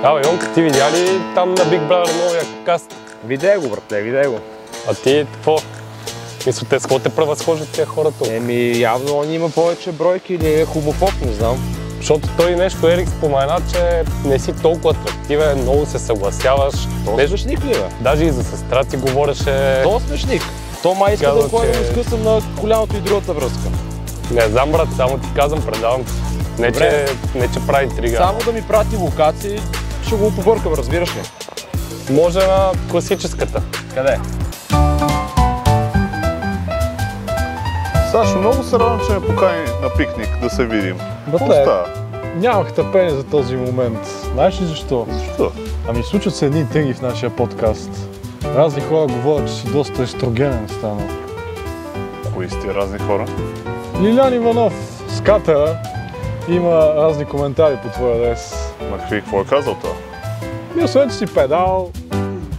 Абе, Йонка, ти видя ли там на Big Brother новия каст? Видя го, братле, видя го. А ти какво? Мисля, те с какво те превъзхождат тези хора тук? Явно он има повече бройки или е хомофоб, не знам. Защото той нещо Ерик спомена, че не си толкова атрактивен, много се съгласяваш. То смешник ли, бе? Даже и за сестра ти говореше... То смешник. То май иска да ходя да скъсам на коляното и другата връзка. Не знам, брат, само ти казвам, предавам. Не, че прави трига. Само да ми прати локации, ще го побъркам, разбираш ли? Може на класическата. Къде? Сашо, много се радвам, че ме покани на пикник да се видим. Братле, нямах търпение за този момент. Знаеш ли защо? Защо? Ами случват се едни интриги в нашия подкаст. Разни хора говорят, че си доста естрогенен станал. Кои сте разни хора? Лилян Иванов с катера има разни коментари по твой адрес. На какво е казал това? И освен, че си педал,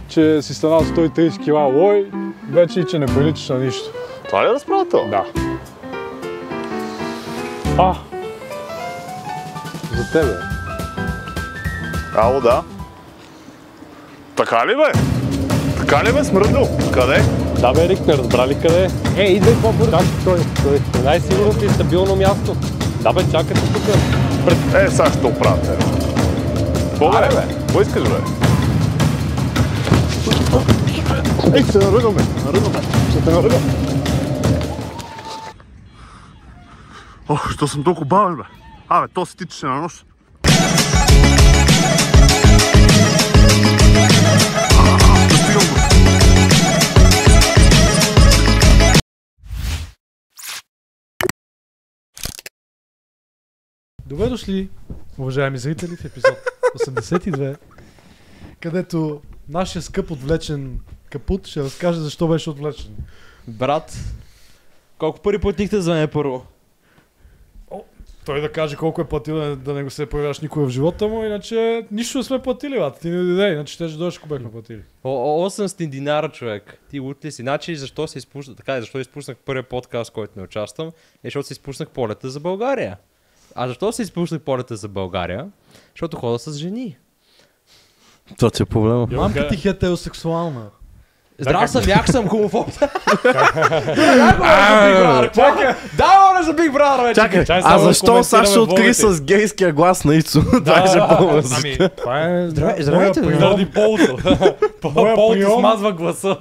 че си станал 130 кила лой, вече и че не приличаш на нищо. Това ли е разправата? Да. За тебе. Ало, да. Така ли, бе? Така ли, бе, смръднал? Къде? Да, бе, Ерик, не разбрали къде е. Идвай по-бързо. Чакай, той. Най-сигурното и стабилно място. Да, бе, чакайте тук. Сега ще оправя те. Какво бе? Какво искаш, бе? Ей, ще наръгаме. Ще те наръгам. Ох, що съм толкова бавен, бе? Абе, то си тичаше на нощ. Добре дошли, уважаеми зрители, в епизод 82, където нашия скъп отвлечен Капут ще разкаже защо беше отвлечен. Брат, колко пари платихте за мен първо? Той да каже колко е платил, да не го се появяваш никога в живота му, иначе нищо не сме платили, брат. Ти не дойде, иначе ще дойдеш, ако бяхме платили. 800 динара, човек. Ти лут ли си? Значи защо се изпуснах, защо изпуснах първия подкаст, който не участвам, защото се изпуснах полета за България. А защо се изпуснах полета за България? Защото хода с жени. Това ти е проблема. Мамка ти хетеросексуална. Здрав съм, як съм хомофоб. Да, за Big Brother вече. Чакай, а защо Сашо откри с гейския глас на Ицо? Това ще по-възможно. Ами, това е... Здравейте, бе. Заради Полто. Полто смазва гласа.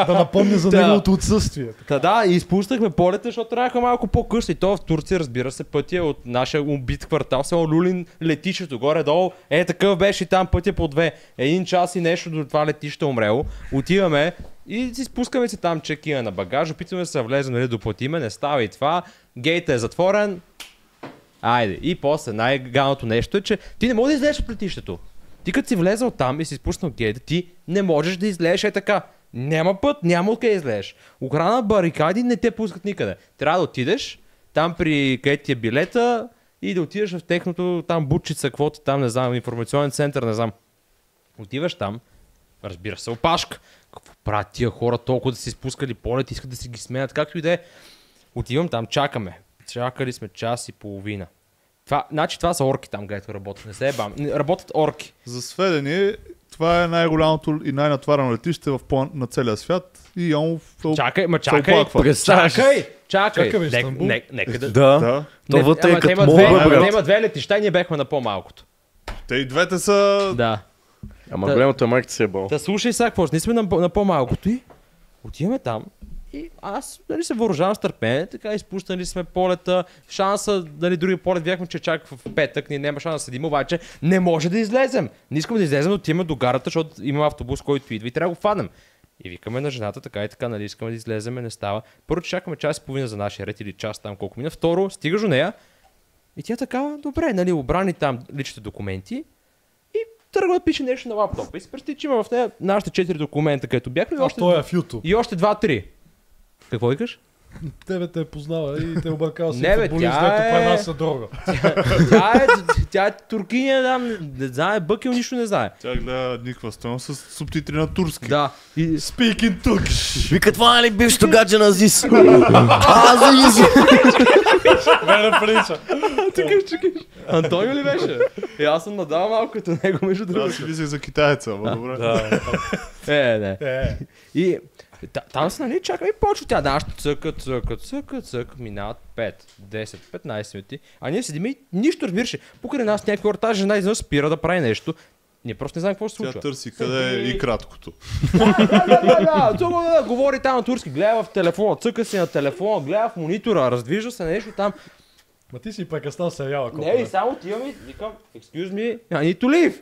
Да напомня за неговото отсъствие. Да, и изпуснахме полета, защото трябваха малко по-късно. И то в Турция, разбира се, пътя от нашия убит квартал, село Люлин, летището горе-долу. Такъв беше и там пътя по 2. 1 час и нещо до това летище умрело. Отиваме и си спускаме се там, чекина на багаж, опитваме се да влезем, нали, доплатиме, не става и това, гейта е затворен, айде. И после най-галното нещо е, че ти не можеш да излезеш от летището. Ти като си влезал там и си спуснал гейта, ти не можеш да излезеш така. Няма път, няма откъде излезеш. Охрана, барикади не те пускат никъде. Трябва да отидеш там при където ти е билета и да отидеш в техното там бутчица, каквото там, не знам, информационен център, не знам. Отиваш там. Разбира се, опашка. Какво правят тия хора толкова да си спускали полет, искат да си ги сменят, както и да е. Отивам там, чакаме. Чакали сме час и половина. Значи това са орки там, където работят. Не се ебам. Работят орки. За сведение, това е най-голямото и най-натварено летище на целия свят и Йомов чакай. Чакаме Истанбул. Нека да... Да. То вътре е като мол, брат. Има две летища и ние бехме на по-малкото. Те и двете са... Да. Ама голямото е майката си е бол. Да, слушай сега какво, ние сме на по-малкото и отиваме там и аз се въоръжавам с търпение, така изпуснали сме полета, шанса, другия полет бяхме, че чак в петък, ние няма шанс да седим, обаче не може да излезем. Не искаме да излезем, но отиваме до гарата, защото има автобус, който идва и трябва да го фанем. И викаме на жената, така и така, нали искаме да излеземе, не става. Първо, че чакаме час и половина за нашия ред или час там колко мина. Второ, стигаш до нея и тя така, добре, нали, обрани там личните документи. Тръгва да пише нещо на лаптопа и се представи, че има в нея нашите 4 документа, където бяхме. Той е в YouTube. И още 2-3. Какво викаш? Тебе те познава и те объркава си футболист, дето пренася дрога. Тя е туркиня, не знае, бъкил нищо не знае. Тя гледа никаква стойност с субтитри на турски. Да. Speaking Turkish. Вика, това нали бившето гадже на Азис? Мене прилича. Чакай. Антонио ли беше? Аз съм надал малко като него, между другото. Аз си мислех за китаеца, ама добре. Да. Не. И там се, нали, чакай, почва тя нашето цъка, минават 5, 10, 15 минути, а ние седим и нищо разбираше. Покрай нас някакви хора, тази жена изведнъж спира да прави нещо. Ние просто не знаем какво се случва. Тя търси къде е и краткото. Да, говори там на турски, гледа в телефона, цъка си на телефона, гледа в монитора, раздвижва се нещо там. Ма ти си пък стал сериала. Не, и само отивам и викам, excuse me, I need to leave.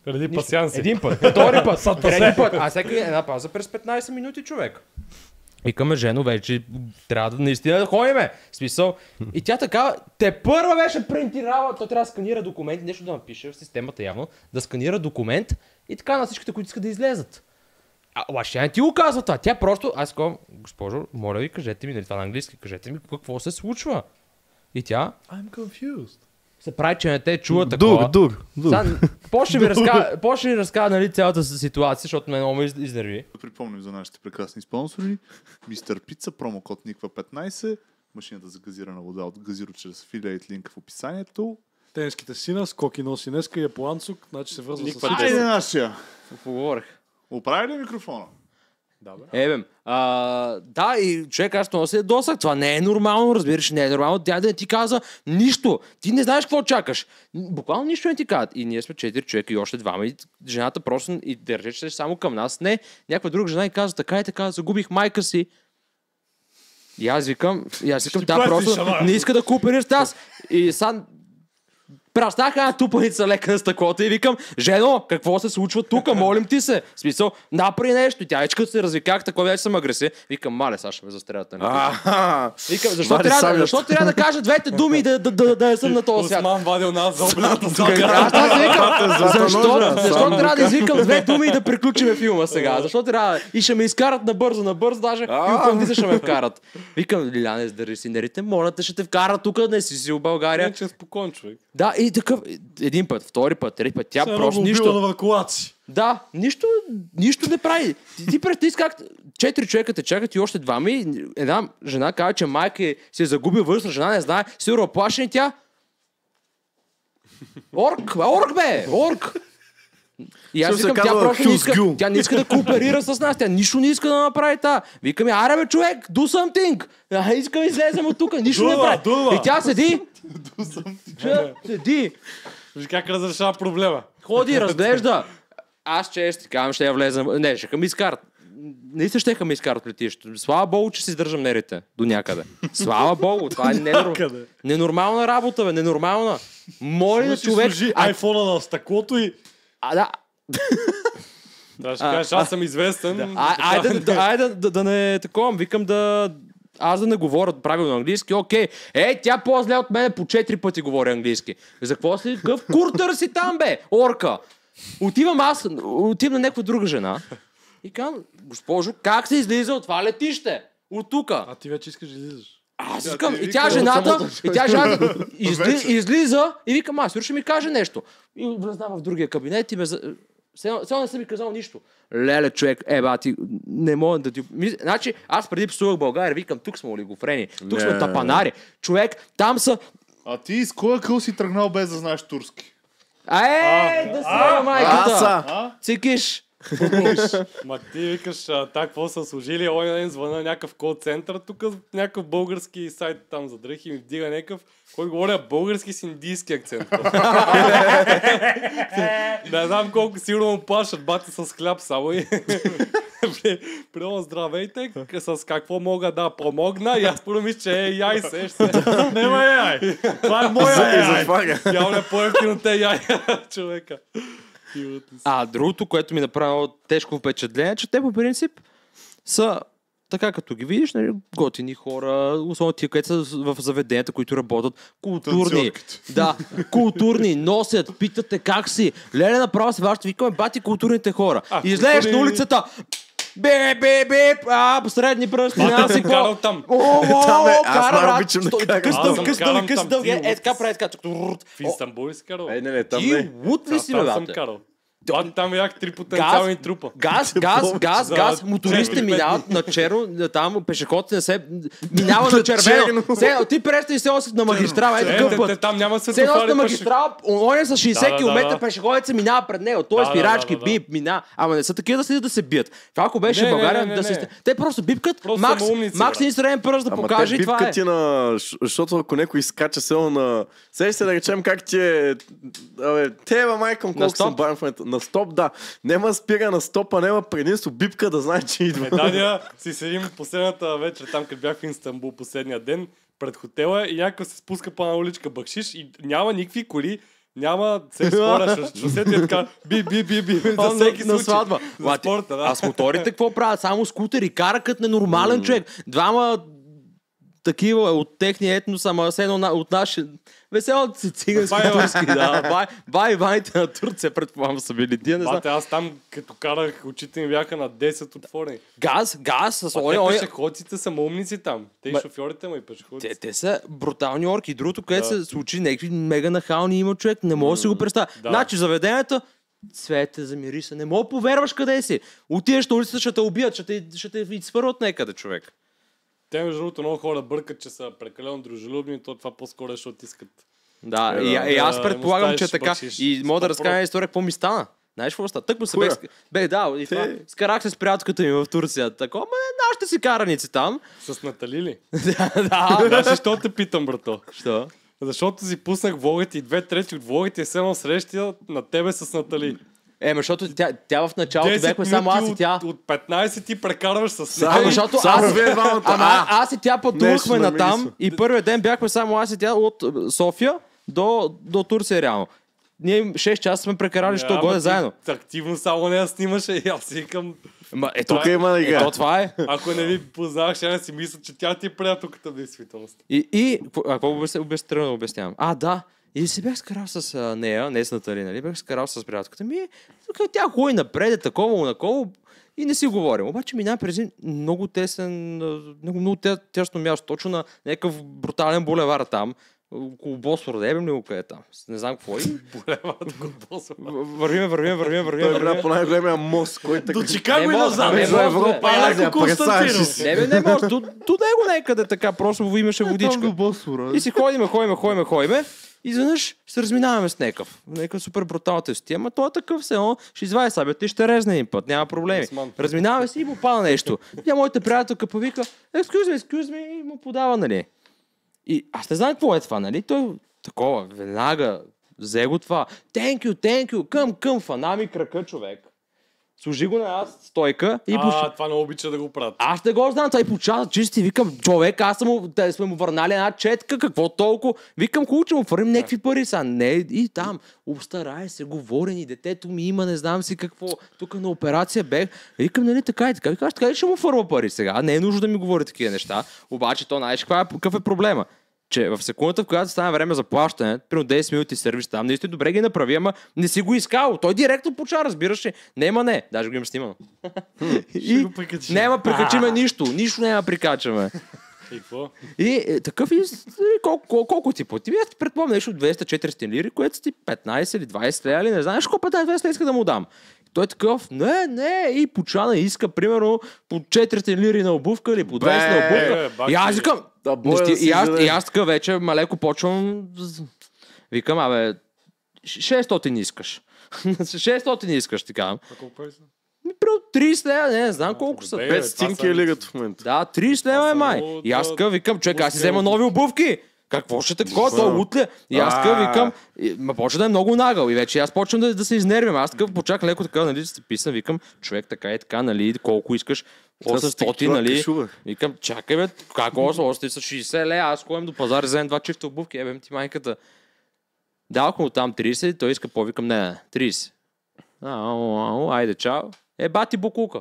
Преди пасянси. Един път, втори път, трети път. А всеки една пауза през 15 минути, човек. Викаме жено, вече трябва да наистина да ходиме. В смисъл. И тя така, те първа беше принтирала, той трябва да сканира документи, нещо да напише в системата явно, да сканира документ и така на всичките, които искат да излезат. Обаче тя не ти го казва това. Тя просто, аз казвам, госпожо, моля ви, кажете ми, нали това на английски, кажете ми какво се случва. И тя I'm confused. се прави, че не те чува такова. Дур. Почне ми разказва, нали, цялата ситуация, защото ме много ме изнерви. Припомним за нашите прекрасни спонсори. Мистер Пица, промокод Никва 15, машината за газирана вода от Газиро чрез афилиейт, линк в описанието. Тенските сина, скоки носи днеска и японцук, значи се вързва с Айде нашия! Поговорих. Оправи ли микрофона? Да, бе. Да, и човек, аз това се е досък. Това не е нормално, разбираш, не е нормално. Тя да не ти каза нищо. Ти не знаеш какво чакаш. Буквално нищо не ти казват. И ние сме 4 човека и още двама. И жената просто и държеше само към нас. Не, някаква друга жена и каза така и така, загубих майка си. И аз викам, тя просто не иска да кооперира с нас. И сам прастаха една тупаница лека на стъклото и викам, жено, какво се случва тук, молим ти се. В смисъл, направи нещо. Тя вече като се развиках, такова вече съм агресив. Викам, мале, сега ще ме застрелят. Викам, защо трябва да кажа двете думи и да съм на този свят? Осман вадил нас за обляната Защо трябва да извикам две думи и да приключим филма сега? Защо трябва? И ще ме изкарат набързо, даже и от ще ме вкарат. Викам, Лиляне, сдържи си нервите, моля те, ще те вкарат тук, не си в България. Не, че е спокоен човек. Да, и такъв, един път, втори път, трети път, тя просто нищо. на въркулаци. Да, нищо не прави. Ти представиш как 4 човека те чакат и още двама и една жена казва, че майка се е загубила, възрастна жена не знае, сигурно плашен тя. Орк бе! И аз викам, тя просто тя не иска да кооперира с нас, тя нищо не иска да направи та. Викаме, аре бе човек, do something! Искам излезем от тук, нищо не прави. И тя седи. Седи. Виж как разрешава проблема. Ходи, разглежда. Аз често казвам, ще я влезем. Не, ще ме изкарат. Наистина ще ме изкарат летището. Слава Богу, че си издържам нервите до някъде. Слава Богу, това е ненормална работа, бе, ненормална. Моля да човек... Сложи айфона на стъклото и... Да. Да, ще кажеш, аз съм известен. Айде да не такова, викам аз да не говоря правилно английски, окей. Тя по-зле от мене по 4 пъти говори английски. За какво си? Какъв куртър си там, бе? Орка. Отивам на някаква друга жена и казвам, госпожо, как се излиза от това летище? От тука. А ти вече искаш да излизаш. Аз искам. И тя жената излиза и викам, сигурно ще ми каже нещо. И влезнам в другия кабинет и сега не съм ми казал нищо. Леле, човек, ти не мога да ти... Значи, аз преди псувах България, викам, тук сме олигофрени, тук сме тапанари. Човек, там са... А ти с кой къл си тръгнал без да знаеш турски? Да си майката! Цикиш! Ма ти викаш, какво са служили, онен ден звъна някакъв кол-център, тук някакъв български сайт там за дръхи и ми вдига някакъв, кой говоря български с индийски акцент. Не знам колко сигурно му плащат бати с хляб само и прямо здравейте, с какво мога да помогна и аз помисля, че яй се. Нема яй! Това е моя яй! Явно е по-ефтино те яй, човека. Другото, което ми направи тежко впечатление, че те по принцип са така като ги видиш, нали, готини хора, особено тия, където са в заведенията, които работят, културни. Да, културни, носят, питате как си. Леле, направо се вашето, викаме, бати културните хора. Излезеш на улицата, средни пръсти, аз съм карал там. Аз много обичам да къс дълги. Така прави така. В Истанбул си карал. Не, там ти лут ли си, бе, съм карал. Там видях 3 потенциални трупа. Газ, мотористите минават на черно, там пешеходците не се минава на червено. Ти престани се на магистрала, такъв път. Там няма Се светофари. на магистрала, он е с 60 км, да. пешеходец минава пред него. Той е спирачки, бип, минава. Ама не са такива да седят да се бият. Това ако беше в България, да се... Те просто бипкат, Макс ни среден пръст да покаже и това е. Ти на... Защото ако някой изкача село на... Сега се да речем как ти е... Тева майкам колко съм бавен в момента. На стоп, да. Нема спира на стопа, нема предимство, бипка да знае, че идва. Дания си седим последната вечер, там като бях в Истанбул последния ден, пред хотела и някой се спуска по една уличка бакшиш и няма никакви коли, няма се скора, шосето е така би, за всеки на сватба. За спорта, да. А с моторите какво правят? Само скутери, карат като ненормален човек. Двама такива от техния етнос, ама все едно от наши... Веселото си цигански турски, да. Байте на Турция, предполагам са били. Тия не знам. Аз там, като карах, очите ми бяха на 10 отворени. Газ, с пешеходците са умници там. Те и шофьорите му и пешеходците. Те са брутални орки. Другото, което се случи, някакви мега нахални има човек, не мога да си го представя. Значи, заведенията, цвете замириса, не мога повярваш къде си. Отидеш на улицата, ще те убият, ще те изфърват някъде, човек. Те, между другото, много хора бъркат, че са прекалено дружелюбни, то това по-скоро защото искат. Да, и аз предполагам, че така. И мога да разкажа история, какво ми стана. Знаеш какво стана? Тък му се скарах се с приятелката ми в Турция. Такова, нашите си караници там. С Натали ли? Да. Знаеш, защо те питам, брато? Що? Защото си пуснах влогите и 2/3 от влогите е седнал среща на тебе с Натали. Защото тя в началото бяхме само аз и тя. От 15 ти прекарваш с нея. Защото аз и тя пътувахме натам и първият ден бяхме само аз и тя от София до Турция реално. Ние 6 часа сме прекарали, що годе заедно. Активно само нея снимаше и аз си викам... Тук има игра. Това е. Ако не ви познавах, ще не си мисля, че тя ти е приятелката в действителност. И какво тръгна да обяснявам? Да. И се бях скарал с нея, не с Натали, нали? Бях скарал с приятелката ми. Тя ходи напред, такова, накова и не си говорим. Обаче минава през много тесен, много тясно място, точно на някакъв брутален булевар там. Около Босфора, да ебем ли го къде е там? Не знам какво е. Булеварът около Босфора. Вървим. Той игра по най-големия мост, който... До Чикаго и назад. Между Европа и Азия, представяш си. Не може. До него някъде така, просто имаше водичка. И си ходиме. И изведнъж се разминаваме с някакъв супер брутал тести, ама той е такъв все едно, ще извади сабята и ще резне един път, няма проблеми. Разминаваме се и му пада нещо. Тя моята приятелка повика, excuse me, и му подава, нали. И аз не знам какво е това, нали, той такова, веднага взе го това. Thank you, към, фана ми крака, човек. Служи го на аз стойка и това не обича да го правят. Аз не го знам, той почава чисти, викам, човек, сме му върнали една четка, какво толкова? Викам, хубаво, че му върнем някакви пари са. Не, и там, обстарай се, говорени, детето ми има, не знам си какво, тук на операция бех. Викам, нали, така и така. Викам, така ли ще му фърва пари сега? Не е нужно да ми говори такива неща. Обаче то знаеш какъв е проблема. Че в секундата, в която стане време за плащане, примерно 10 минути сервис там, наистина добре ги направи, ама не си го искал. Той директно поча, разбираш ли? Не. Даже го имам снимано. И няма прикачиме нищо няма прикачаме. И какво? И такъв и колко ти плати? Аз ти предполагам нещо 200-400 лири, което са ти 15 или 20 лева, или не знаеш колко 15 иска да му дам. Той е такъв, не, и почана иска, примерно, по 400 лири на обувка или по 20 на обувка. И аз викам, и аз така вече малеко почвам, викам, 600 искаш. 600 искаш, ти казвам. А колко е? При 30 лева, не знам колко са. 5 стинки е лигата в момента. Да, 30 лева е май. И аз така викам, човек, аз си взема нови обувки. Какво ще такова? То утля. И аз така викам, почва да е много нагъл. И вече аз почвам да се изнервям. Аз така почакам леко така, нали, да се писам, викам, човек така и така, нали, колко искаш. 800, нали. Викам, чакай бе, как 800 са 60 лева, аз ходим до пазар, вземем 2 чифта обувки, ебем ти майката. Дал му там 30, той иска повикам, не, 30. Айде, чао. Бати букука.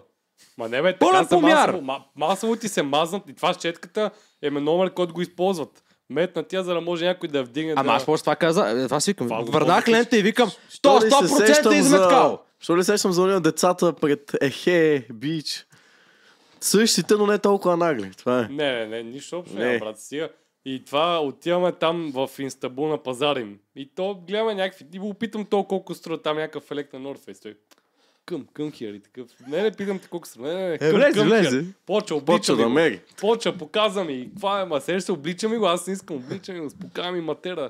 Ма не бе, така са масово ти се мазнат и това с четката е номер, който го използват. Метна тя, за да може някой да вдигне. Ама аз просто това каза, това си викам. Върнах лента и викам, 100% изметкал. Що ли сещам за децата пред Бич? Същите, но не толкова нагли. Това е. Не, нищо общо няма, брат. Сега И това отиваме там в Инстабул на пазара им. И то гледаме някакви... И го опитам то колко струва там някакъв елект на North Face. Той към хиер и такъв. Не, питам те колко струва. Не, влезе. Почва, Почва обличам да го. мери. Почва, показвам и каква е, ма сега се обличам и го, аз не искам обличам и го, спокавам и матера.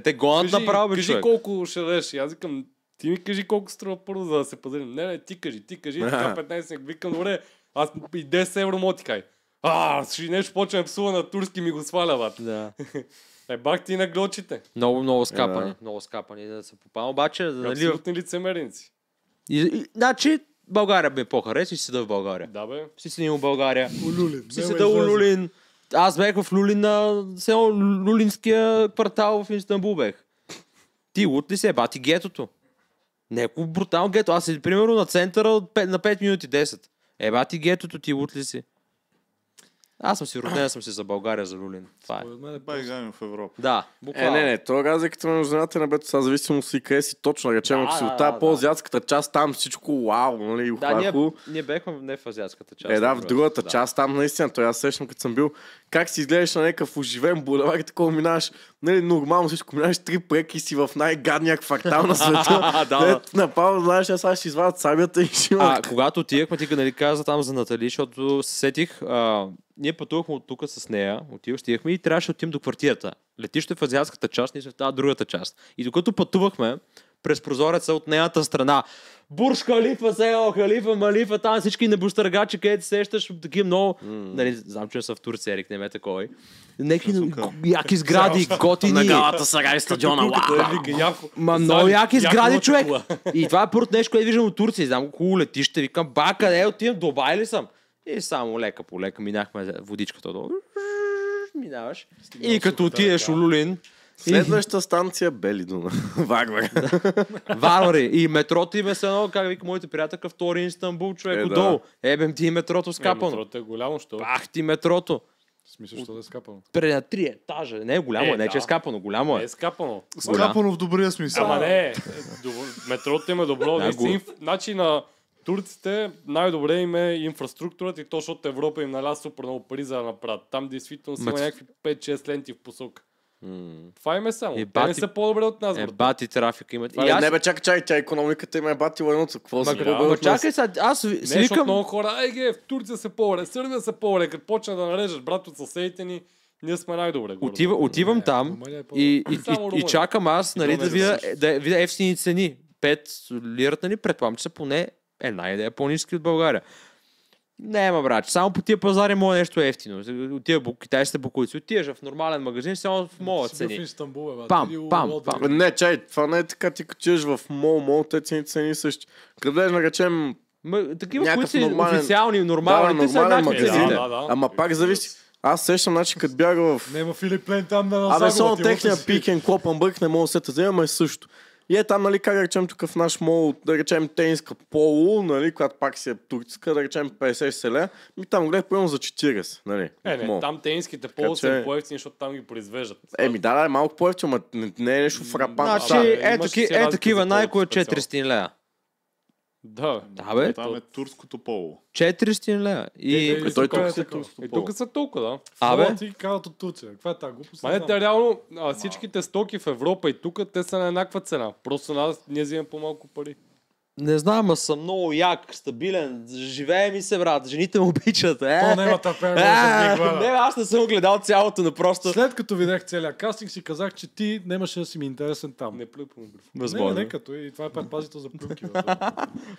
Те гонят направо, бе, Кажи човек. колко ще дадеш. И аз викам, ти ми кажи колко струва първо, за да се пазарим. Не, ти кажи. Така 15, викам, добре, аз и 10 евро моти кай. Ще нещо почвам псува на турски ми го сваля, бат. Да. Бах ти на глочите. Много скапани. Много скапани да се попадам. Обаче, нали... Абсолютни лицемерници. Значи, България ми е по-хареса и си седа в България. Да, бе. Си седим в България. Улюлин. Си седа в Люлин. Аз бех в Люлин на Люлинския квартал в Истанбул бех. Ти лут ли се, бати гетото? Неко брутално гето. Аз седи, примерно, на центъра на 5 минути 10. Бати гетото, ти лут ли си? Аз съм си роден, съм си за България, за Люлин. Това е. Според мен е Байгаме в Европа. Да, буквално. Не, то е разликата между земята и небето, сега зависимо си къде си точно, речем, ако си от тази по-азиатската част, там всичко вау, нали, Да, ние бехме не в азиатската част. Да, в другата част, там наистина, той аз сещам, като съм бил, как си изглеждаш на някакъв оживен булевар и такова минаваш, нали, нормално всичко, минаваш 3 преки си в най-гадния квартал на света. Да. Направо, знаеш, сега ще извадят сабията и ще има. Когато отивахме, ти нали каза там за Натали, защото се сетих, ние пътувахме от тук с нея, отивахме и трябваше да отидем до квартирата. Летище в азиатската част, ние сме в тази другата част. И докато пътувахме през прозореца от нейната страна, Бурж Халифа, Село Халифа, Малифа, там всички небостъргачи, където сещаш такива много... Нали, знам, че са в Турция, Ерик, не ме такой. Неки яки сгради, готини. На Галата Сарай стадиона. Ма много яки сгради, човек. И това е първото нещо, което виждам от Турция. Знам хубаво летище, викам, къде отивам, Дубай ли съм? И само лека по лека минахме водичката долу. Минаваш. И като отидеш у Люлин... Следващата станция Бели Дуна. Варвари. Варвари. И метрото им е с едно, как вика моите приятелка, втори Истанбул, човек отдолу. Ебем ти метрото скапано. Метрото е голямо, що? Пах ти метрото. В смисъл, що да е скапано. Преди на 3 етажа. Не е голямо, не че е скапано, голямо Не е. е скапано. Скапано в добрия смисъл. Ама не, метрото им е добро. Значи на турците най-добре им е инфраструктурата и то, защото Европа им наля супер много пари за да направят. Там действително си има някакви 5-6 ленти в посока. Това им е само. Те не са по-добре от нас, брат. Бати трафик имат. Не бе, чакай, тя икономиката им е батила едното. Какво си? Ма чакай сега, аз си Защото викам... много хора, в Турция са по-добре, Сърбия са по-добре, като почна да нарежеш брат от съседите ни, ние сме най-добре. Отивам там и чакам аз, нали, да видя ефтини цени. 5 лирата ни, предполагам, че са поне една идея по-ниски от България. Не, брат, само по тия пазари може нещо ефтино. Отива китайските букуици, отиваш в нормален магазин, само в мола цени. В Истанбул, бе, Пам. Не, чай, това не е така, ти като в мол, те цени същи. Къде влезеш, да речем, такива, които са официални, нормалните са нормален еднакви магазин. цените. Ама пак зависи. Аз сещам, значи, като бях в... Не, ма Филип Лейн там на Абе, само техния пикен клопан бък не мога да се тази, ама е също. И е там, нали, как да речем тук в наш мол, да речем тениска полу, нали, която пак си е турцка, да речем 50 селя, и там гледах примерно за 40, нали. Не, там тениските полу са по-ефтини, защото там ги произвеждат. Да, малко по-ефтино, ама не е нещо фрапант. Значи, такива найко е 400 лея. Да. Бе. Там е турското поло. 400 лея. И той тук е турското поло. Тук са толкова, да. Абе. Ти казват от Турция. Каква е тази глупост? Ма не, те реално всичките стоки в Европа и тук, те са на еднаква цена. Просто ние взимаме по-малко пари. Не знам, аз съм много як, стабилен, живее ми се, брат, жените ме обичат. То няма търпение за глада. Не, аз не съм гледал цялото, но просто... След като видях целия кастинг, си казах, че ти нямаше да си ми интересен там. Не плюй по микрофон. Възможно. Не, като и това е предпазител за плюнки.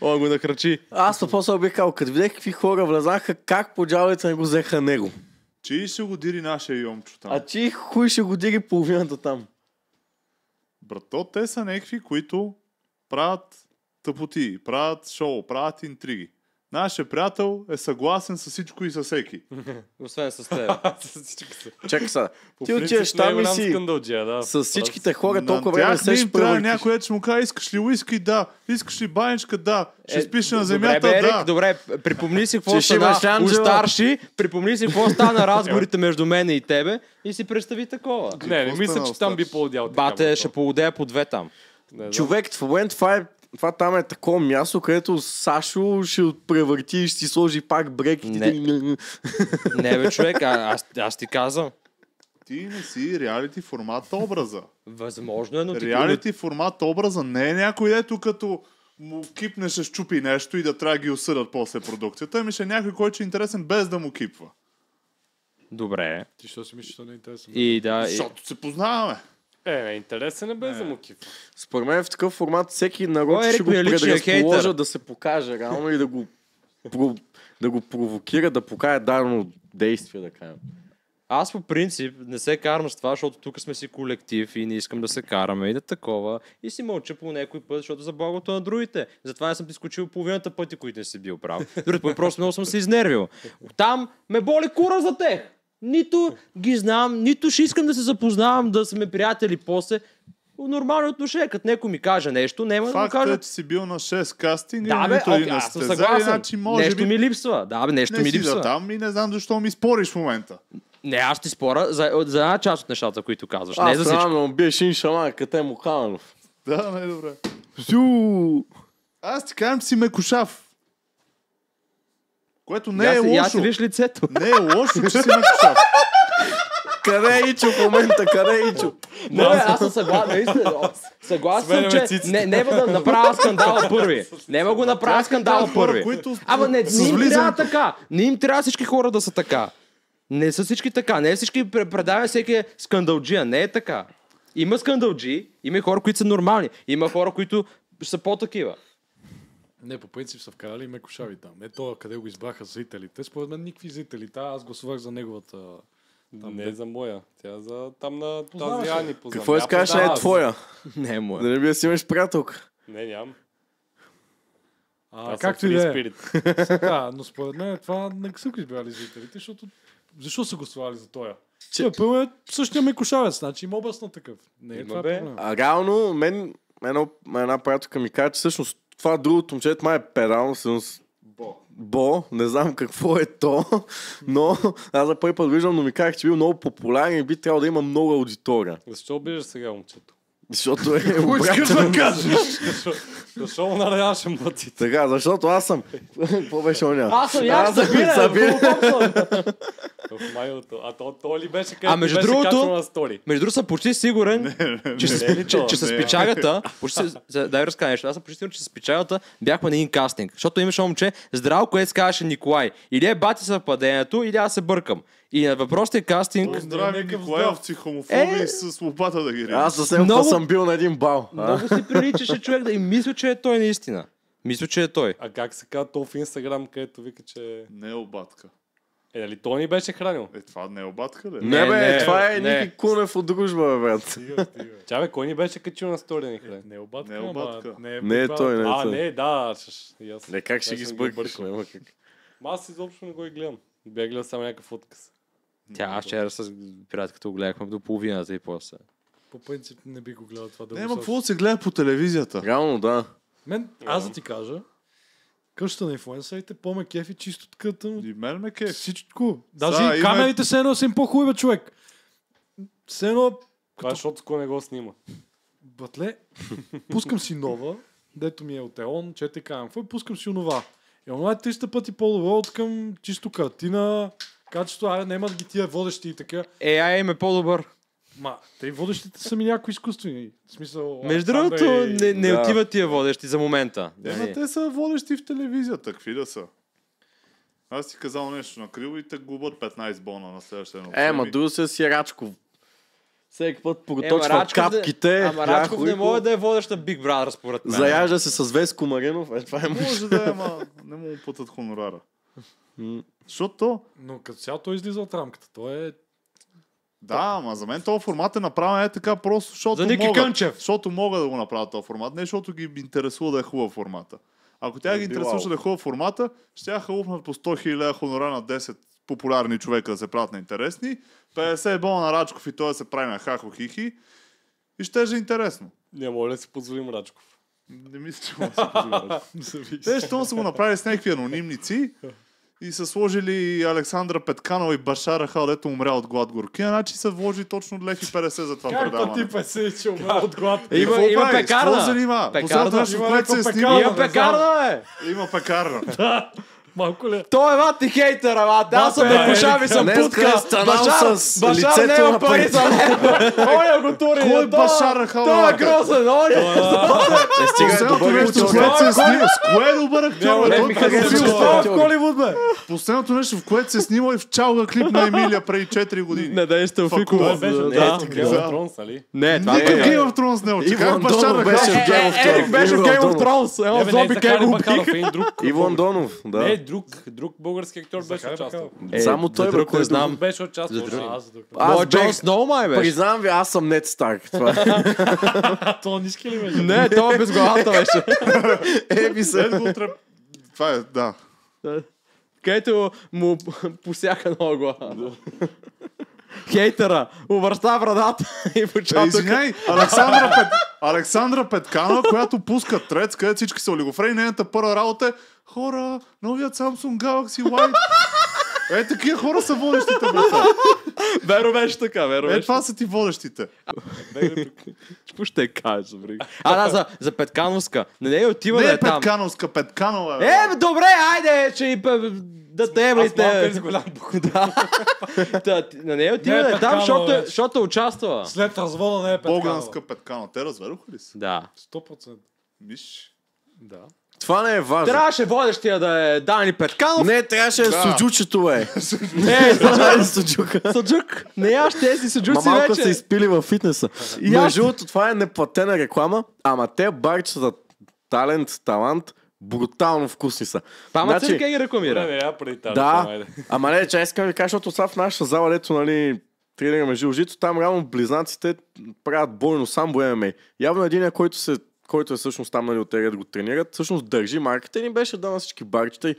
О, го накрачи. Аз по-после бих казал, като видях какви хора влезаха, как по джалите не го взеха него. Чи ще го дири нашия Йомчо там? А чи хуй ще го дири половината там. Брато, те са някакви, които правят тъпоти, правят шоу, правят интриги. Нашия приятел е съгласен с всичко и с всеки. Освен с теб. Чакай сега. Ти отиваш там и си с всичките хора толкова време се ще трябва някой, ще му каже, искаш ли уиски? Да. Искаш ли баничка? Да. Ще спиш на земята? Да. Добре, припомни си какво стана у старши, припомни си какво стана разговорите между мен и тебе и си представи такова. Не мисля, че там би поудял. Бате, ще поудея по 2 там. Човек, в момент това там е такова място, където Сашо ще превърти и ще си сложи пак бреките. Не бе, човек, аз ти казвам. Ти не си реалити формат образа. Възможно е, но ти Реалити формат образа не е някой, дето като му кипне, ще щупи нещо и да трябва да ги осъдат после продукцията. Ми ще е някой, който е интересен без да му кипва. Добре. Ти що си мислиш, че не е интересно? И да, Защото се познаваме. Интересен е без да му кипва. Според мен в такъв формат всеки народ Кой е ще го личния предразположа хейтър? да се покаже реално и да го провокира, да покаже дадено действие, да кажем. аз по принцип не се карам с това, защото тук сме си колектив и не искам да се караме и да такова. И си мълча по някой път, защото за благото на другите. Затова не съм ти скочил половината пъти, които не си бил прав. Другият път просто много съм се изнервил. Там ме боли кура за тех. Нито ги знам, нито ще искам да се запознавам, да сме приятели после. Нормално отношение, като някой ми каже нещо, няма да му Факт кажа. е, че си бил на 6 кастинга Да, и бе, нито един окей, не аз сте съм взели, съгласен. значи може Нещо би ми липсва. Да, бе, нещо не ми си липсва. да там и не знам защо ми спориш в момента. Не, аз ти спора за една част от нещата, които казваш. Не Аз за трябва всичко. да му биеш ин шаман, къде е Мухаманов. Да, не е добре. Сю! Аз ти казвам, че си мекошав. Което не е Я си лошо. виж лицето. Не е лошо, че си мекошав. Къде е Ичо в момента? Къде е Ичо? Не, бе, аз съм съгласен. Наистина, съгласен съм, Сменяме че циците. няма да направя скандала първи. Няма го направя скандала хора, първи. които Ама не с им трябва влизането. така. Не им трябва всички хора да са така. Не са всички така. Не всички предавя всеки е скандалджия. Не е така. Има скандалджи, има и хора, които са нормални. Има хора, които са по-такива. Не, по принцип са вкарали мекошави там. Не това къде го избраха зрителите. Според мен никакви зрители. Аз гласувах за неговата... Не е за моя. Тя за там на Познаваш тази ли? Ани познавам. Какво искаш, не е твоя? Не е моя. Да не би да си имаш приятелка. Не, нямам. Аз Както съм и free да е. spirit. Да, но според мен това не са го избрали зрителите, защото... Защо са гласували за тоя? Че- Той първо е същия мекошавец, значи има образ на такъв. Не е Има, това бе. проблем. А реално, една приятелка ми каза, че всъщност това другото момчето май е педално, всъщност Бо, не знам какво е то, но аз за първи път виждам, но ми казах, че бил много популярен и би трябвало да има много аудитория. Защо обиждаш сега момчето? Защото е Какво искаш да кажеш? Защо му наредяваше млъците? Така, защото аз съм... Какво беше оня? Аз съм як Сабирен. Сабирен. В майото. А то ли беше където между беше другото- качвано на стори? Между другото съм почти сигурен, че с печагата, дай разкажа нещо, аз съм почти сигурен, че с печагата бяхме на един кастинг, защото имаше момче здраво, което се казваше Николай. Или е бати съвпадението, или аз се бъркам. И на въпросния кастинг, Здрави някакъв Николаевци, хомофоби с лопата да ги режат. Аз съвсем Много- съм бил на един бал. много си приличаше човек да и мисля, че е той наистина. Мисля, че е той. А как се казва то в Инстаграм, където вика, че... Не е обадка. Нали той ни беше хранил? Това не е обадка, ли? Не, бе, не, това е не. Ники Кунев от дружба, бе, брат. Стига. Ча бе, кой ни беше качил на стори да ни храни? Не е обадка, Не е ама обадка. не е Не е той, не е А, той. не, да. Не, как ще ги сбъркаш, няма как. Аз изобщо не го и гледам. Бях гледал само някакъв отказ. Аз вчера с приятелката го гледахме до половината и после. По принцип не би го гледал това да Не, го ма сложиш. какво да се гледа по телевизията? Реално, да. Аз да ти кажа, къщата на инфлуенсърите по-ме кефи чисто такъвто. И мен ме кеф. Всичко. Даже Са, и има- камерите се едно са им по-хубави, човек. Все едно, Това е, защото Ко не го снима. батле, пускам си нова, дето ми е от Еон, 4К, какво и пускам си онова. И онова е 300 пъти по-добро от към чисто картина, качество, нямат ги тия водещи и така. AI им е по-добър. Ма, те водещите са ми някои изкуствени. В смисъл, Между Александър другото, и- не Да. отиват тия водещи за момента. Ема те са водещи в телевизията, какви да са? Аз ти казал нещо на криво и те губят 15 бона на следващия едно. Ма друго се си Рачков. Всеки път Ема, проточва Рачков капките. Ама Рачков не може да е водеща Big Brother, според мен. Заяжда се с Веско Маринов. Това е Може да е, ама не му платят хонорара. Защото, Но като цяло той излиза от рамката. Той е... да, ама за мен този формат е направен така просто, защото За Ники могат. Кънчев. Защото могат да го направят този формат, не защото ги интересува да е хубав формата. Ако тя ги интересуваше да е хубав формата, ще я халупнат по 100 000 хонора на 10 популярни човека да се правят на интересни, 50 бона на Рачков и той да се прави на хахо-хихи и ще е интересно. Не може да си позволим Рачков. Не мисля, че може да се позволя. Те, щом са го направили с някакви анонимници и са сложили Александра Петканова и Башара Хал, дето умря от глад горкия, значи са вложили точно 1,50 за това Как предаване. пъти 50, че умре от глад? Има Какво прави? пекарна. Какво занима? Пекарна. Последното нещо, Има което се е някаква снимало, Има пекарна, бе! има пекарна. Малко ли? Той е мати хейтър, аз съм Бекошав и съм путка. Башар няма пари за него. Оня го тури. Кой е Башар, хала? Той е грозен, оня. Последното нещо, с което се снима. С кое е добър актьор, бе? Той Това в Холивуд, бе. Последното нещо, в което се снима, е в чалга клип на Емилия преди 4 години. Надежда Факова. Той беше Да. в Game of Thrones, нали? Не, това Нека е. Game of Thrones не очи. Как Иван Башар Донов беше в Game of Ерик беше в Game of Thrones. Thrones. Едно Не, бе, не, зомби Захари как го Бакалов, убиха. един друг. Иван Донов, да. Не, друг български актьор беше Захари участвал. Само той, бе, друг кой не е знам. Друг беше участвал. Моят Джон Сноу май беше. Признавам ви, аз съм Нед Старк. Това е. То ниски ли беше? Не, той е без главата беше. Еби се. Това е, да. Където му посяха много глава. Хейтера, увърста брадата и почва тук. Извиняй, Александра Петканова, която пуска трец, където всички са олигофрени, нейната първа работа е хора, новият Samsung Galaxy White. Такива хора са водещите, брата. Веро беше така, веро беше. Това са ти водещите. Какво ще кажа, бре? Да, за Петкановска. Не отива Не да е е там. Петкановска, Петканова. Добре, айде, че и да те Аз голям бух. На нея отива да е там, защото е участвала. След развода не е Петканова. Боганска Петканова. Те разведоха ли се? Да. 100%. Виж. Да. Това не е важно. Трябваше водещия да е Дани Петканов. Не, трябваше да е суджучето, бе. Не, Суджука. Суджук. Не яш тези суджуци Малко вече. са изпили във фитнеса. И аз- Между другото, това е неплатена реклама, ама те барчета талант, брутално вкусни са. Пама Значи, цирка ги рекламира. Не, я преди тази. Да, ама не, че искам да ви кажа, защото сега в нашата зала, дето, нали, тренираме жилжито, там реално близнаците правят бойно сам ММА. Явно един, който е всъщност там, нали, от тега да го тренират, всъщност държи марката и ни беше да на всички барчета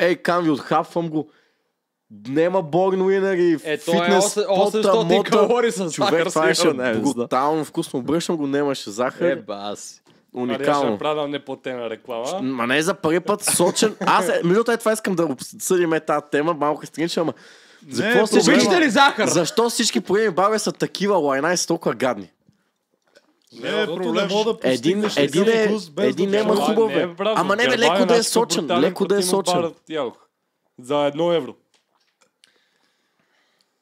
и кам ви отхапвам го. Нема борн уинър и Той е фитнес, 800 калории с човек, захар. това беше сигурно, не знам. брутално вкусно. Обръщам го, нямаше захар. Бас. Уникално. Ще правя неплатена реклама. Ма не за първи път сочен. Между това искам да обсъдим тази тема, малко странична, ама за какво проблема. всички... Обичате ли захар? Защо всички проблеми в България са такива лайна и са толкова гадни? Не е проблем. Един нема хубав, бе. Ама не бе, леко да е сочен. Леко да е сочен. За 1 евро.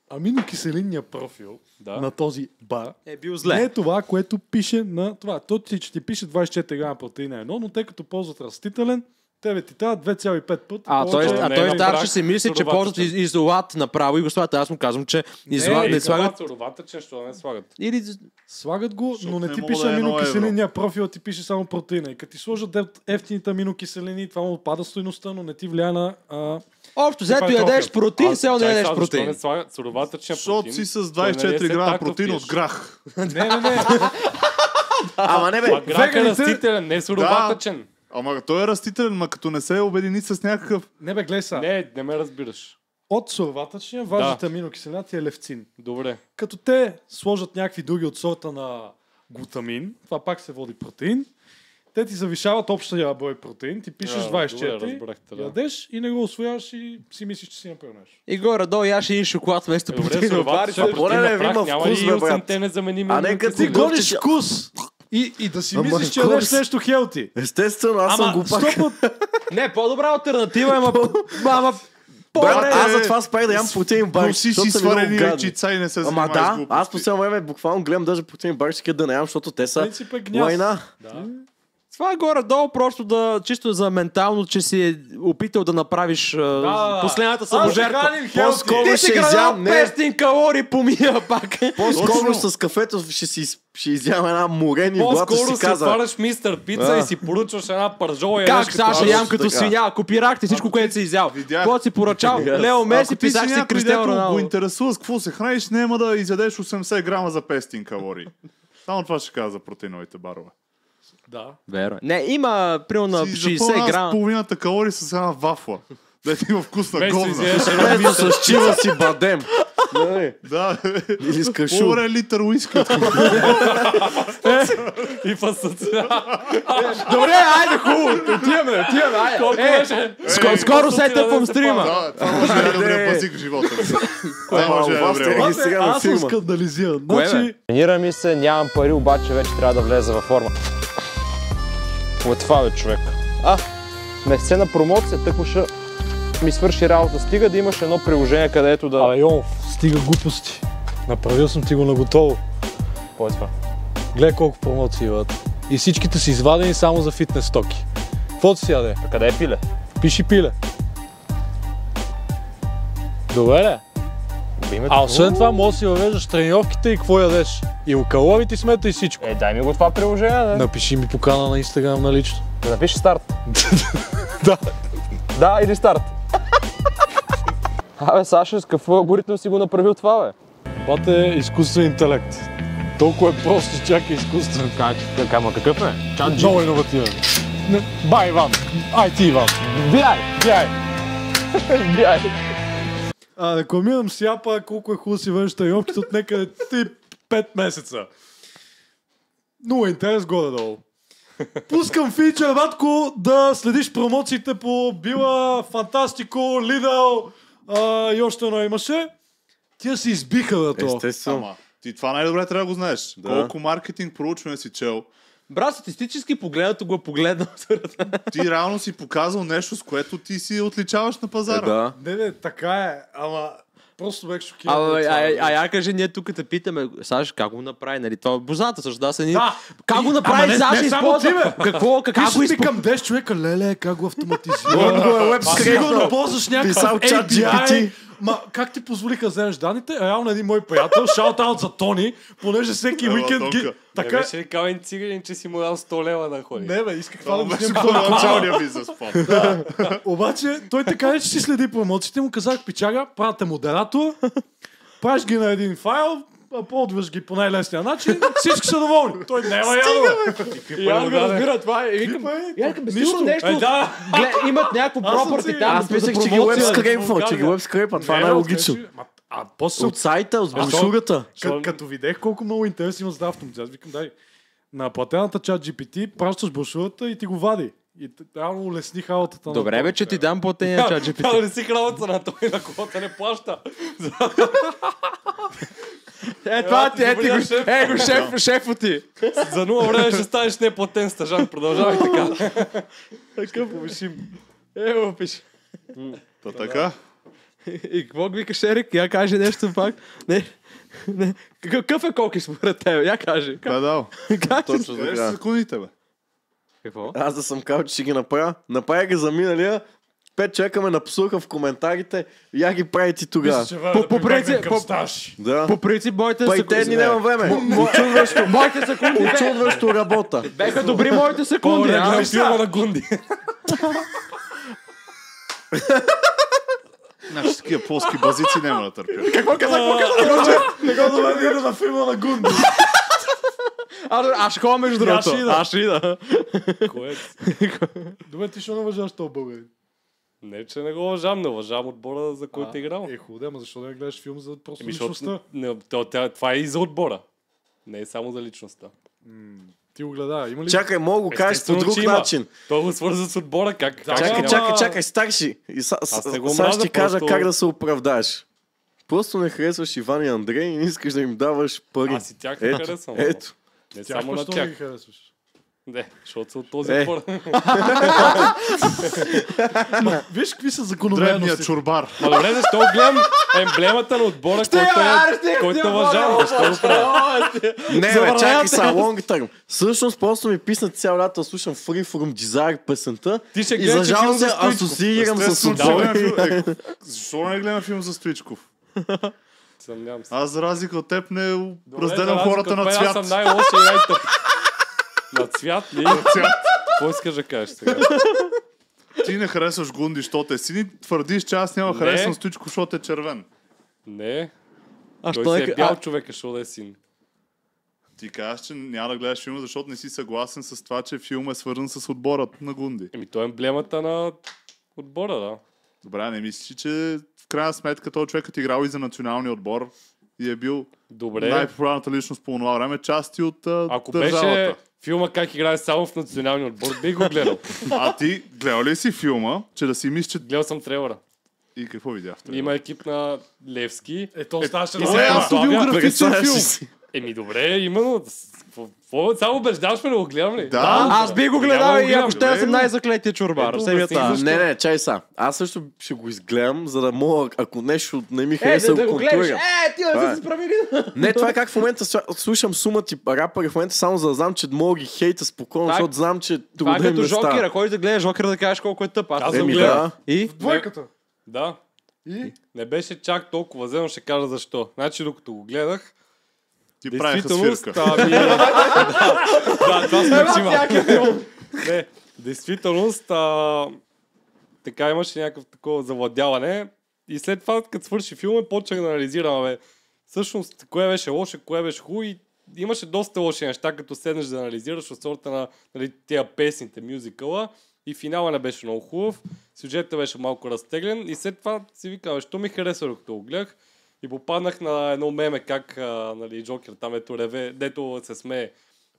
Аминокиселинния профил на този бар Е бил не зле. е това, което пише на това. То ти пише 24 грама протеина едно, но тъй като ползват растителен, тебе ти трябва 2,5 пъти. Той не, старше брак, си мисли, че суроватъчен. ползват изолат направо и го слагат. Аз му казвам, че изолат не слагат. Суроватъчен, що не слагат. Или Слагат го, Защото но не не ти мога пише да е 1 аминокиселинния профил, а ти пише само протеина. И като ти сложат ефтините аминокиселини, това му отпада стойността, но не ти влияе на... общо взето ядеш протеин, все не ядеш протеин. Не слагат суроватъчен Защото протеин. си с Той не е 24 все грама так, протеин пиеш. от грах. Не. Ама не бе, А грах е веганите- растителен, не суроватъчен. Ама той е растителен, ма като не се обедини с някакъв... Не бе, гледай са. Не ме разбираш. От суроватъчния важната аминокиселина ти е левцин. Добре. Като те сложат някакви други от сорта на глутамин, това пак се води протеин, те ти завишават общия брой протеин, ти пишеш Добре, 24, разбрахте, да. ядеш и не го освояваш и си мислиш, че си направил нещо. И горе-долу яш един шоколад вместо Добре, протеин. суроватъчен а поне протеин не на има прах, няма вкус, ли бе, и брат? 8-те незаменими А не като Ти си аминокиселини? гониш вкус! И да си Ама мислиш, че кой ядеш си- нещо хелти. естествено, аз съм глупак. 100 Не, по-добра алтернатива е, ама Брат, аз затова спрях да ям протеин бар. Носи си сварени речица и не се Ама занимавай с да, глупости. аз по цяло време буквално гледам даже протеин барчики да не ям, защото те са принцип е гняз. лайна. това е горе-долу просто да, чисто за ментално, че си е опитал да направиш последната саможертва. По-скоро Ти ще си градал изям, не, 500 калории помия пак. по-скоро с кафето ще изям една морени и глата По-скоро си се каза. отваряш мистер пица Да. и си поръчваш една пържола и Как ядеш Саша като ям като така. свиня? Копирахте всичко, което си изял. Видях. Какво си поръчал? Лео Меси, Ако ти си писах си някой, Кристиано дето го Роналдо. интересува с какво се храниш, няма да изядеш 80 грама за 500 калории. Само това ще кажа за протеиновите барове. Да. Верно. Не, има примерно на Си 60 запълняваш грама. половината калории с една вафла. Дето има вкус на Вместо говна. изядеш едно Ето с чива си бадем. Нали? Да, Или с кашу. по-добре литър уиски. и фасъци. Добре, айде хубаво. Отиваме, айде. Колко беше? Скоро се тъпвам стрима. Да, това може да е добре пазик в живота ми. Това може да е вас добре. И сега на Аз съм филма. скандализиран. Кое, бе? Значи, Тренира ми се, нямам пари, обаче вече трябва да влезе във форма. Какво е това, бе, човек? Месеце на промоция, тъкмо ще ми свърши работа. Стига да имаш едно приложение, където да... Абе, Йонов, стига глупости. Направил съм ти го наготово. Какво е това? Гледай колко промоции имат. И всичките са извадени само за фитнес стоки. Каквото си яде? А къде е пиле? Пиши пиле. Добре ли? А освен това, може да си въвеждаш тренировките и какво ядеш. И калорите смета и всичко. Дай ми го това приложение, да. Напиши ми покана на Инстаграм на лично. Да напишеш старт. Да. Да, или старт. Абе, Саша, с какво алгоритъм си го направил това, бе? Това е изкуствен интелект. Толкова е просто, чак е изкуствен. Ама какъв е? Много иновативен. Бай, Иван. Ай ти, Иван. Бияй! Бяй. Бияй! Рекламирам си апа, колко е хубаво си върнеш тренировките от някъде 3-5 месеца. Много интерес горе-долу. Пускам фичър, батко, да следиш промоциите по Била, Фантастико, Лидъл и още едно имаше. Тия си избиха да това. Естествено. Ама, ти това най-добре трябва да го знаеш. Да. Колко маркетинг проучване си чел. Брат, статистически погледнато го погледнал. Ти реално си показал нещо, с което ти си отличаваш на пазара. Да. Не, така е, ама просто бях шокиран. Я кажи, ние тук те питаме, Саш, как го направи, нали? Това е бозната също, да се ни... Да. Как го Ама направи, не Саш, само ти, използва? бе. Какво, как го Пишеш ми използва? към 10 човека, леле, как го автоматизира. скрипта. Сигурно ползваш някакъв Писал чат API. GPT. Ма, как ти позволиха да вземеш данните? Реално един мой приятел, шаут-аут за Тони, понеже всеки уикенд ги... тонка. Така... Така... беше ли кален циганин, че си му дал 100 лева да ходи? Не бе, исках това да го беше снимам. първоначалния бизнес план. Обаче, той така не че си следи промоциите, му казах, пичага, правите модератор, правиш ги на един файл, апплодваш ги по най-лесния начин, всички са доволни. Той няма ядо. И аз го разбира това. И викам, сигурно нещо... Имат някакво пропърти там. Аз мислех, че ги уебскрейпва, това е най-логично. После От сайта, от брошурата. като видех колко много интерес има за автоматизация, аз викам, дай, на платената чат GPT пращаш брошурата и ти го вади. И реално улесни работата. Добре, бе, че ти дам платения чат GPT. Това не си работа на той, на когото не плаща. Това ти, го шефо ти. За 0 време ще станеш неплатен стажант. Продължавай така. Така повишим. Ево, пиши. Та така. И какво викаш, Ерик? Я кажи нещо пак. Не. Какъв е колки според тебе? Я кажи. Педал. Как Точно така. Къде са секундите, бе? Какво? Аз да съм казал, че ще ги направя. Направя ги за миналия. 5 човека ме напсуваха в коментарите. Я ги прави ти тогава. По принцип, Да. по принцип, моите Пайтен секунди... нямам време. Моите секунди Очудващо работа. беха добри моите секунди. Гледам филма на Гунди. Наши такива плоски базици няма да търпя. Какво казах? Не го доведи на филма на Гунди. Аз ще ходя между другото. Аз ще ида. Кое? Добре, ти ще не уважаваш този българин. Не, че не го уважавам, не уважавам отбора, за който е играл. Хубаво, ама защо да гледаш филм за просто Еми, личността? Това е и за отбора. Не е само за личността. Ти го гледа, има ли? Чакай, мога го кажеш по Естествено, друг че има. начин. Той го свърза с отбора, как? Чакай, старши. И Аз не го сега мразя, ще ти кажа просто- как да се оправдаеш. Просто не харесваш Иван и Андрей и не искаш да им даваш пари. Аз и тях не Ето, харесвам. ето. Не Тях само на защо не ги тях. харесваш? Не, защото са от този Е. отбор. Виж какви са Древният закономерности. чурбар. Ма добре, защо гледам емблемата на отбора, който уважавам? Защо го правя? Не, бе, чакай са, long term. Всъщност просто ми писна цял лято да слушам Free From Desire песента Ти ще и гледаш за жалост филм се за Стоичков. асоциирам с Естествено, че отбора. гледам филм. Защо не гледам филм за Стоичков? Съмнявам се. Аз за разлика от теб не Добре, разделям за разлика хората от на мен, цвят. Аз съм най-лош и най-тъп. На цвят ли? Какво искаш да кажеш сега? Ти не харесваш Гунди, защото е сини. Твърдиш, че аз няма Не. харесвам Стоичков, защото е червен. Не. А Той що си е не... бял човек, защото да е син. Ти казваш, че няма да гледаш филма, защото не си съгласен с това, че филм е свързан с отбора на Гунди. Еми, той е емблемата на отбора, да. Добре, не мислиш, че в крайна сметка този човек е играл и за националния отбор и е бил Добре. най-популярната личност по това време, части от Ако държавата. беше филма как играе само в националния отбор, би го гледал. А ти гледал ли си филма, че да си мислиш, че... Гледал съм трейлера. И какво видях в трейлера? Има екип на Левски. Ето, ставаше и на се автобиографичен Представяш ли филм. си? Еми добре, именно. Само убеждаваш ме да го гледам ли? Да. Аз би го Няма гледал го и гледам, ако ще добре, съм но- най-заклетия чорбар. Ето, Семията. обясних защо. Не, чай са. Аз също ще го изгледам, за да мога, ако нещо не ми хареса, да го го гледаш. контролирам. Ти да Това се е. справили. Не, това е как в момента слушам сума ти рапъри в момента, само за да знам, че мога ги хейта спокойно, Това е- защото знам, че Това е трудно им като не става. Жокера. Който да гледа Жокера да кажеш колко е тъп. Аз Аз съм го Еми гледам. да. И? Двойката. Да. И? Не беше чак толкова зелено, ще кажа защо. Значи, докато го гледах, Ти правиха действителност, свирка. да, това смърчи малко. Не, действителност, така имаше някакво такова завладяване. И след това, като свърши филма, почнах да анализирам, всъщност, кое беше лошо, кое беше хубаво и имаше доста лоши неща, като седнеш да анализираш от сорта на нали, тия песните, мюзикъла и финала не беше много хубав, сюжетът беше малко разтеглен и след това си викам, що ми хареса, докато го гледах и попаднах на едно меме, как нали, Джокер там ето реве, дето се смее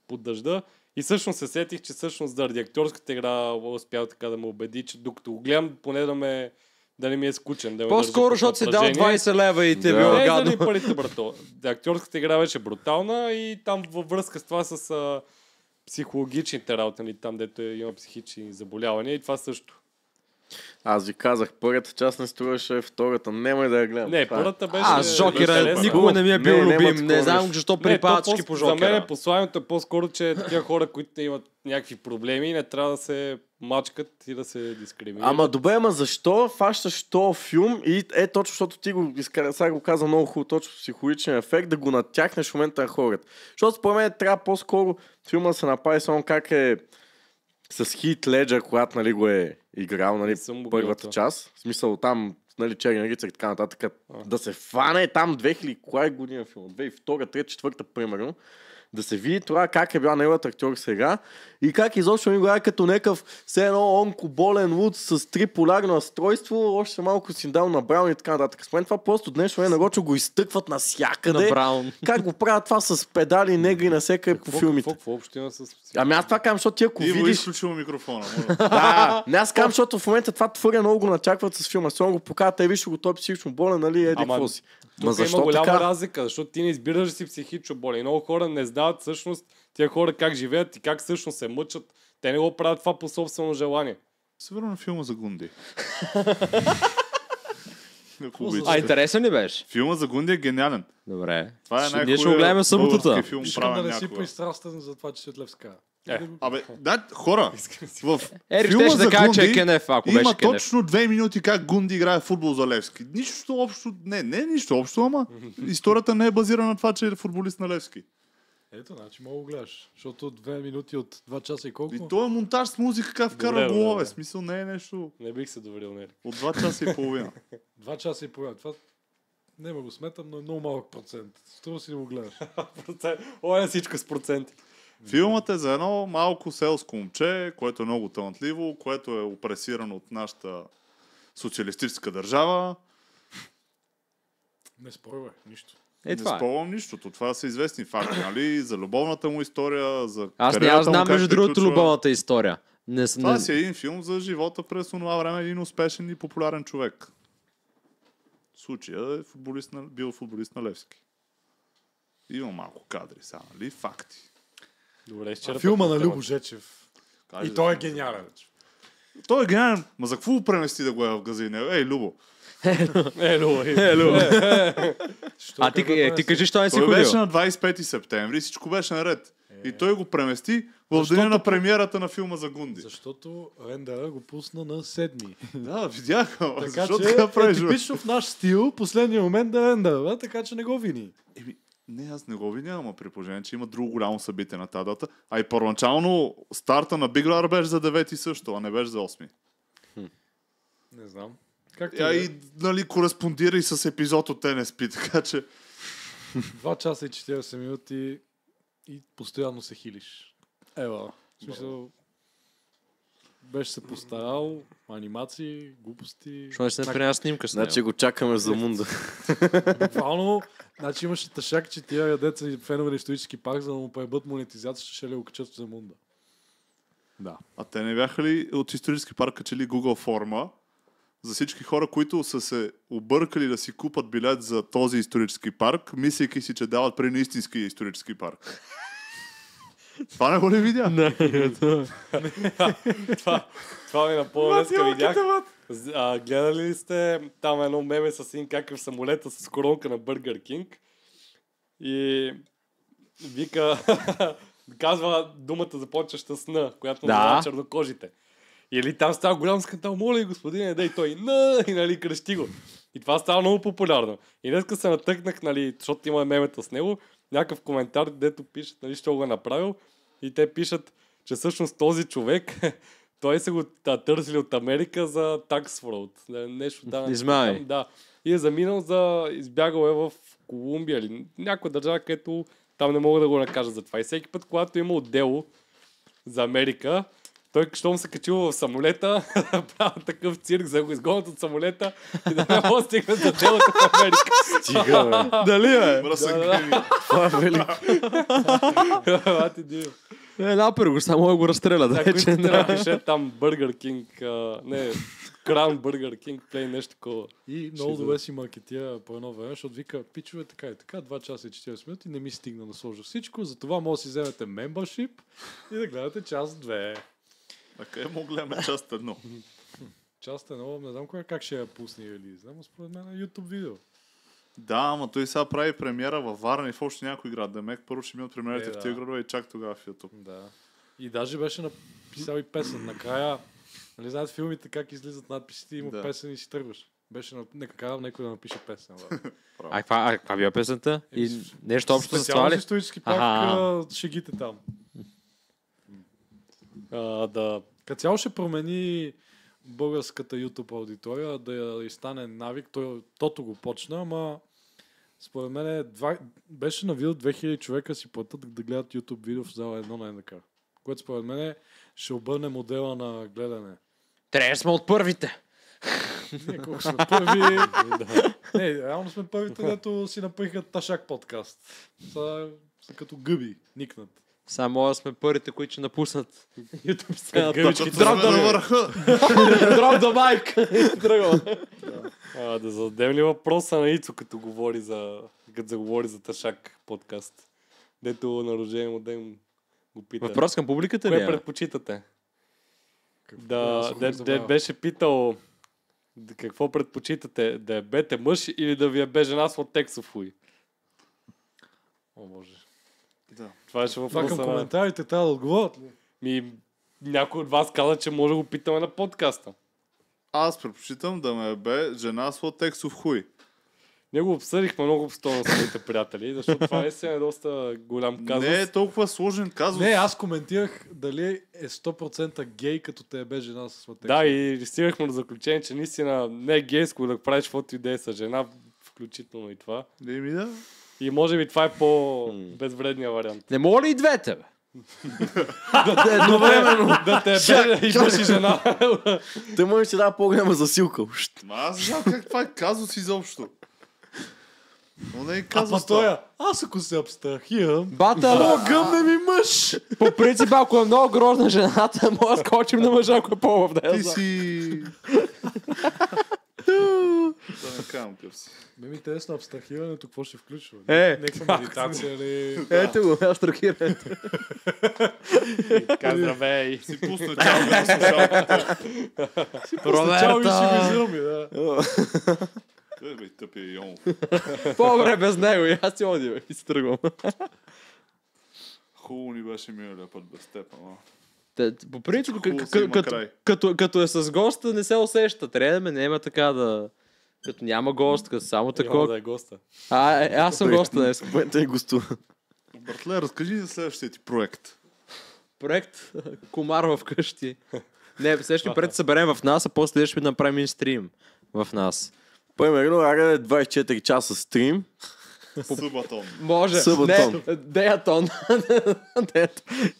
под дъжда и всъщност се сетих, че всъщност заради актьорската игра успял така да ме убеди, че докато го гледам, поне да не ми е скучен. Да ме По-скоро, държи под защото си дал напрежение. 20 лева и те Да. било Не гадно. заради парите, брато. Актьорската игра беше брутална и там във връзка с това с психологичните работи, нали, там дето има психични заболявания и това също. Аз ви казах, първата част не струваше, втората няма да я гледам. Не, Това е. първата беше... Аз Жокера интересна. никога не ми е бил Не, няма любим. такова Не знам нещо. защо Не, припадат то всички по За мен Жокера. посланието е по-скоро, че такива хора, които имат някакви проблеми, не трябва да се мачкат и да се дискриминират. Ама добре, ама защо фащаш този филм и точно защото ти го изкара, сега го каза много хубаво, точно психологичен ефект, да го натяхнеш в момента на хората. Защото според мен трябва по-скоро филма да се направи само как е с Хит Леджер, когато нали, го е играл нали, Не съм го първата гледал. част. В смисъл там нали, Черен рицар и така нататък. Да се фане там 2000, коя е година филм? 2002, 2003, 2004 примерно. Да се види това как е била неговата актьор сега и как изобщо ми го е като някакъв все едно онкоболен луд с триполярно разстройство, още малко синдал на Браун и така нататък. Според мен това просто днес нарочно го изтъкват навсякъде. На Браун. Как го правят това с педали, негри навсякъде по филмите. Какво общо има с... Ами аз това казвам, защото ти ако Иво видиш... изключил микрофона. моля. Да, не аз казвам, защото в момента това твърде много го начакват с филма. Сега го покажат, виж го, той е психично болен, нали, еди Ама, какво си. Тук Ма има защо голяма така? разлика, защото ти не избираш да си психично болен. Много хора не знаят всъщност тия хора как живеят и как всъщност се мъчат. Те не го правят това по собствено желание. Се върна на филма за Гунди. Ако А, обичате. интересен ли беше? Филма за Гунди е гениален. Добре. Това е Ние ще го най-хубавият гледаме съботата. български филм, Искам да правен не си някога. пристрастен за това, че Светлевска. Абе, да, хора, в Ери, филма щеше да за каже, че е Гунди Кенеф, ако има беше Кенеф. точно 2 минути как Гунди играе футбол за Левски. Нищо общо, не нищо общо, ама историята не е базирана на това, че е футболист на Левски. Ето, значи мога да го гледаш. Защото 2 минути от 2 часа и колко? И то е монтаж с музика, как вкара Добре, голове. добре. Смисъл не е нещо Не бих се доверил, не. от 2 часа и половина. 2 часа и половина. Това не го сметам, но е много малък процент. Струва си да го гледаш. Оля всичко с проценти. Филмът е за едно малко селско момче, което е много талантливо, което е опресирано от нашата социалистическа държава. Не спорвай, нищо. Е, Не това е. спомням нищото. Това са известни факти, нали? За любовната му история, за Аз не кариерата аз му, знам, как между другото, приключва. любовната история. Това си е един филм за живота през това време, един успешен и популярен човек. В случая е бил футболист на Левски. Има малко кадри сега, нали? Факти. Добре, А изчерпахме филма на темата. Любо Жечев. И той е гениален. Той е гениален. Ма за какво го премести да го е в газине? Ей, Любо. Ело. А ти кажи, що не си Той беше ходил. на 25 септември, всичко беше наред. И той го премести в Защото деня на премиерата на филма за Гунди. Защото Рендера го пусна на 7. Да, видях. Така Защо че така правиш? е бе? типично в наш стил, последния момент да Рендера, така че не го вини. Еми, не, аз не го видя, ама при положение, че има друго голямо събитие на тази дата. А и първоначално старта на Big Brother беше за 9 също, а не беше за 8. Не знам. Как ти А е? и нали, кореспондира и с епизод от ТНСП, така че 2 часа и 40 минути и постоянно се хилиш. Ева. В смисъл, беше се постарал, анимации, глупости. Що не се направи снимка с него? Значи го чакаме за мунда. Буквално, значи имаше тъшак, че тия деца и фенове на исторически парк, за да му пребът монетизация, ще ли го качат за мунда. Да. А те не бяха ли от исторически парк качели Google форма за всички хора, които са се объркали да си купат билет за този исторически парк, мислейки си, че дават при на истинския исторически парк. Това не го ли видя? Това ми напълно днеска видях. Гледали ли сте там едно меме с един какъв самолета с коронка на Burger King и вика, казва думата започваща с Н, която назва чернокожите. Или там става голям скандал, моля господине, дай той и нали крещи го. И това става много популярно. И днеска се натъкнах, нали, защото има мемета с него, някакъв коментар, дето пишат, нали, що го е направил. И те пишат, че всъщност този човек, той се го търсили от Америка за tax fraud. Нещо Измай. Да. И е заминал избягал е в Колумбия или някаква държава, където там не мога да го накажа за това. И всеки път, когато е имал дело за Америка, той, щом се качил в самолета, правил такъв цирк за го изгонят от самолета и да не мога стигне за делото в Америка. Стига, бе. Дали, бе? Това е велико. Напер го, само да го разстреля. Ако искате да напише там Burger King, не, Crown Burger King, play нещо такова. И много добре си маркетира по едно време, защото вика, пичове така и така, 2 часа и 40 минути, не ми стигна да сложа всичко, затова може да си вземете membership и да гледате част 2. Така му гледаме част 1. Част 1, не знам как ще я пусне или знам, според мен на YouTube видео. Да, ама той сега прави премиера във Варна и в още някой град. Демек първо ще минат премиерите в тия градове и чак тогава в YouTube. Да. И даже беше написал и песен. Накрая, нали знаете филмите как излизат надписите, има песен и си тръгваш. Беше карал някой да напише песен. Каква била песента? И нещо общо с това специално ли? исторически парк, шегите там. Да. Като цяло ще промени българската YouTube аудитория, да я стане навик. Тото го почна, ама според мен беше навил 2000 човека си платят да гледат YouTube видео в зала 1 на НДК. Което според мен ще обърне модела на гледане. Трябва да сме от първите. Ние колко сме първи... Не, реално сме първите, дето си направиха Ташак подкаст. Са като гъби, никнат. Само сме първите, които ще напуснат YouTube сцената. Drop the mic! Да зададем ли въпроса на Ицо, като заговори за Ташак подкаст? Дето на рождение му ден го пита. Въпрос към публиката ли Кое е? предпочитате? Беше питал какво предпочитате, да е бете мъж или да ви е бе жена с латексов хуй? О, може. Да. Това беше въпроса. Това към коментарите трябва да отговорят ли? Някой от вас каза, че може да го питаме на подкаста. Аз предпочитам да ме бе жена с латексов хуй. Ние го обсъдихме много обстойно с моите приятели, защото това е доста голям казус. Не е толкова сложен казус. Не, аз коментирах дали е 100% гей, като те бе жена с латексов. Да, и стигнахме до заключение, че наистина не е гейско да правиш каквото идея с жена, включително и това. Да. И може би това е по-безвредния вариант. Не мога ли и двете, бе? Едновременно. Да те бе и мъж и жена. Те може ще дава по-голяма засилка. Аз знам как това е казус изобщо. Но не е казус аз ако се абстрахирам... Бата, гъмне ми мъж! по принцип, ако е много грозна жената, може да скочим на мъжа, ако е по-във Ти си... Да не казвам къв си. Ме ми интересно абстрахирането, какво ще включва? Някаква медитация ли? Ето го, абстрахирането. Здравей. Си пусна чао на слушалката. Чао и си визираме, да. Бе, тъпи йон. По-добре без него, и аз си оди, бе, и си тръгвам. Хубаво ни беше миналия път без теб, ама. По принцип, Хубаво си има край. като е с госта, не се усеща. Трябва да ме няма така да... Като няма гост, като само Няма такова. да е госта. Аз съм госта днес. Те гостува. Братле, разкажи за следващия ти проект. Проект Комар в къщи. Не, следващия проект съберем в нас, а после ще направим стрим в нас. Примерно, 24 часа стрим. Събатон. Може. Съботон. Не, деятон.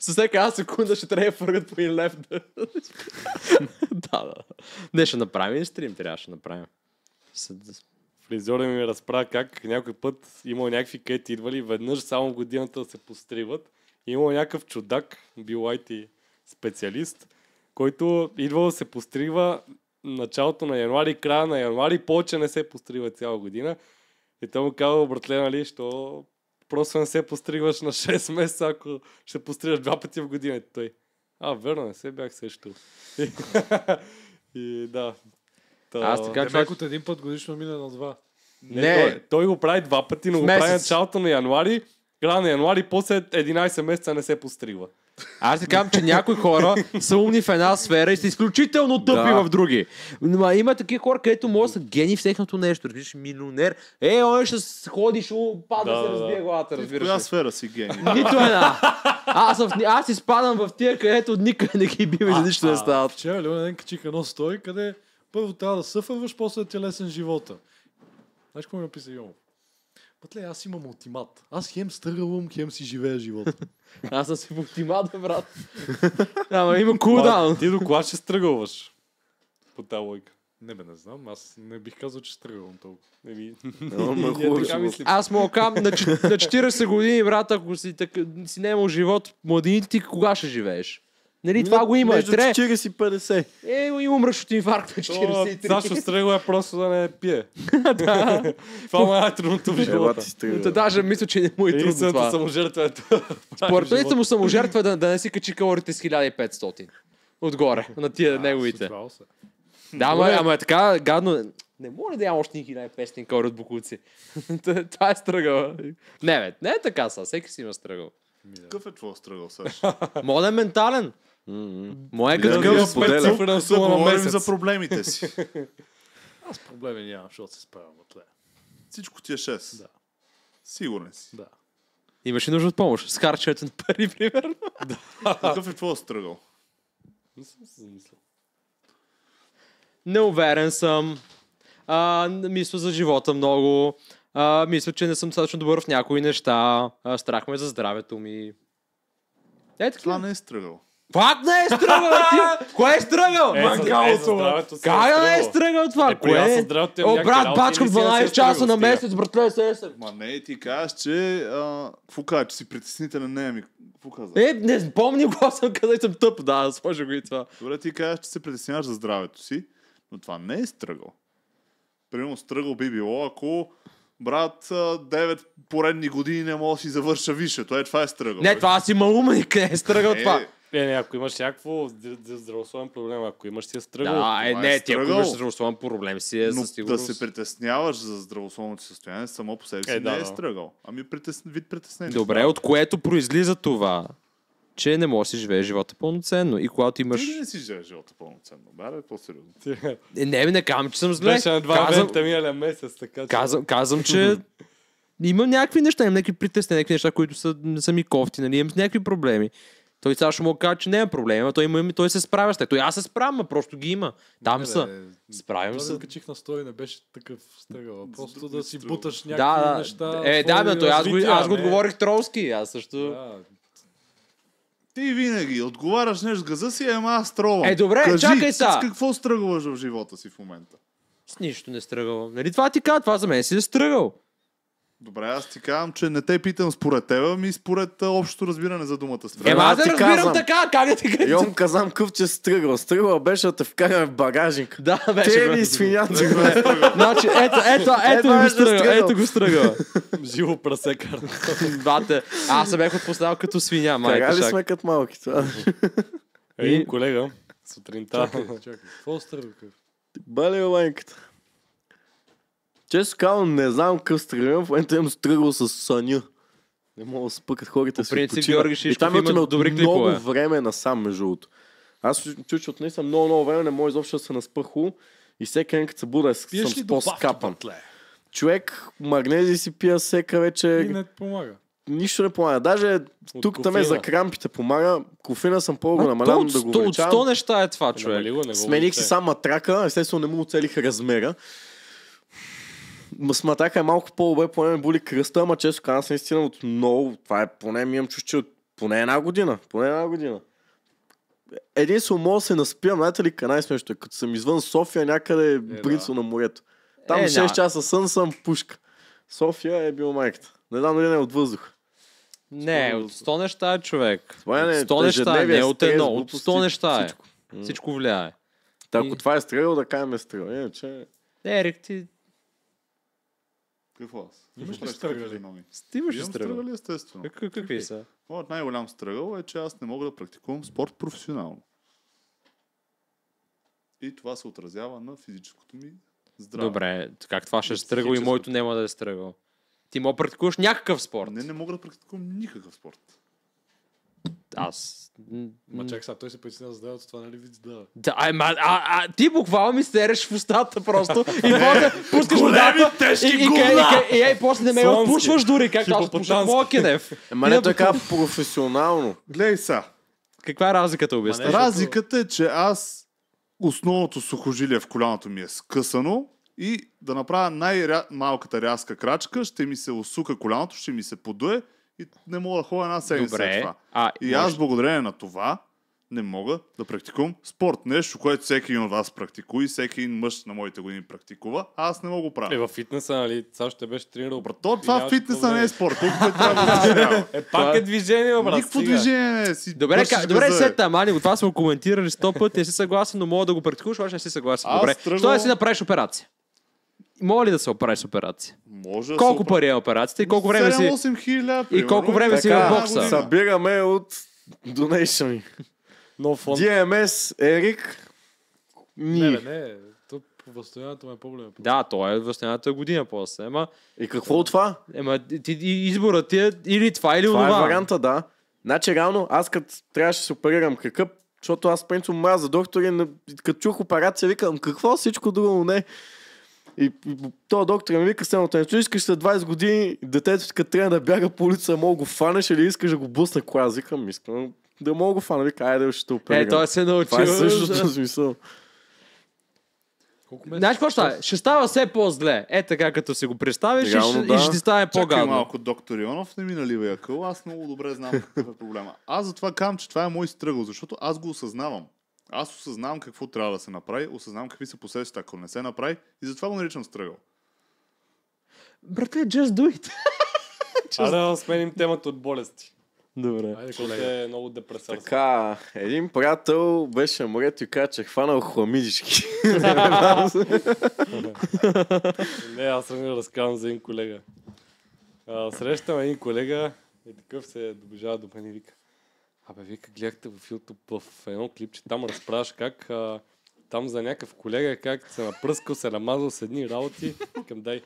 Със всяка една секунда ще трябва да фъргат по един лев. Да. Не, ще направим стрим, трябваше да направим. Фризьора ми разправя как някой път имал някакви където идвали веднъж само в годината да се постриват. Имал някакъв чудак, бил IT специалист, който идвал да се пострива началото на януари, края на януари, повече не се постригва цяла година. И той му казва, братле, нали, що просто не се постригваш на 6 месеца, ако ще постригаш 2 пъти в годината. Той, верно, не се бях сещал. И да. Аз така, Демек от един път годишно мине на 2. Не. Той го прави 2 пъти, но го прави месец. началото на януари, края на януари, после 11 месеца не се постригва. Аз ти казвам, че някои хора са умни в една сфера и са изключително тъпи в други. Но има такива хора, където може да са гени в техното нещо. Разбираш, милионер. Он ще ходиш, пада да се разбие главата, В разбираш. коя сфера си гений? Нито една. Аз изпадам в тия, където никъде не ги бива, за нищо не стават. Вчера Леон ден качих едно стори, къде първо трябва да съфърваш, после да ти е лесен живота. Знаеш какво ми написа Йомо? Пътле, аз имам ултимат. Аз хем стръгвам, хем си живея живота. Аз съм си в ултимата, брат. Ама има кулдаун. Ти до кога ще стръгълваш? По тази логика. Не знам, аз не бих казал, че стръгвам толкова. Еми, Хубаво така мислим. Аз мога кам на 40 години, брат, ако си не имал живот, младените ти кога ще живееш? Нали, това го има. Между 40 и 50. И умръш от инфаркт на 43. Сашо стръгва е просто да не пие. Това му е най-трудното в живота. Та даже мисля, че не му е трудно Единствената това. саможертването. Според мен му саможертва да не си качи калорите с 1500. Отгоре, на тия неговите. Да, ама е така гадно. Не мога ли да ям още 1500 калории от бокуци? Това е стръгъл. Не е така са. Всеки си има стръгъл. Какъв е твой стръгъл, Саша? Мога да е ментален. Моя е като Да, гъл. да споделя. цифра Да сума на говорим месец. за проблемите си. Аз проблеми нямам, защото се справям от Всичко ти е 6. Да. Сигурен си. Да. Имаш ли нужда от помощ? С харчето на пари, примерно. Какъв е твой стръгъл? Не съм се замислил. Неуверен съм. Мисля за живота много. Мисля, че не съм достатъчно добър в някои неща. Страх ме за здравето ми. Това не е стръгъл. Пак не е стръгъл, ти! Кое е стръгъл? Как да не е стръгъл това? Кое е? О, брат, бачкам 12 часа на месец, братле, се. Ма не, ти кажеш, че... Какво кажа, че си притеснителен? Не, ами... Какво каза? Не помни го, съм казал, съм тъп. Да, сложа го и това. Добре, ти кажеш, че се притесняваш за здравето си, но това не е стръгъл. Примерно стръгъл би било, ако брат 9 поредни години не мога да си завърша висшето. Това е стръгъл. Не, това си малумник, не е стръгъл това. Ако имаш някакво здравословен проблем, ако имаш си е стръгъл. Да, е ти ако стръгъл. имаш здравословен проблем си е Но със сигурност. да се притесняваш за здравословното си състояние само по себе си не е стръгъл. Ами вид притеснение. Добре, от което произлиза това, че не можеш да си живееш живота пълноценно. И когато имаш... Ти не си живееш живота пълноценно. Бе, по-сериозно. Не казвам, че съм зле. Беше на 2 евента миналия месец, така че... Казвам, че имам някакви неща, имам някакви притеснения, някакви неща, които не са ми кофти, нали, имам някакви проблеми. Той сега ще му каже, че не е проблема, той се справя с тях. Той аз се справям, просто ги има. Там са. Справям се. Това да качих на стори не беше такъв стръгъл. Просто да си буташ Да, някакви неща. аз го отговорих тролски. Аз също... Ти винаги отговаряш нещо с газа си, ама аз тролвам. Добре, кажи, чакай сега. с какво стръгваш в живота си в момента? С нищо не стръгвам. Нали това ти казва, това за мен си е стръгъл. Добре, аз ти казвам, че не те питам според теб, ами според общото разбиране за думата стръгъл. Аз да ти разбирам казвам. така, как да ти кажа? Йом казам къв, че стръгъл. Стръгъл беше да те вкараме в багажник. Да, беше. Те ли свинята? Значи, ето го стръгъл, ето го стръгъл. Живо прасе карта. Бате, аз се бях отпоставил като свиня, майка Така ли шак. сме като малки? Това? Един колега, сутринта. Чакай, какво стръгъл? Бали майката. Често казвам, не знам къв стръгъл, в момента имам стръгъл с съня. Не мога да спъкат хората си. принцип, почина. Георги И Шишков там има имаме от добри много клипове. време насам, между другото. Аз чуч от наистина много време не мога изобщо да се наспъху и всеки ден като се буда съм Пиеш ли с по-скапан. добавки, батле? Човек, магнези си пия всека вече. И не помага. Нищо не помага. Даже тук там за крампите помага. Кофина съм по-го намалявам да го От увеличавам. 100 неща е това, човек. Смених си сам матрака, естествено не му оцелих размера. С матрака е малко по-добре, поне ме боли кръста, ама често казвам се наистина от много. Това е поне ми имам чувство, че от поне една година. Единствено мога да се наспивам, знаете ли най-смешно е, като съм извън София някъде Брицо на морето. Там 6 часа сън съм пушка. София е бил майката. Не знам дали не е от въздух. Не, от 100 неща е човек. Това е 100 неща е, не от едно. От 100 глупости, неща е. всичко. Всичко влияе. Ако това е стрелил, да кажем е стрелил. Иначе... Ерик, ти Какво аз? Имаш ли Правиш стръгали? физиономии? имаш ли Имам стръгъл? стръгали, естествено. Какви са? Моят най-голям стръгъл е, че аз не мога да практикувам спорт професионално. И това се отразява на физическото ми здраве. Добре, как това ще е И стръгъл и психическото. моето няма да е стръгъл? Ти мога да практикуваш някакъв спорт. Не мога да практикувам никакъв спорт. Аз... Ма чак сега, той се притеснява за здравето, това нали вид здраве. Да, ти буквално ми стереш в устата просто и после пускаш водата и после не ме Слонски. отпушваш дори, както аз отпушвах моя кенев. Ама не така професионално. Гледай сега. Каква е разликата, обясня? Ма не. Разликата е, че аз основното сухожилие в коляното ми е скъсано и да направя най-малката рязка крачка, ще ми се усука коляното, ще ми се подуе и не мога да ходя една седмица след Добре. това. И аз благодарение на това не мога да практикувам спорт. Нещо, което всеки един от вас практикува и всеки един мъж на моите години практикува, а аз не мога го правя. Във фитнеса, нали, сега ще беше тренирал. Брато, И това нямаш фитнеса проблеми. не е спорт. Тук трябва да обяснява. Пак е движение, брат. Никакво стига. движение не е. Си Добре, бършиш добре, газа, сета, Мани, това сме коментирали 100 пъти, не си съгласен, но мога да го практикуваш, обаче не си съгласен. Аз Добре, тръгвам- що да си направиш операция? Мога ли да се оправиш операция? Може да Колко се пари е операцията и колко време си... 7-8 хиляди. И колко време си в Така, бокса? събираме от donation. Нов фонд. DMS, Ерик, Не, ние. не, то възстоянието ме е по-големо. Да, то е възстановената година после. И какво от това? Изборът ти е или това, или Това е онова. варианта, да. Значи реално, аз като трябваше да се оперирам какъв, защото аз принцип мразя доктори, като чух операция, викам, какво всичко друго не. И този доктор ми вика следното нещо, искаш след 20 години детето като трябва да бяга по улица, мога го фанеш или искаш да го бусна кола? Аз викам, искам да мога го фана. Вика, айде ще те оперирам. Той се научил. Това е същото смисъл. Колко месеца? Знаеш какво ще стане? Ще става все по-зле. Е така, като си го представиш Реално, и да. ще ти стане Чакай по-гадно. малко, доктор Ионов, не ми наливай акъл, аз много добре знам какъв е проблема. Аз затова казвам, че това е мой стръгъл, защото аз го осъзнавам. Аз осъзнавам какво трябва да се направи, осъзнавам какви са последствията, ако не се направи и затова го наричам стръгъл. Брате, just do it. Аре да сменим темата от болести. Добре. Айде, Защото колега. е много депресарско. Така, един приятел беше на морето и каза, че е хванал хламидички. Не, аз съм ви разказвам за един колега. Срещам един колега и такъв се доближава до мен и вика: абе, вика, гледахте в YouTube в едно клипче, там разправяш как там за някакъв колега, как се напръскал, се намазал с едни работи. Викам, дай.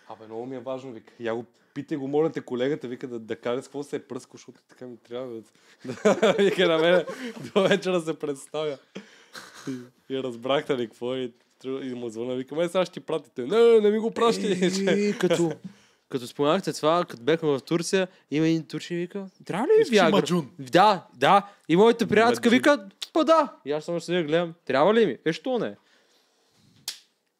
Абе, много ми е важно, вика. Я го питай го, моля те, колегата, вика, да каже с какво се е пръскал, защото така ми трябва да вика на мен до вечера се представя. И разбрахте ли какво и му звъна, вика, сега ще ти пратите. Не ми го пращай. Като споменахте това, като бяхме в Турция, има един турчин вика, трябва ли Искаш Виагра? маджун? Да. И моята приятелка Маджун. вика, да. И аз само ще седя гледам, трябва ли ми? Що не?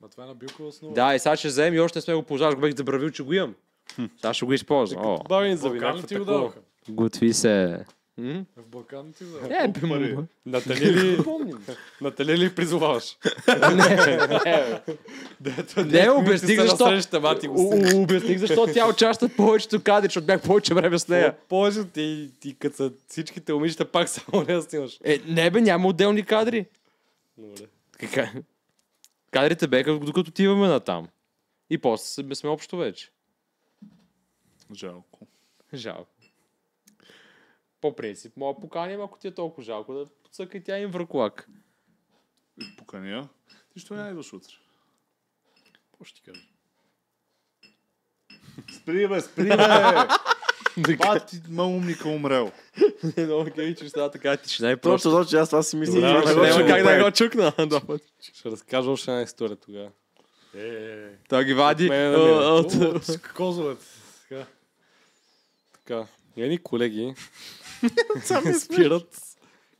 Ма това е на билкова основа. Да, и сега ще вземем и още не сме го ползвали, го бех забравил, че го имам. Сега ще го използвам. О, Бавин за Балкан ти го такова. даваха. готви се. В Балкан ти го даваха. пари. Натали ли призоваваш? Не, обясних защо. Обясних. Обясних защо тя участва в повечето кадри, защото бях повече време с нея. Повече ти като са всичките момичета пак само не да снимаш. Не бе, няма отделни кадри. Добре. Кадрите беха докато отиваме натам. И после сме общо вече. Жалко. Жалко. По принцип, мога да поканим, ако ти е толкова жалко, да подсъка и тя им връклак. И покания. Ти що няма идваш утре? Какво ще ти кажа? Спри, бе! Бати, умника умрел. Много гей, че става така тишина и Точно, аз това си мисля. Добре, че няма ще как да го го чукна. Ще разкажа още една история тогава. Той ги вади Мене намира. от... От Козовец. Така. Така, едни колеги спират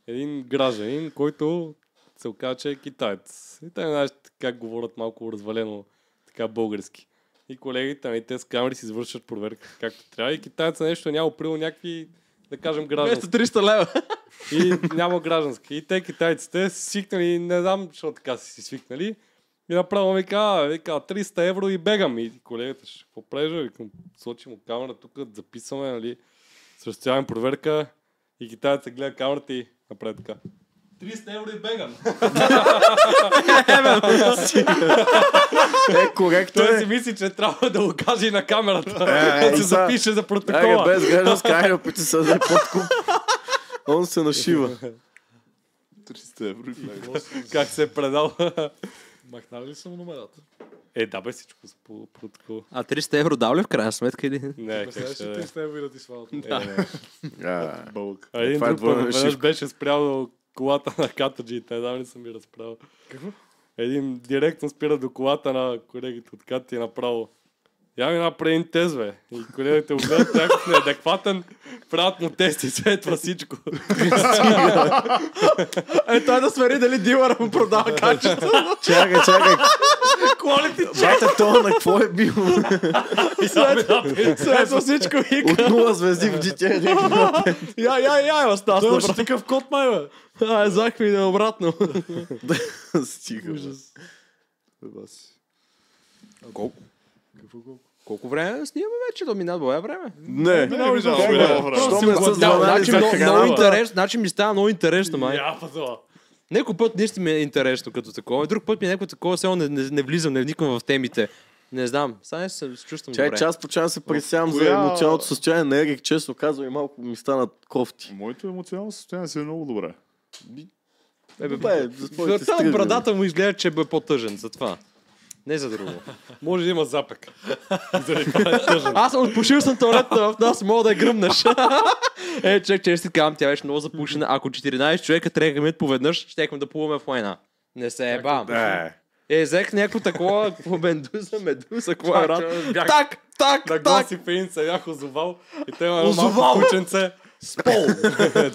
един гражданин, който се оказа, че е китаец. И те знаеш как говорят малко развалено така български. И колегите, ами те с камери си извършват проверка както трябва. И китаеца нещо няма оприл някакви, да кажем, граждански. 300 лева. И няма граждански. И те китайците си свикнали, не знам, защо така си свикнали. И направо вика 300 евро и бегам. И колегата ще какво правиш? Викам, сочи му камера, тук записваме, нали, съществяваме проверка. И китаеца гледа камерата и направи така. 300 евро и бегам. Коректно Той е. си мисли, че трябва да го каже и на камерата. и Да се са- запише за протокола. Ага, без гражданска айде, опити се да е подкуп. Он се нашива. 300 евро и влезе. Как се е предал. Махнали ли са му номерата? Да бе всичко по протокол. А 300 евро дал ли в крайна сметка или? Не, как Представяш ще ли е. 300 евро и да ти свалят? Бълък. А един Това е друг двойна път веднъж шишка. беше спрял колата на катаджиите. Не знам ли съм ми разправил. Какво? Един директно спира до колата на колегите от ката и направо. Я ми направи един тест, бе. И колегите го гледат някакъв неадекватен, правят му тест и светва всичко. Той да свери дали дилъра му продава качество. Чакай. Бата, то на какво е бил? Светва всичко От вика. 0 звезди в дете. Я, остава Той с имаше такъв код, май, бе. Захви да обратно. Стига. Колко време снимаме вече? Да минат боя време. Не. Минава Що време. ме с Значи за много храна? интересно. Значи ми става много интересно, май. Япа това. Некой път наистина ми е интересно като такова. Друг път ми е някакво такова, все не влизам, не вниквам в темите. Не знам. Сега се чувствам Чай, добре. час по час се пресявам за коя- емоционалното състояние на Ерик, честно казвам, и малко ми стана кофти. Моето емоционално състояние си е много добре. Бе, за твоите Върта от стрижни. брадата му изглежда, че бе по-тъжен, затова. Не за друго. Може да има запек. Заради това е тъжен. Аз съм отпушил съм туалетта в нас, мога да я гръмнеш. Човек, че си казвам, тя беше много запушена. Ако 14 човека тръгнат поведнъж, щехме да плуваме в война. Не се ебам. Взех някакво такова, какво медуза, какво е рад. Так, На Госи Фейн се бях озовал и той има едно малко Озовал? кученце. Спол!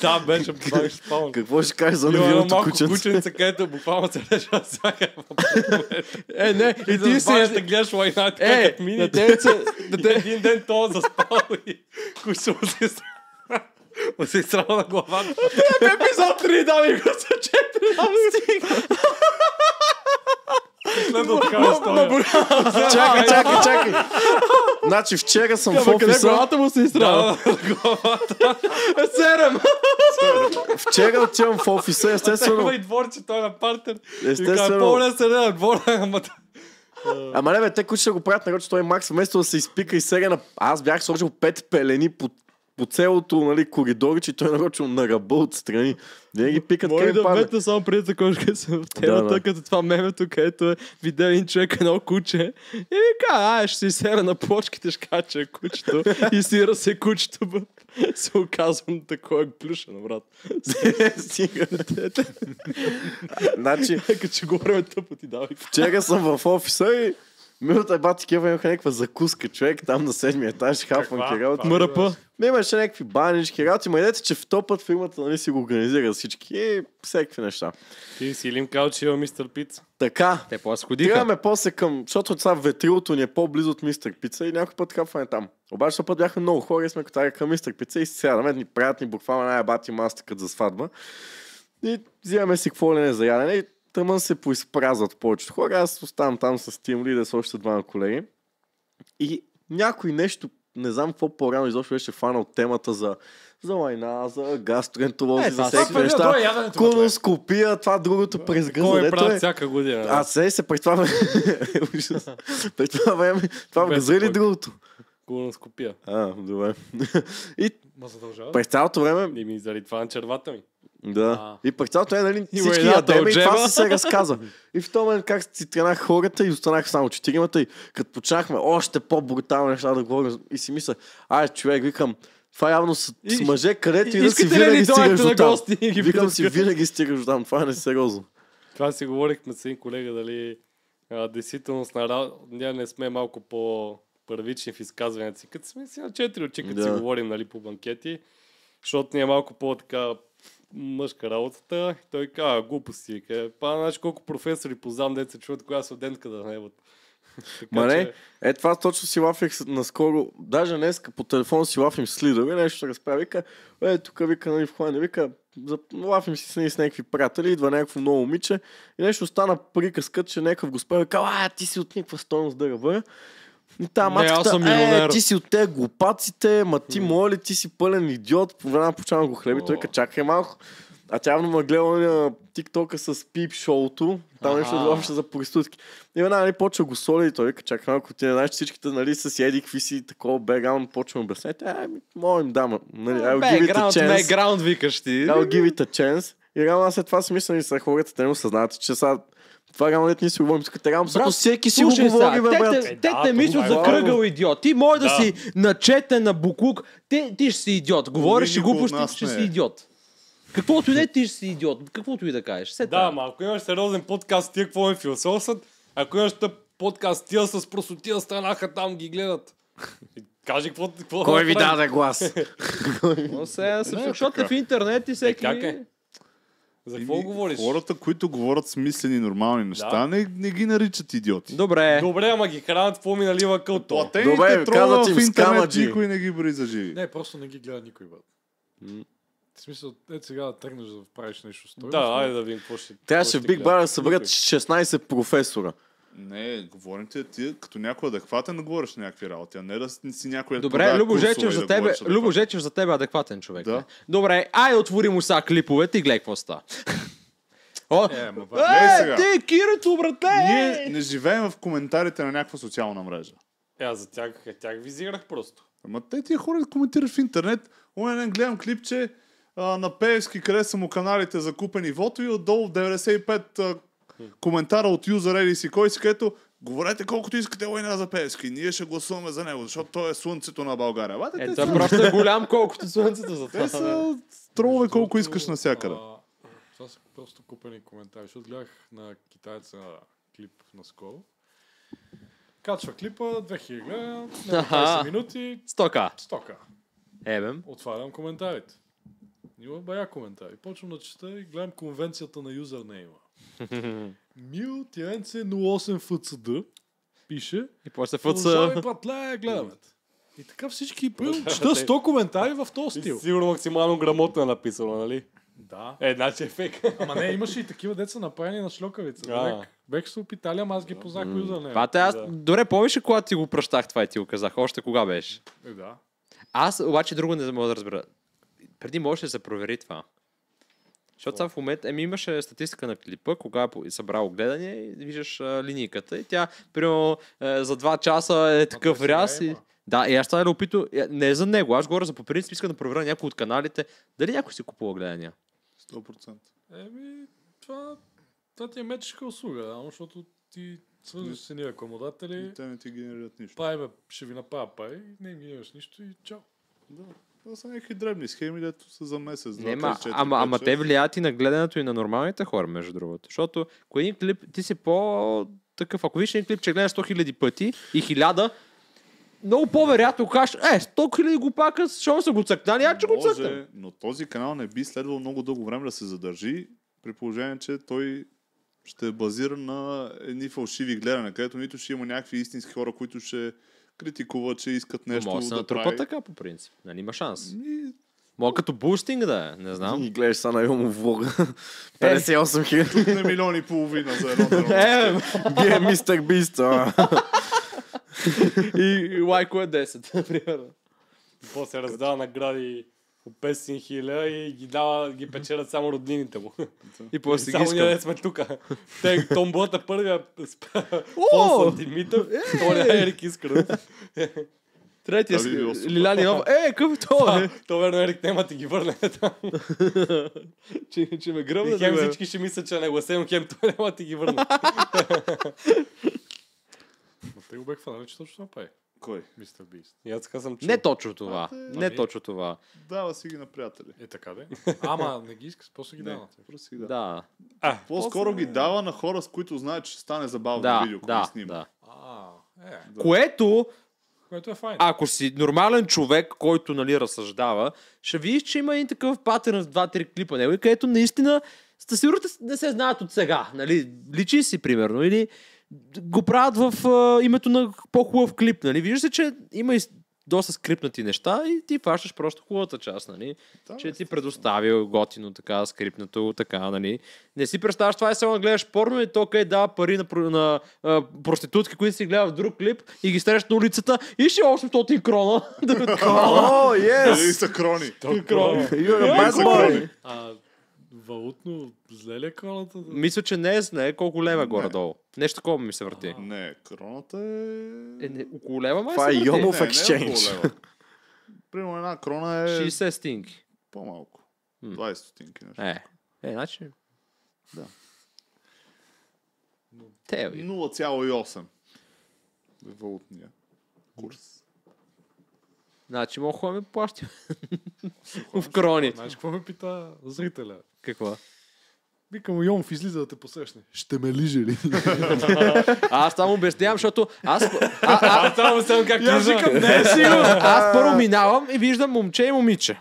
Да, беше баш спол. Какво ще кажеш за Има едно невинното малко кученце? кученце, където буквално се лежа на всяка. Не, И ти си да гледаш война, така как мини. на тебе се... И един ден той заспал и кучето му се изстрава на главата. Епизод 3, дами и господа, 4, Следва такава история. Чакай. Значи вчера съм в къде офиса. главата му се изстрава? Серем! Вчера отивам в офиса, естествено. Има и дворче, той е на партер. И Естествено. казва, по-добре се на двора, ама... Ама не бе, те кучета го правят нарочно, той Макс вместо да се изпика и сега на... Аз бях сложил 5 пелени по цялото, нали, коридорче и той нарочно на ръба отстрани. Винаги пикат Може къде да падне. метна само преди такова, като съм в темата, Да. като това мемето, където е видя един човек едно куче и вика, ще си сера на плочките, ще кажа, че е кучето и сира се кучето, бе. Се оказвам такова плюшено, брат. Стига. Значи, Като че говорим тъпо ти давай. вчера съм в офиса и минута е бати Кева имаха някаква закуска, човек, там на 7-ми етаж, хапванки работи. Мръпа. Имаше някакви банички работи, ма идете, че в този път фирмата, нали, си го организира всички и всякакви неща. Ти си Илим казал, че има мистер Пица. Така, Те после ходиха. тръгваме после към, защото сега ветрилото ни е по-близо от Мистер Пица и някой път хапваме там. Обаче този път бяхме много хора и сме котари към Мистер Пица и сядаме, ни правят ни буквално най-бати маста като за сватба. И взимаме си какво ли не за ядене и тъмън се поизпразват повечето хора. Аз оставам там с Team Leader с още двама колеги. И някой нещо, не знам какво по-рано изобщо беше фанал темата за лайна, за гастроентеролози, за всеки неща. Колоноскопия, това другото през гъза. Кой дето правят е. всяка година? А се през това време... Ужас. През това време... Това в Без газа или кой. другото? Колоноскопия. Добре. И Ма задължава? през цялото време... И ми заради това на червата ми. Да. И през цялото време, нали, всички войната ядеме и от това джема. си се разказа. И в този момент как си тръгнах хората и останаха само четиримата и като почнахме още по-брутални неща да говорим и си мисля, човек, викам, това явно с мъже, където и да си Искате ли винаги ни стигаш дойдете до на там. гости и ги Викам си, питат? винаги стигаш до там. Това е несериозно. Това си говорихме с един колега, дали действителност ние не сме малко по-първични в изказванията си. Като сме си на 4 очи, като си говорим, нали, по банкети, защото ни е малко по-така мъжка работата. Той казва, глупости. Знаеш колко професори познам, дете се чуват, коя студентка да наебат. Ма не, това точно си лафих наскоро, даже днес по телефон си лафим с Лидър и нещо ще разправя, вика, тук вика, нали, в хлане, вика, лафим си с някакви приятели, идва някакво ново момиче и нещо стана приказка, че някакъв господин вика, ти си от никаква стойност да бъде. И та мачката, ти си от те глупаците, ма ти моля ли, ти си пълен идиот, по време почвам го хлеби, той чакай малко. А тя ме гледа на тиктока с пип шоуто, там нещо въобще за проститутки. И една, нали, почва го соли и той вика, чакай малко, ти не знаеш, че всичките, нали, с еди, какви си, такова бекграунд, почвам обяснете, мога им дам, нали, I'll give it a chance. Бекграунд викаш ти. I'll give it a chance. И реално след това си мисля, и са хората, те не осъзнават, че сега това реално ние си говорим, те реално защото всеки си го говори, бе, брат. Те не мислят за кръгъл идиот. Ти може да си начетен на буклук, ти ще си идиот. Говориш и глупости, ще си идиот. Каквото и да ти ще си идиот, каквото и да кажеш. Да, ама ако имаш сериозен подкаст, тия какво е философът, ако имаш подкаст, тия с просотия станаха там, ги гледат. Кажи какво кой ви даде глас? Защото в интернет и всеки... Как е? За какво говориш? Хората, които говорят смислени, нормални неща, не ги наричат идиоти. Добре, ама ги хранят, какво ми налива кълто. Платените тролове в интернет никой не ги бори за живи. Не, просто не ги гледа никой, бъд. В смисъл, сега да тръгнеш да правиш нещо стойно. Да, айде да видим какво ще... Трябваше в Big Brother да съберат 16 професора. Не, говорите ти, като някой адекватен да говориш някакви работи, а не да си някой... Добре, Любо Жечев за тебе е адекватен човек. Да. Добре, отвори му сега клиповете и гледай какво става. Ти, Кирито, братле! Ние не живеем в коментарите на някаква социална мрежа. Аз за тях визирах просто. Ама тия хора коментират в интернет. Не гледам клипче на Пеевски, къде са му каналите за купени вото и отдолу 95 коментара от юзър или си кой си, където говорете колкото искате война за Пеевски. Ние ще гласуваме за него, защото той е слънцето на България. Той просто е голям колкото слънцето за това. Те са тролове колко искаш навсякъде. Това са просто купени коментари, защото гледах на китайца клип наскоро. Качва клипа, 2000 гледа, 20 минути. 100к. Ебем. Отварям коментарите. Има бая коментари. Почвам да чета и гледам конвенцията на юзернейма. Мил-08 ФЦД пише. И после ФЦ. Продължавай, братле, гледаме. И така всички чета 100 коментари в този стил. Сигурно максимално грамотно е написано, нали? Да. Значи е фейк. Ама не, имаше и такива деца направени на шлокавица. Бех се опитали, ама аз ги познах по юзернейма. Добре, помниш ли когато ти го пращах това и ти го казах? Още кога беше? Да. Аз обаче друго не мога да разбера. Преди можеше да се провери това. Защото сега в момента, имаше статистика на клипа, кога е събрал гледане и виждаш линейката и тя, примерно, за 2 часа е такъв ряз и... Да, и аз това да опитам, не за него, аз говоря за по принцип, искам да проверя някой от каналите, дали някой си купува гледания. 100%. Това ти е мечешка услуга, защото ти свързваш с едни рекламодатели. Те не ти генерират нищо. Ще ви направя пари, не им генерираш нищо и чао. Да. Това са някакви дребни схеми, дето са за месец. Ама те влияят и на гледането и на нормалните хора, между другото. Защото ако един клип, ти си по-такъв, ако виж един клип, че гледаш 100 000 пъти и 1000, много по-вероятно кажеш, 100 000 глупака, защо са го цъкнали, аз че го цъкнам. Но този канал не би следвал много дълго време да се задържи, при положение, че той ще е базиран на едни фалшиви гледания, където нито ще има някакви истински хора, които ще критикуват, че искат нещо да се натрупа прави. така по принцип. Нали има шанс. Мога като бустинг да е, не знам. И гледаш са на Илмо влога. 58 000. Тук на 1,5 милиона за едно дърво. Бие Мистер Бист. И лайко е 10, примерно. После раздава награди по 500 000 и ги печелят само роднините му. И после само ние сме тука. Томболата първия спонсор Димитър, втория Ерик Искрен. Третия Лиляни Нова. Къв е това? То верно Ерик няма ти ги върне там. Че ме гръмна. И хем всички ще мислят, че не гласен, хем той няма ти ги върне. Те го бях фанали, че точно това прави. Кой? Мистер Бист. И аз така съм чул. Не точно това. Не точно това. Дава си ги на приятели. Така де. Ама не ги искаш, после ги дава. Да. По-скоро ги дава на хора, с които знаят, че ще стане забавно видео, когато ги снима. Което е файн. Ако си нормален човек, който разсъждава, ще видиш, че има един такъв патърн в 2-3 клипа него, където наистина сигурно не се знаят от сега. Личи си, примерно, или го правят в името на по-хубав клип. Вижда се, че има и доста скрипнати неща и ти фащаш просто хубавата част, че ти предоставил готино така, скрипнато, така, Не си представяш това, само да гледаш порно и то дава пари на проститутки, които си гледат в друг клип и ги срещаш на улицата и ще 800 крона. Дали са крони? Валутно зле ли е кроната? Мисля, че не е колко лева горе-долу. Нещо такова ми се върти. Не, кроната Около лева май Това се е върти. Йомов Не, не е Exchange. около лева. Примерно една крона е 60 стинки. по-малко. 20 стотинки. Нещо. Значи... Да. Те, 0,8 валутния курс. значи мога хубаво ми плащи. В крони. Знаеш какво ме пита зрителя? Какво? Викам му, Йомов, излиза да те посрещне. Ще ме лиже ли? Аз там обяснявам, защото аз Само съм как не е сигурно. аз първо минавам и виждам момче и момиче.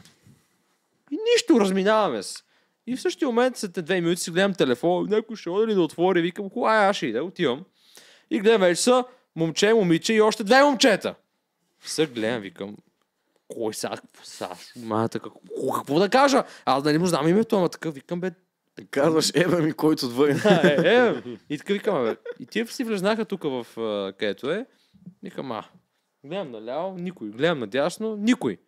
И нищо, разминаваме се. И в същия момент след 2 минути си гледам телефон, някой ще оди ли да отвори, викам, аз ще ида, отивам. И гледам вече са момче, момиче и още 2 момчета. Сър гледам, викам, кой сега, какво да кажа? Аз нали му знам името, ама такъв, викам, бе, Казваш, ми, който отвън. И така викам, бе. И тия си влезнаха тук в където е. Викам, гледам наляво, никой. Гледам надясно, никой.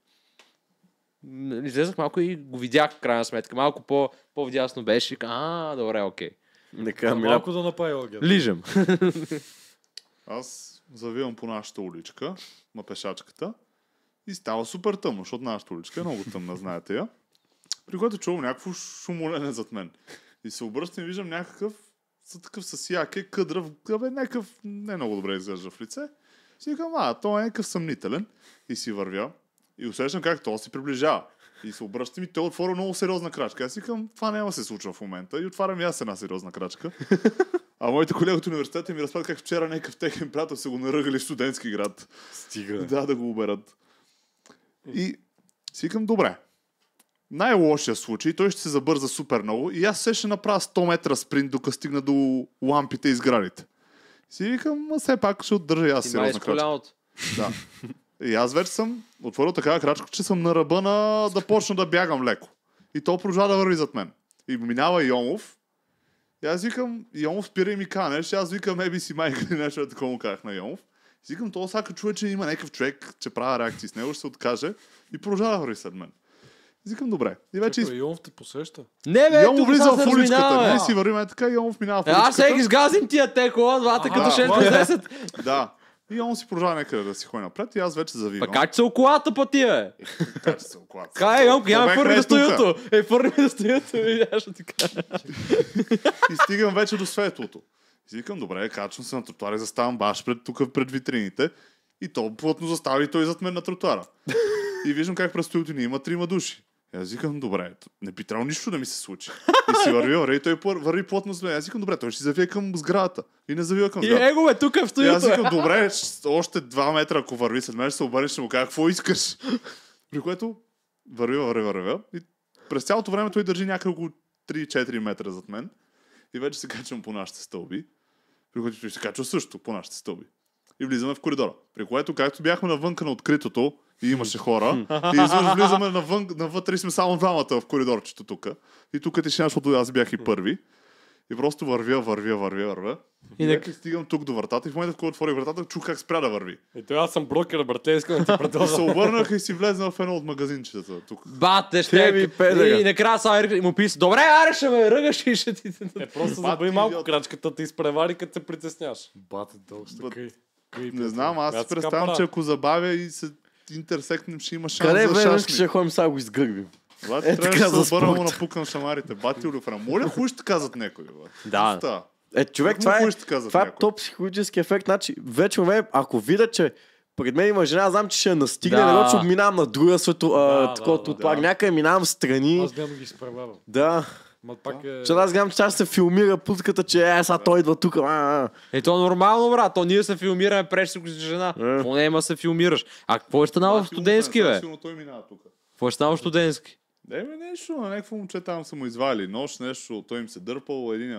Излезах малко и го видях в крайна сметка. Малко по-вдясно беше. Викам, добре, окей. Малко да направи логия. Лижем. Аз завивам по нашата уличка, на пешачката, и става супер тъмно, защото нашата уличка е много тъмна, знаете я. При което чувам някакво шумолене зад мен. И се обръщам и виждам някакъв с яке, къдрав, някакъв не много добре изглежда в лице. Си викам, той е някакъв съмнителен. И си вървя. И усещам как то се приближава. И се обръщам и той отворя много сериозна крачка. Аз си викам, това няма да се случва в момента. И отварям и аз една сериозна крачка. А моите колеги от университета ми разправят как вчера някакъв техен приятел се го наръгали в студентски град. Стига. Да го оберат. И си викам, добре. Най-лошия случай, той ще се забърза супер много и аз ще направя 100 метра спринт, докато стигна до лампите и сградите. Си викам, все пак ще отдържа и аз сериозна крачка. Да. И аз вече съм отворил такава крачка, че съм на ръба да почна да бягам леко. И то продължава да върви зад мен. И минава Йомов. И аз викам, Йомов спира и ми канеш. И аз викам, еби си майка или нещо, такова му казах на Йомов. И викам, това всяка чуе, че има някакъв човек, че правя реакции с него, ще се откаже и продължава да върви след мен. И викам, добре. И вече Йомов те посреща. Не, бе, Йомов влиза в уличката. Ние си вървим така и Йомов минава в уличката. Аз сега ги сгазим тия теко, двата като 6-10. Да. И Йомов си продължава някъде да си ходи напред и аз вече завивам. Качи се околата път ти, бе. Качи се околата. Кай, Йомко, я ме фърли да стоято. Фърли да стоято. И стигам вече до светлото. И си викам, добре, качвам се на тротуара и заставам баш пред витрините. И то плътно застава и той зад мен на тротуара. И виждам как през стоилото има 3 души. И аз викам, добре, не би трябвало нищо да ми се случи. И си върви, и той върви плътно с мен. Аз викам, добре, той ще си завие към сградата. И не завива към сградата. И его тук в стоилото. И аз викам, добре, още 2 метра, ако върви след мен, ще се обърнеш, ще му кажа, какво искаш? При което върви. И през цялото време той държи няколко 3-4 метра зад мен. И вече се качвам по нашите стълби. При което той се качва също по нашите стълби. И влизаме в коридора. При което, както бяхме навънка на откритото, и имаше хора, и изведнъж влизаме навътре и сме само двамата в коридорчето тук. И тук тишина, защото аз бях и първи. И просто вървя. И нека стигам тук до вратата и в момента, в който отворих вратата, чух как спря да върви. Ето аз съм брокер, братле, искам да ти И продължа. се обърнах и си влезна в едно от магазинчетата тук. Бате, ще и накрая са му писа, добре, аре ще ме ръгаш и ще ти... Просто забави малко крачката, те изпревари, като се притесняш. Бате, доста Не знам, аз си представям, че ако забавя и се интерсектнем, ще има шанс Къде за време шашни. ще ходим сега го изгърбим? Бати, трябва да се обърна му напукам шамарите. Бати Олюфрен. Моля, хуй ще казват някой. Да. Човек, това е топ психологически ефект. Значи, вече време, ако видя, че пред мен има жена, знам, че ще настигне, нарочно минавам на друга тротуар, някъде минавам страни. Аз гледам ги изпреварвам. Да. Защото аз гледам, че ще се филмира путката, че сега той идва тук. Ето нормално, брат. То ние се филмираме през с жена. Поне има се филмираш. А какво е станало в студентски, бе? Той минава тук. Какво е станало в студентски? Нещо, на някакво момче там са му извали нож, нещо, той им се дърпал, един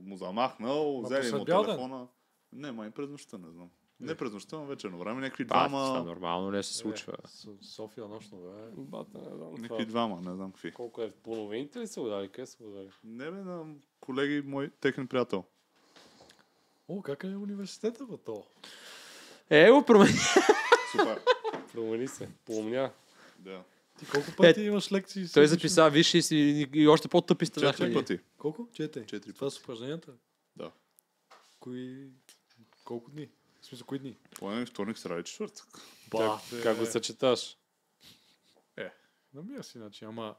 му замахнал, взели му телефона. Не, май през нощта, не знам. Не през нощта, но вечерно време, някакви двама... Това нормално не се случва. София нощно, бе. Бата, не знам. Някакви двама, не знам какви. Колко е? Половините ли са удари? Къде са удари? Не бе, на колеги, мой техен приятел. О, как е университета, бе, то? Го промени. Супер. Промени се. Помня. Да. Ти колко пъти имаш лекции? Той записа висши и още по-тъпи 4 станахме. пъти. Колко? 4. 4 Това са упражненията? Да. Колко дни? В смисъл, кои дни? Понеделник, вторник, сряда и четвъртък. Как го съчеташ? Намира си, значи, ама...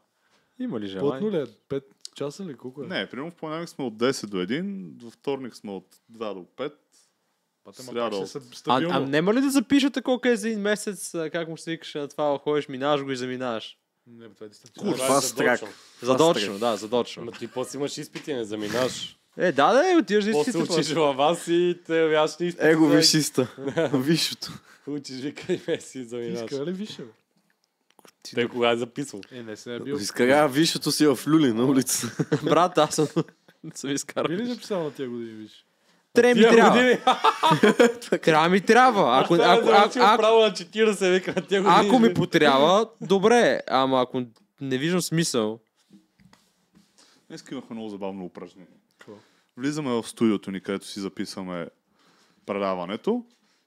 Има ли желание? Плътно ли е? 5 часа ли? Колко е? Не, примерно в понеделник сме от 10 до 1, във вторник сме от 2 до 5. Пате, ма Сряда. стабилно. Нема ли да запишете колко е за един месец, как му се викаш на това, ходиш, минаваш го и заминаваш? Не, бе, това е дистанционно. Курс. Fast track. Задочно, да, задочно. Ама ти после имаш изпити, не заминаш. Да, отиваш да После изпиташ. учиш в аванс и те вяшни изпити. Его висшиста. Висшото. Учиш, викай меси и Ти заминаш. иска ли више, бе? Те кога е записал? Не се е бил. Изкаря висшето си в люли на улицата. Брат, аз съм изкарал. Би ли записал на тия години, виж? Трябва ми трябва. Трябва ми трябва. Ако право на 40, вика на тия години. Ако ми потрябва, добре. Ама ако не виждам смисъл. Днес имахме много забавно упражнение. Какво? Влизаме в студиото ни, където си записваме предаването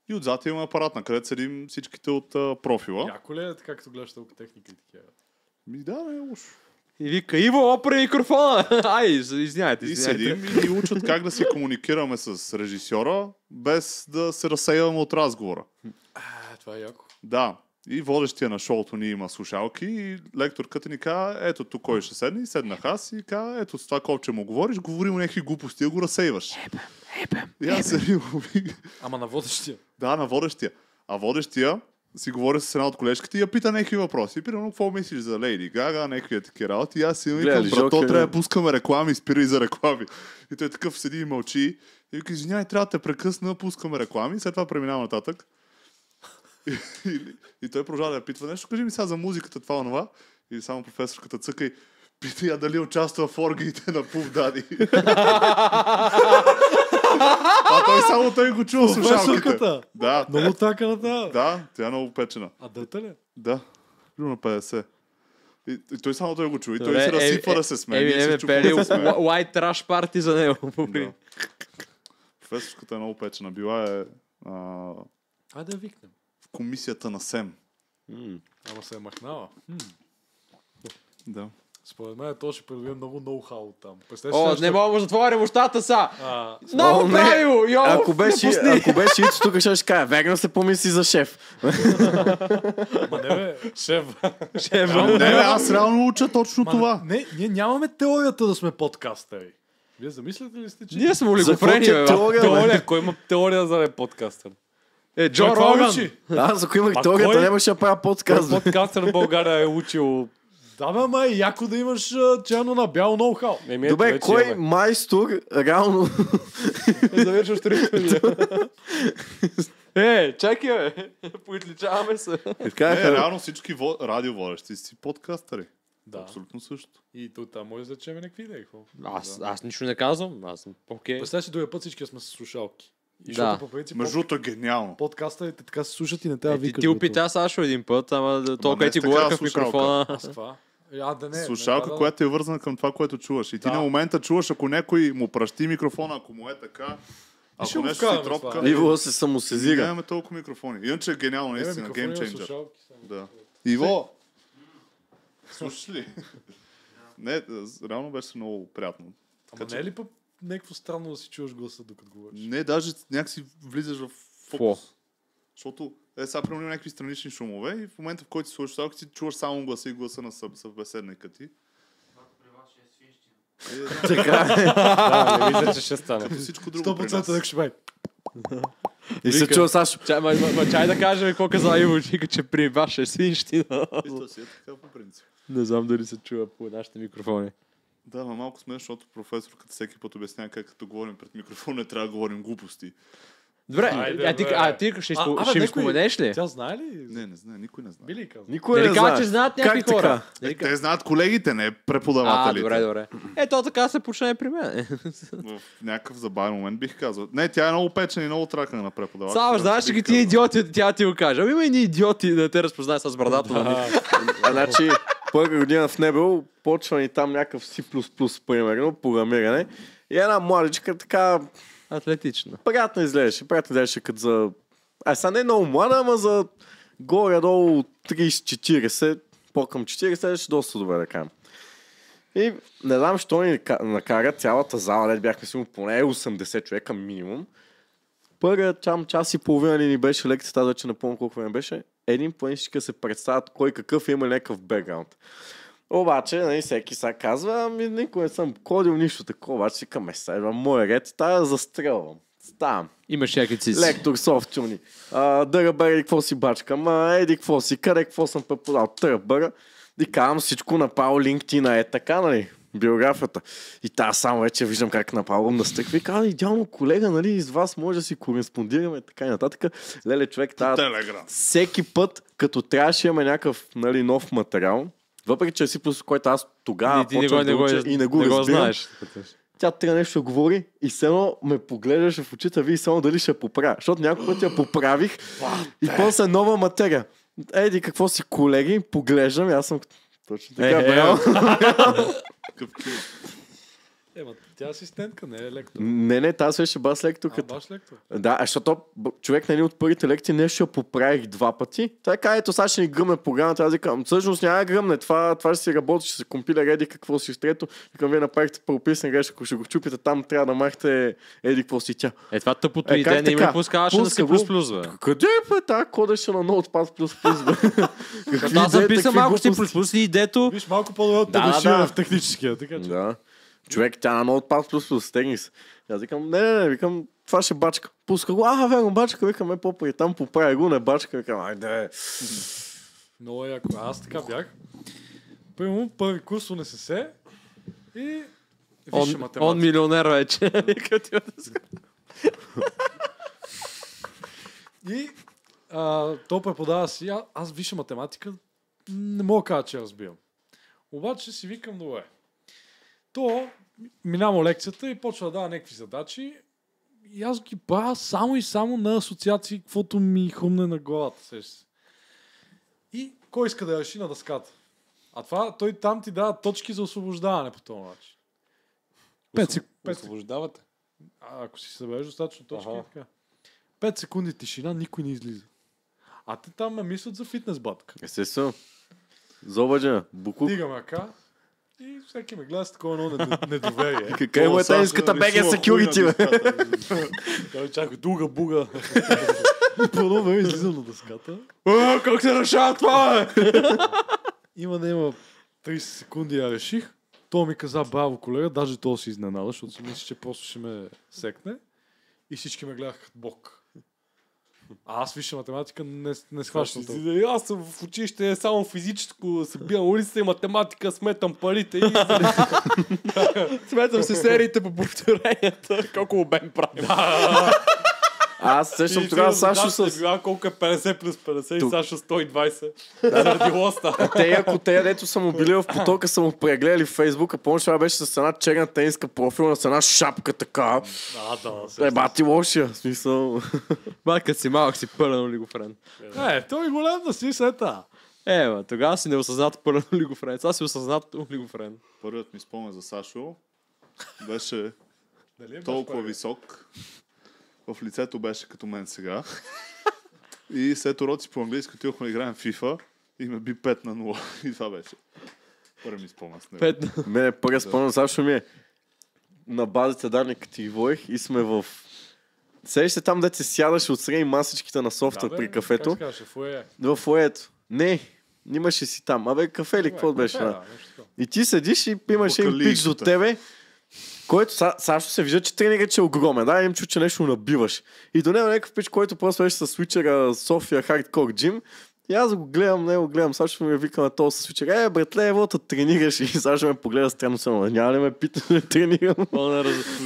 и отзад имаме апарат, на където седим всичките от профила. Яко ли е така, като гледаш толкова техника и такива? Ми да, не е лошо. И вика, Иво, опре микрофона. Ай, извиняйте. И седим и ни учат как да си комуникираме с режисьора, без да се разсеяваме от разговора. Това е яко. Да. И водещия на шоуто ни има слушалки и лекторката ни каза, ето тук кой ще седне. И седнах аз и каза, ето с това колче му говориш, говори му някакви глупости, да го разсейваш. И аз седим. Ама на водещия. Да, на водещия. А водещия си говори с една от колежките и я пита някакви въпроси. Примерно, какво мислиш за Лейди Гага, някакви такива работи. И аз си викам, брато, трябва да пускаме реклами, спирай за реклами. И той такъв седи и мълчи. И вика, извиняй, трябва да те прекъсна, пускаме реклами. След това преминава нататък. И той продължава да я питва нещо. Кажи ми сега за музиката, това, онова. И само професорката цъка и пита я дали участва в оргиите на Пуф Дади. А той го чува слушалките. Професорката? Да. Много така на тази. Да, тя е много печена. А дете ли? Да, на 50. И той само той го чува. И той се разсипва да се смее. Пели white trash party за него. Да. Професорската е много печена. Била е Айде да викнем. в комисията на СЕМ. Ама се е махнала. Да. Според мен то ще придобие много ноу-хау там. Не мога да затворим устата са. А, Много правило, йо! Ако беше Ицо тук, ще кажа, вегна се помисли за шеф. ма не бе. Шеф. Не, бе, аз реално уча точно това. Не, ние нямаме теорията да сме подкастъри. Вие замисляте ли сте, че... Ние сме За какво ти олигофрени, е бе. теория, бе? Теория, кой има теория за да е подкастър? Джо Кой това Роган. учи? Аз ако имах А теорията, кой? нямаше да правя подкаст. бе. Подкастър в България е учил... Да, бе, ама е яко да имаш черно на бяло ноу-хау. Добре, кой майстор реално... Завършваш 3 чакай, бе. Поитличаваме се. Не, реално всички радиоводещи си подкастъри. Да. Абсолютно също. И тук там може да речем някакви идеи. Какво? Аз нищо не казвам. Аз съм окей. Представя си другия път всички сме с слушалки. И Да. защото по принцип Между другото е гениално. подкастърите така се слушат и не трябва да викат. Ти опита Сашо един път, ама толкова не ти с говориха такава в микрофона. Аз това. Да не. Слушалка, която е вързана към това, което чуваш. И ти Да. на момента чуваш, ако някой му пращи микрофона, ако му е така, Ще ако го нещо си вкараме тропка, това. Иво се самосезира. нямаме толкова микрофони. Иначе е гениално, наистина, гейм ченджер. Да. Иво, слушаш ли? Не, реално беше много приятно. Ама не е ли пък някакво странно да си чуваш гласа докато говориш? Не, даже някакси влизаш в фокус. Защото сега примерно има някакви странични шумове и в момента, в който си слушаш слушалки, си чуваш само гласа и гласа на събеседника ти. Да, не мисля, че ще стане. Като всичко друго при 100% нас. дека ще бъде. И се чува Сашо. Чай да кажем какво каза Иво, вика, че при вас ще свинщина. И то си е така по принцип. Не знам дали се чува по нашите микрофони. Да, ма малко смешно, защото професорката всеки път обяснява как като говорим пред микрофон не трябва да говорим глупости. Добре, Айде, ти ще абе, ми някой- споменеш ли? Тя знае ли? Не знае, никой не знае. Би ли казал? Никой Дали не кажа, знае. че знаят някакви Как хора? така? Те знаят колегите, не преподавателите. Добре. Ето така се почне при мен. В някакъв забавен момент бих казал. Не, тя е много печена и много тракана на преподавателите. Само знаеш ли ги тия идиоти, тя ти го каже. Ами има и ни идиоти да те разпознае с брадата. нали? Значи, първа година в Небел почва ни там някакъв C++, примерно, програмиране. И една младичка така Атлетично. приятно изглеждаше като за... сега не е много млада, ама за горе-долу 30-40. по-към 40 беше доста добре, да кажем. И не знам, що ни накара цялата зала, дет бяхме сигурно поне 80 човека минимум. Първият час и половина ни беше лекцията, вече не помня колко време беше. Един по един се представят кой какъв има някакъв бекграунд. Обаче, нали, всеки сега казва, ами никой не съм ходил нищо такова, обаче си към сега, моя ред, тая застрелвам. Ставам. Имаш някакви цици. Лектор софтюни. Дърбъра, какво си бачкам, еди, какво си, къде, какво съм преподал, търбъра. И казвам всичко направо LinkedIn, така, нали, биографията. И тази само вече виждам как направо настъква и казва, идеално колега, нали, с вас може да си кореспондираме, така и нататък. Леле, човек, всеки път, като трябваше имаме някакъв, нали, нов материал, въпреки че си плюс, който аз тогава почвах да уча и не го разбирам, тя трябва нещо да говори и все едно ме поглеждаше в очите, ви само дали ще поправя. Защото няколко пъти я поправих и после нова материя. Еди, какво си, колеги, поглеждам и аз съм точно така, браво. Тя е асистентка, не е лектор. Не, тази беше бас лекторката. Баш лектор. Да, защото човек на един от първите лекции нещо я поправих 2 пъти. Така, ето сега ще ни гръмне програмата. Аз викам, всъщност няма гръмне, това ще си работи, ще се компилира, еди какво си трето. Викам, вие направихте правописна грешка, ако ще го чупите там, трябва да махте еди какво си тя. Това тъпото идея не ми пускаваше на C++, бе. Къде е, тази кодеше на Notepad++, бе? Аз записам малко C++ и идето. Виж, малко по-добре да решила в техническия, така че. Да. Човек, тя на Notepad++, стегни се. Аз викам, не, викам, това ще бачка. Пуска го, верно, бачка, викам, по-при там поправя го, не бачка, викам, айде. Много яко. Аз така бях. Примерно, първи курс УНСС и висша математика. Он милионер вече. И то преподава си, аз висша математика не мога да кажа, че разбирам. Обаче си викам, добре. То минавам лекцията и почва да дава някакви задачи и аз ги правя само и само на асоциации, каквото ми хрумне на главата. И кой иска да реши на дъската? А това, той там ти дава точки за освобождаване по този начин. Освобождавате? Ако си събереш достатъчно точки, така. 5 секунди тишина, никой не излиза. А те там ме мислят за фитнес батка. Естествено. Зобаджа, буклук. Дигам ръка и всеки ме гледа с такова едно недоверие. Какъв е тайнската BG Security, бе? Той чака друга буга. И по едно време излизам на дъската. Как се решава това, бе? Има 30 секунди я реших. Той ми каза, браво колега, даже то си изненада, защото си мисля, че просто ще ме секне. И всички ме гледаха като бог. А аз висша математика не схващам това. Аз съм в училище само физическо, се биям улицата и математика, сметам парите и... Сметам се сериите по повторенията. Колко обем правим. Аз сещам тогава Сашо с... Била колко е 50 плюс 50 и Сашо 120. Заради лоста. Ако те, дето са му били в потока, са му прегледали в Фейсбука, помниш, това беше с една черна тениска профилна, с една шапка така. Бати лошия, в смисъл. Батка си малък си пълен олигофрен. Той е голям да си сета. Тогава си неосъзнат пълен олигофрен. Сега си осъзнат олигофрен. Първият ми спомен за Сашо беше толкова висок. В лицето беше като мен сега. И след уроци по английски отидохме да играем FIFA и ме би 5-0. И това беше. Първи ми спомен с него. Мене първият спомен Сашо ми е на базите данни, като ти водих и сме в... Седиш се там, дете се сядаше отстрани масичките на софтуер при кафето. В фоето. Не, имаше си там. Кафе или какво беше? И ти седиш и имаше един пич до тебе, който Сашо се вижда, че тренерът е огромен. Да, им чу, че нещо набиваш. И до него някакъв пич, който просто беше с свичера София Hardcore Gym. И аз го гледам, Сашо ми вика на този с свичера, братле, евото тренираш. И Сашо ме погледа странно само. Няма ли ме пита да тренирам?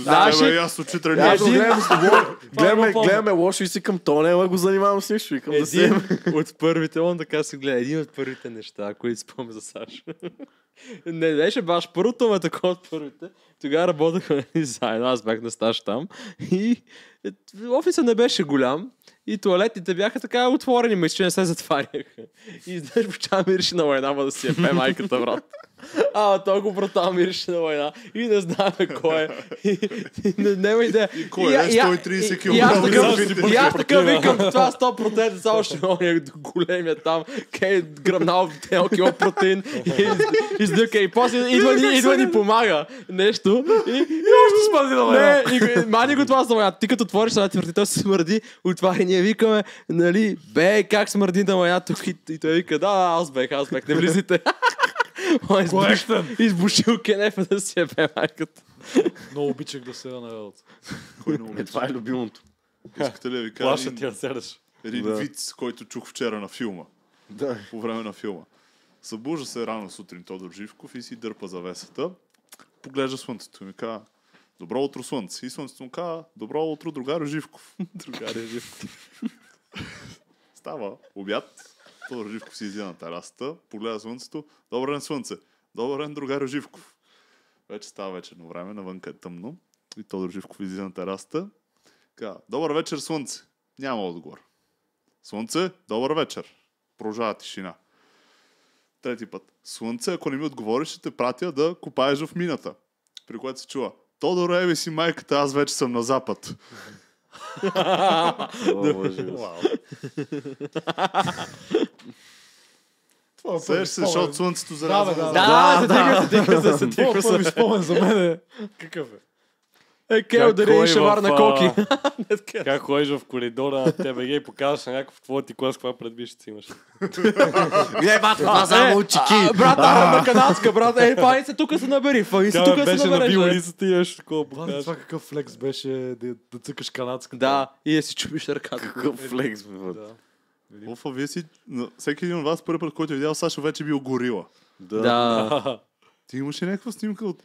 Аз очи тренираш. Гледаме лошо и си към то, няма го занимавам с нищо. Един от първите, он така се гледа, един от първите неща, които спомня за Сашо. Не беше баш първото, ме такова от първите. Тогава работехме заедно, аз бях на стаж там. И офисът не беше голям. И туалетните бяха така отворени, мисля, че не се затваряха. И издържа почава ми реши на война, да си е пе майката, брат. Толкова брутал мирише на война. И не знаме кой е. И няма идея. И кой е? 130 кг. И аз така викам, това 100% само ще ноня големия там, къде гръмнал кило протеин. Издъка. И после идва ни помага нещо. И още смърди на война. Мани го това за война. Ти като отвориш на твърдител се смърди, отваря и ние викаме, нали, как смърди на война тук. И той вика, да, аз бех, не влизайте. Избушил кенефа да си ебе майката. Много обичах да седа на работа. Това е любимото. Искате ли да ви Плаша кажа ти да седаш. един виц, който чух вчера на филма. Да. По време на филма. Събужда се рано сутрин Тодор Живков и си дърпа завесата. Поглежда слънцето и ми казва: добро утро, слънце. И слънцето му казва: добро утро, другарю Живков. Другаря Живков. Става обяд. Тодор Живков си излиза на терасата, погледа слънцето. Добър ден, слънце. Добър ден, другарю Живков. Вече става вечерно време, навънка е тъмно. И Тодор Живков излиза на терасата. Казва: добър вечер, слънце. Няма отговор. Слънце, добър вечер. Продължава тишина. Трети път: слънце, ако не ми отговориш, ще те пратя да копаеш в мината. При което се чува: Тодор, еби си майката, аз вече съм на запад. Сеш се, защото слънцето зарязва. Да, това ми спомен за мен. Какъв е? Кел дари шавар на коки. Как ходиш в коридора на ТБГ и показваш на някакъв в твоя ти клас, каква предбишница имаш. Не, бат, това само чеки. Брат, на канадска, брат. Фани се тук се набери. Фани се тук се беше набереш. набил улицата и нещо такова. Това какъв флекс беше да цъкаш канадска. Да, и да си чупиш ръката. Какъв флекс, бе. Офа, вие си... Всеки един от вас първи път, който е видял Сашо, вече бил горила. Да. Ти имаш ли някаква снимка от...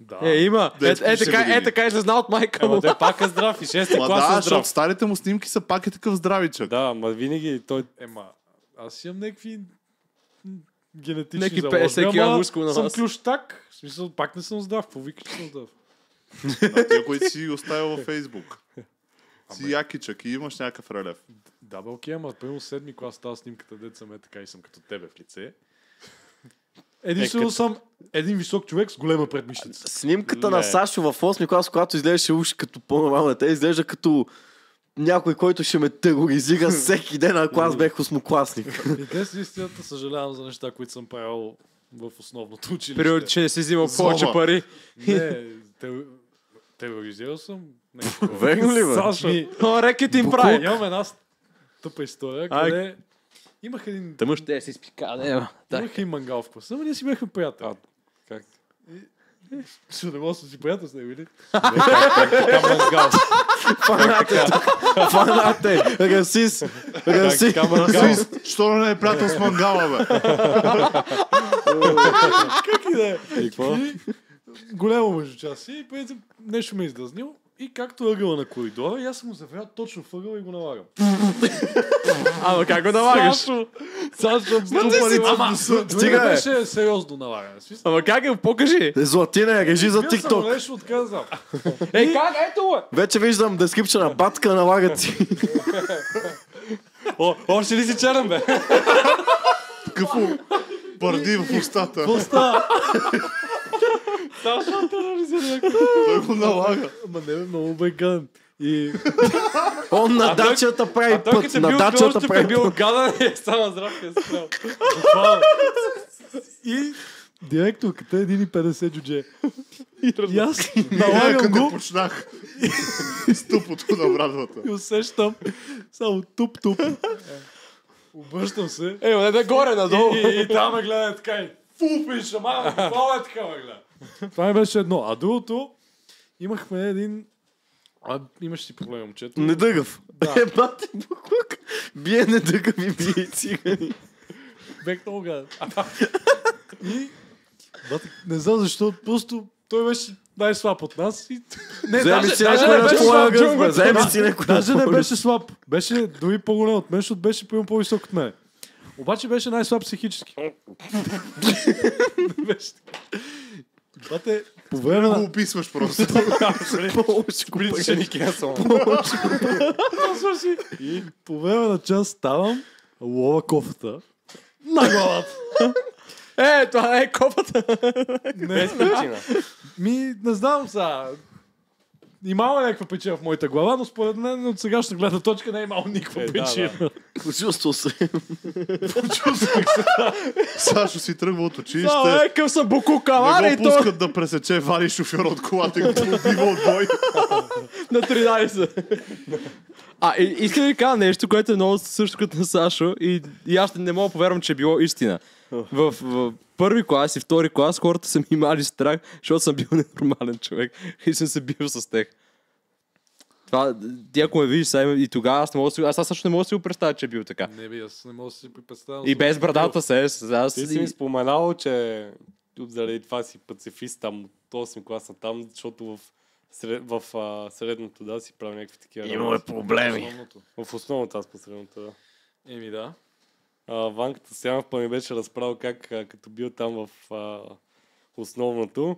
Да. Има. Детски Така ще знал от майка му. Ама той пак е здрав и 6-ти Ма клас да, е защото здрав. старите му снимки са пак е такъв здравичък. Да, ма винаги той... Аз имам някакви генетични Неки заложби, 50 кг ама мускул на съм вас. клющак. В смисъл, пак не съм здрав. Какво викаш, че съм здрав? Тия, които си оставил във Фейсбук. Си якичък и имаш някакъв релев. Да, бе, окей, ама примерно 7-ми клас тази снимката, деца ме така и съм като тебе в лице. Единствено съм един висок човек с голема предмишница. Снимката на Сашо в 8-ми клас, когато изглеждаше уж като по-нормално дете, изглежда като някой, който ще ме тероризира всеки ден, ако аз бех осмокласник. И те с истината съжалявам за неща, които съм правил в основното училище. Приоритет, че не си взимал повече пари. Не, тероризирал съм. Верно ли, бе? Сашо. Рекет им прави. Имам една тъпа история, къде имах един... Тъмър ще си спика, Имах и мангал в класа, но ние си бяхме приятели. Как? Ще не мога да си приятел с него, или? Фанате! Расист! Расист! Що не е приятел с мангала, бе? Как и да е? И какво? Голямо междучасие и преди нещо ме издразнил. И както ъгъла на коридора, и аз съм го заврял точно в ъгъла и го налагам. Ама как го налагаш? Сашо, Стига, бе. беше сериозно налагане. Ама как е? Покажи. Златина, режи за Бил съм TikTok. нещо отказал. Как? Ето бе. Вече виждам дескрипча на батка, налагат си. Още ли си черен, бе? Какво? Пърди в устата. Сашо тероризира. Той го налага. Ама не бе, много бе гаден. И Он на дачата прави Той път. като На бил дачата клощ, прави бил път. гаден и е само здрав и е спрял. И директорката е 1,50 джудже. И аз Налагам налагам го. го Почнах. С тупото на брадвата. и усещам само туп-туп. Обръщам се. Не горе, надолу. И там ме гледа така и фу, пиша, мама, какво е така ме гледа. Това ми беше едно. А другото, имахме един... имаш си проблем, момчето. Недъгъв. Да. Бати буклук. Бие недъгави, бие цигани. Бех много гаден. И... не знам защо, просто той беше най-слаб от нас. И... Вземи си даже някой не на беше твоя слаб, гъс, бе. Вземи си някой на Даже не твоя беше слаб. Беше дори по-голям от мен, защото беше прием по-висок от мен. Обаче беше най-слаб психически. Беше така. Бате, по време Го на... описваш просто. Ще ни кенсъл. И по време на час ставам, лова кофата на главата. Това е копата. Без причина. Не знам сега. Имало някаква причина в моята глава, но според мен от сегашната гледна точка не е имало никаква причина. Почувствал се. Сашо си тръгва от училище. Къв съм букукалар Не и го то пускат да пресече, вали шофьор от колата и го побива от бой. на 13. Искам да ви кажа нещо, което е много също като на Сашо и аз не мога да повярвам, че е било истина. В първи клас и втори клас хората са ми имали страх, защото съм бил ненормален човек и съм се бил с тях. Това, ти ако ме видиш сега и тогава, аз също не мога да си го представя, че е бил така. Не би, аз не мога да си представя. И без брадата се. Ти си ми споменал, че заради това си пацифист там от 8 класа там, защото в средното си правил някакви такива. Имаме проблеми. В основното аз по средното, да. Еми да. Ванката Сянов ми беше разправил как като бил там в основното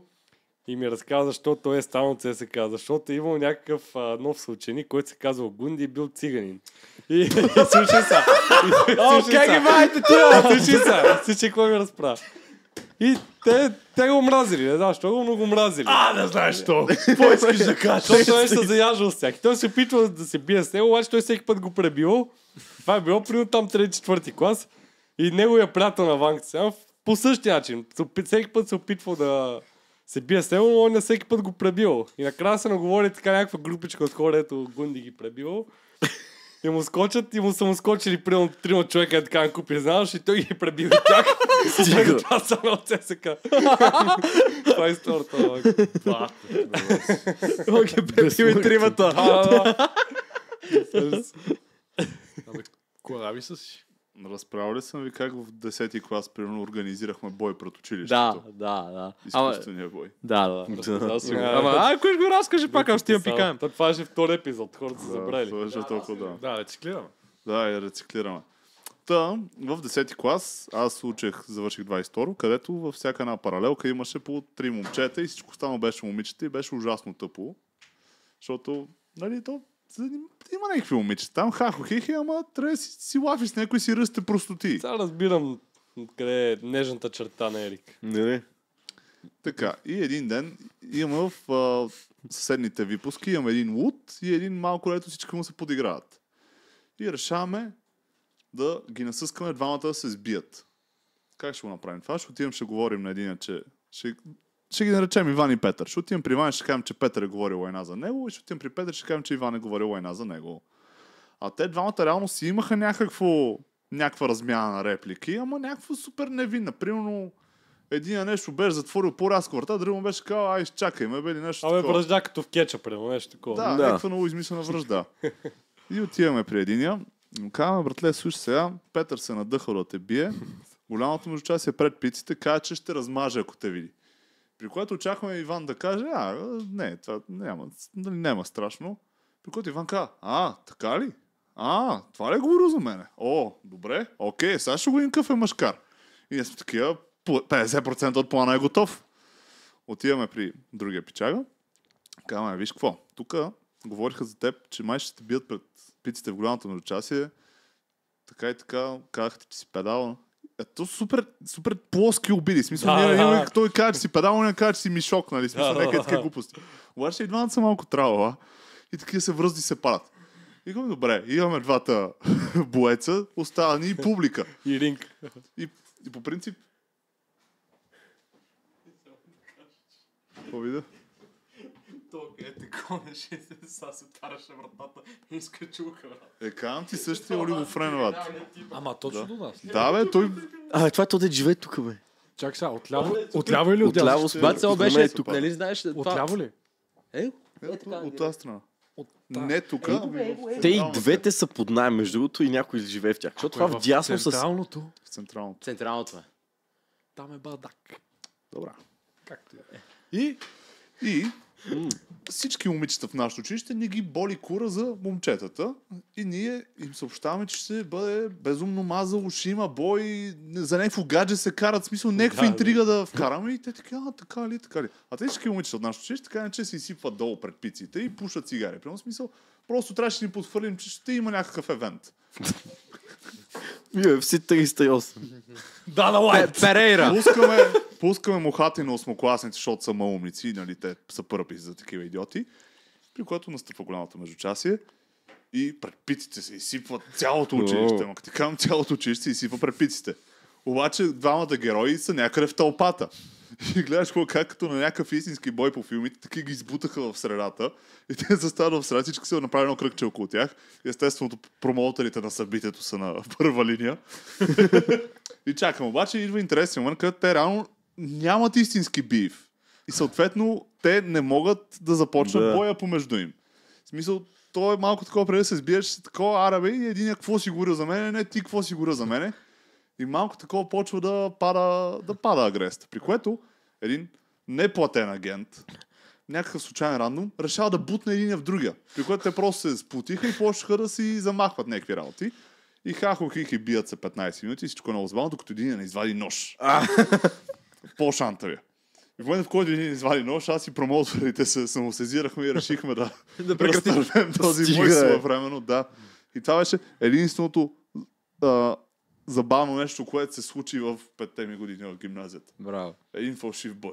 и ми разказа защо той е станал ЦСК, защото е имал някакъв нов съученик, който се казва Гунди и бил циганин. И слушай са. Как ги маете тия? Слушай какво ми разправя. И те го мразили, не знам, защо го мразили. Не знаеш що. Какво искаш да кажеш? Защото той се заяждал с тях. Той се опитвал да се бие с него, обаче той всеки път го пребивал. Това е било примерно там 3-4 клас. И неговия приятел на Ванката Сянов по същия начин. Всеки път се опитвал да се бие с него, но он не всеки път го пребивал. И накрая се наговори така някаква групичка от хора, ето Гунди ги пребивал. И му скочат, и му са му скочили примерно 3 човека и така на купи, знаеш, и той ги пребил и тях. Това са на ЦСК. Това е историята. Ги пребил и тримата. Кораби са си. Разправил ли съм ви как в 10-ти клас примерно организирахме бой пред училището? Да. Изкуствения бой. Да. Ама, ако го разкажи пак, ако ще я пикаем. Това е втори епизод, хората са забрали. Това е толкова, да. Да, рециклираме. Да, и рециклираме. В 10-ти клас аз завърших 22, където във всяка една паралелка имаше по 3 момчета и всичко останало беше момичета и беше ужасно тъпо. Защото, нали, има някакви момичета там, хахо-хихи, ама трябва да си лафи с някой си ръсте простоти. Сега разбирам къде е нежната черта на Ерик. Не. Така, и един ден имаме в съседните випуски, имаме един луд и един малко, лето всички му се подиграват. И решаваме да ги насъскаме двамата да се сбият. Как ще го направим това? Ще отидем, ще говорим на един, че ще ги наречем Иван и Петър. Ще отидем при Иван и ще кажем, че Петър е говорил война за него и ще отидем при Петър и ще кажем, че Иван е говорил война за него. А те двамата реално си имаха някаква размяна на реплики, ама някаква супер невинна. Примерно един нещо беше затворил по-разговорта, друг му беше казал, ай, изчакай ме, бе, нещо такова. Връжда като в кетча, примерно, нещо такова. Да, някаква много измислена връжда. И отиваме при единия. Казваме, братле, слушай сега, Петър се надъхал да те бие. Голямото междучасие пред пиците каза, че ще размаже, ако те види. При което очакваме Иван да каже, не, това няма страшно. При което Иван каза, така ли? Това ли е говорил за мене? Добре, окей, сега ще го какъв е мъжкар. И ние сме такива, 50% от плана е готов. Отиваме при другия пичага. Казваме, виж какво, тук говориха за теб, че май ще те бият пред пиците в голямото междучасие. Така и така, казахте, че си педал. Ето супер плоски обиди. Смисъл, той каза, че си педал, не каза, че си мишок, нали? Смисъл, нека е такива глупости. Обаче и двамата са малко трава, и такива се връзди се падат. И казваме, добре, имаме двата боеца, остава ни и публика. И ринг. И по принцип... Какво видя? Сега се тараше вратата и иска чука. Казвам ти същия олигофрен, брат. Ама точно до нас. Да, бе, той... Това е то да живее тук, бе. Чак сега, отляво или отдясно? Отляво Бат, само беше тук, нали знаеш? Отляво ли? От тази страна. Не тук. Те и двете са под найем, между другото, и някой живее в тях. Защото това вдясно с... Централното. Централното е. Там е бардак. Добре. Както е. И всички момичета в нашото училище не ги боли кура за момчетата и ние им съобщаваме, че ще бъде безумно мазало, ще има бой, за някакво гадже се карат, смисъл някаква интрига да вкараме и те така, така ли. А те всички момичета от нашото училище така не че се изсипват долу пред пиците и пушат цигари. Прямо смисъл, просто трябваше да ни подхвърлим, че ще има някакъв евент. UFC 308. Да, на лайт! Перейра. Пускаме мухати на осмокласници, защото са малумници, нали, те са пърпи за такива идиоти, при което настъпва голямото междучасие и предпиците се изсипват цялото училище. Ама като казвам цялото училище се изсипва предпиците. Обаче двамата герои са някъде в тълпата. И гледаш как като на някакъв истински бой по филмите, таки ги избутаха в средата и те застават в средата, всички се направили едно кръгче около тях. И естествено промоутерите на събитието са на първа линия. И чакам, обаче идва интересен момент, където те реално нямат истински бив. И съответно те не могат да започнат боя помежду им. В смисъл, то е малко такова, преди да се сбиеш, такова арабе и един какво си говорил за мене, не ти какво си говорил за мене. И малко такова почва да пада агресията. При което един неплатен агент, някакъв случайен рандом, решава да бутне един в другия. При което те просто се сплутиха и почнаха да си замахват някакви работи. И хихи бият се 15 минути и всичко е много забавно, докато един не извади нож. По-шантави. И в момента, в който един извади нож, аз и промоутерите се самосезирахме и решихме да разтървем този мой своевременно. Да. И това беше единственото забавно нещо, което се случи в 5-те ми години в гимназията. Браво. Един фалшив бой.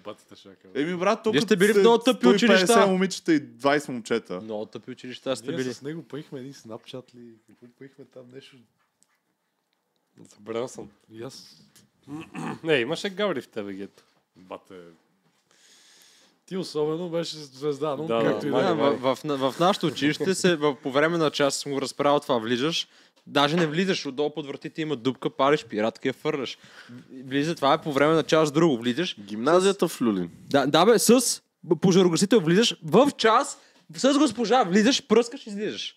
Батата шака. Брат, тук сте били в много тъпи училища. 150 момичета и 20 момчета. Много тъпи училища сте Ние били. с него паихме един снапчат ли? Какво паихме там нещо? Забрал съм. И аз... Не, имаше гаври в тебе, гето. Бате... Ти особено беше звезда, но Да, както и да, да е. В нашото училище по време на час съм го разправил това. Влизаш, даже не влизаш, отдолу под вратите има дупка, париш пиратка я фърляш. Влиза, това е по време на час друго. Влизаш. Гимназията в Люлин. Да бе, с пожарогасител влизаш в час, с госпожа влизаш, пръскаш и излизаш.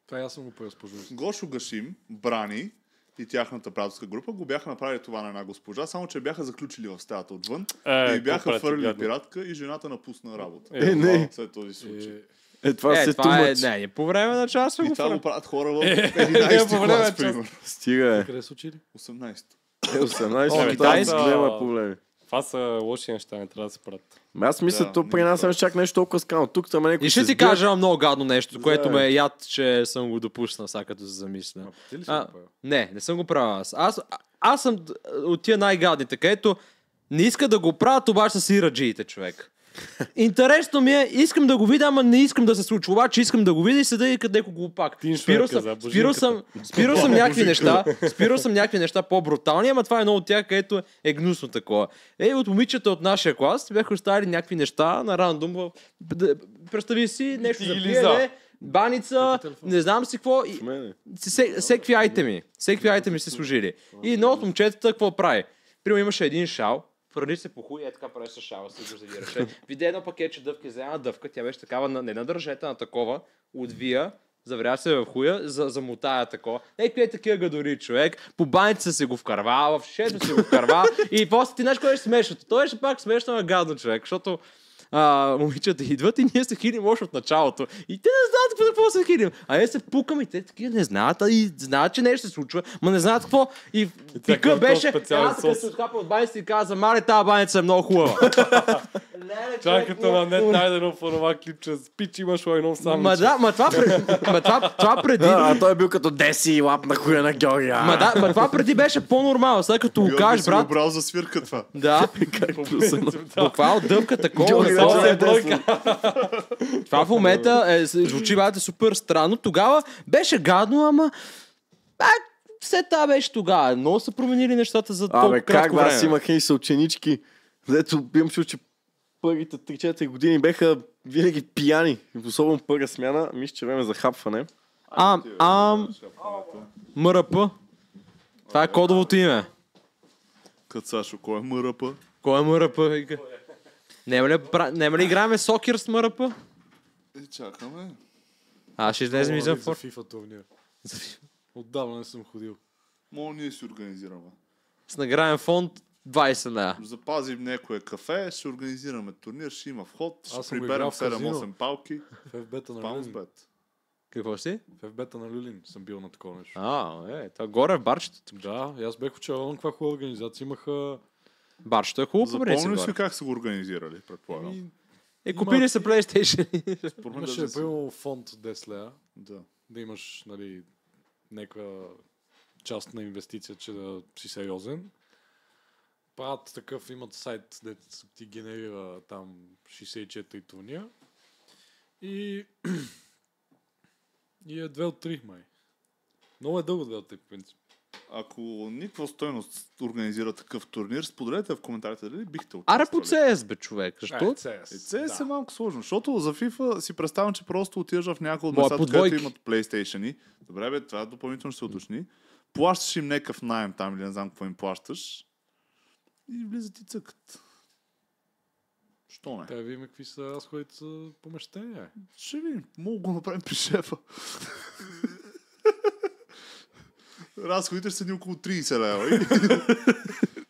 Това аз съм го преразпожил. Гошо Гашим, Брани и тяхната приятелска група го бяха направили това на една госпожа, само че бяха заключили в стаята отвън и бяха фърли пиратка и жената напусна работа. Не. След този случай. Това се тумач. Не, по време на час И го това правят. го правят хора в 11 клас, примерно. Стига Къде са учили? 18. 18. китайски. Гледа проблеми. Това са лоши неща, не трябва да се правят. Аз мисля, то при нас е чак нещо толкова скално. Тук там някой И ще се ти сбие. кажа много гадно нещо, което ме е яд, че съм го допуснал, сега като се замисля. Ти ли си го правил? Не съм го правил аз. Аз съм от тия най-гадните, където не иска да го правят, обаче са си раджиите, човек. Интересно ми е, искам да го видя, ама не искам да се случва. Обаче искам да го видя и седа и къде го пак. Спирал съм някакви неща по-брутални, ама това е едно от тях, където е гнусно такова. От момичета от нашия клас бяха оставили някакви неща на рандом. Представи си нещо за пиене, баница, не знам си какво. Всеки айтеми си служили. И едно от момчетата какво прави? Примерно имаше един шал, фърли се по хуй, така прави с шала, си го завираше. Видя едно пакетче дъвки, взе една дъвка, тя беше такава, не на държета, на такова, отвия, завря се в хуя, замотая такова. Какви такива гадори, човек, по баница се го вкарва, в шето се го вкарва и после ти знаеш кой е смешното. Той беше пак смешно, но гадно, човек, защото момичета идват и ние се хилим още от началото. И те не знаят какво се хилим. А ние се пукаме и те такива не знаят, и знаят, че нещо се случва, но не знаят какво. И пика беше, аз така се отхапа от баница и каза, мале, тази баница е много хубава. Чакай като на нет Найденов в това клипче, спич имаш лайнов сам. Това преди... А той е бил като Деси и лап на хуя на Георгия. Ма това преди беше по-нормално, сега като го кажеш, брат. Брал за свирка това. Да. Буквално дъвка такова. Това в момента звучи бате супер странно. Тогава беше гадно, ама все това беше тогава. Много са променили нещата за толкова кратко време. Аз имах и съученички, дето имам чул, че първите 3-4 години беха винаги пияни. Особено първа смяна, мисля, че време за хапване. МРП. Това е кодовото име. Кацашо, кой е МРП? Кой е МРП? Нема ли играеме сокер с МРП? Чакаме. Аз ще излезем извън За фор. FIFA турнир. Отдавна не съм ходил. Мога ние си организираме. С награден фонд 20 лева. Запазим някое кафе, ще организираме турнир, ще има вход, Аз ще съм приберем играл в казино. 7-8 палки. В FB-та на Люлин. Паунсбет. Какво си? В FB-та на Люлин съм бил на такова нещо. Това горе в барчето. Да, и аз бех очарован каква хубава организация имаха. Барчето е хубаво, по принцип. Запомниш горе. ли как са го организирали, предполагам? Купили са PlayStation. Според мен Имаше, даже са- примерно, фонд 10 лева, Да. да имаш, нали, някаква частна инвестиция, че да си сериозен. Правят такъв, имат сайт, дето ти генерира там 64 турнира. И е 2 от 3 май. Много е дълго 2 от 3, по принцип. Ако никаква стойност организира такъв турнир, споделете в коментарите дали бихте участвали. Аре по CS, бе, човек. Защо? CS е малко сложно, защото за FIFA си представям, че просто отиваш в някои от Моя местата, подвойки. където имат PlayStation-и. Добре, бе, това допълнително ще се уточни. Плащаш им някакъв наем там или не знам какво им плащаш. И влизат и цъкат. Що не? Трябва да видим какви са разходите за помещения. Ще видим. Мога го направим при шефа. Разходите ще са ни около 30 лева.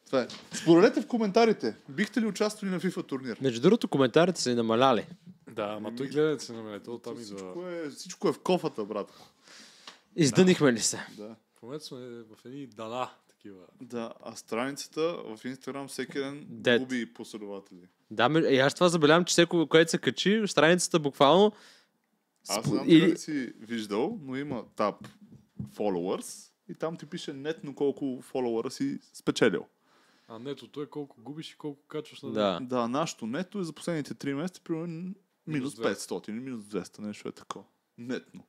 Това е. Споделете в коментарите. Бихте ли участвали на FIFA турнир? Между другото, коментарите са ни намаляли. Да, ама той гледайте се на мен. То там и за... Всичко е в кофата, брат. Издънихме ли се? Да. В момента сме в едни дана такива. Да, а страницата в Instagram всеки ден Dead. губи последователи. Да, и аз това забелявам, че всеко, което се качи, страницата буквално... Аз не знам дали си виждал, но има таб followers и там ти пише нетно колко followers си спечелил. А нетото е колко губиш и колко качваш на Да. Да, нашото нето е за последните 3 месеца примерно минус Минус 500 или минус 200, нещо е такова. Нетно.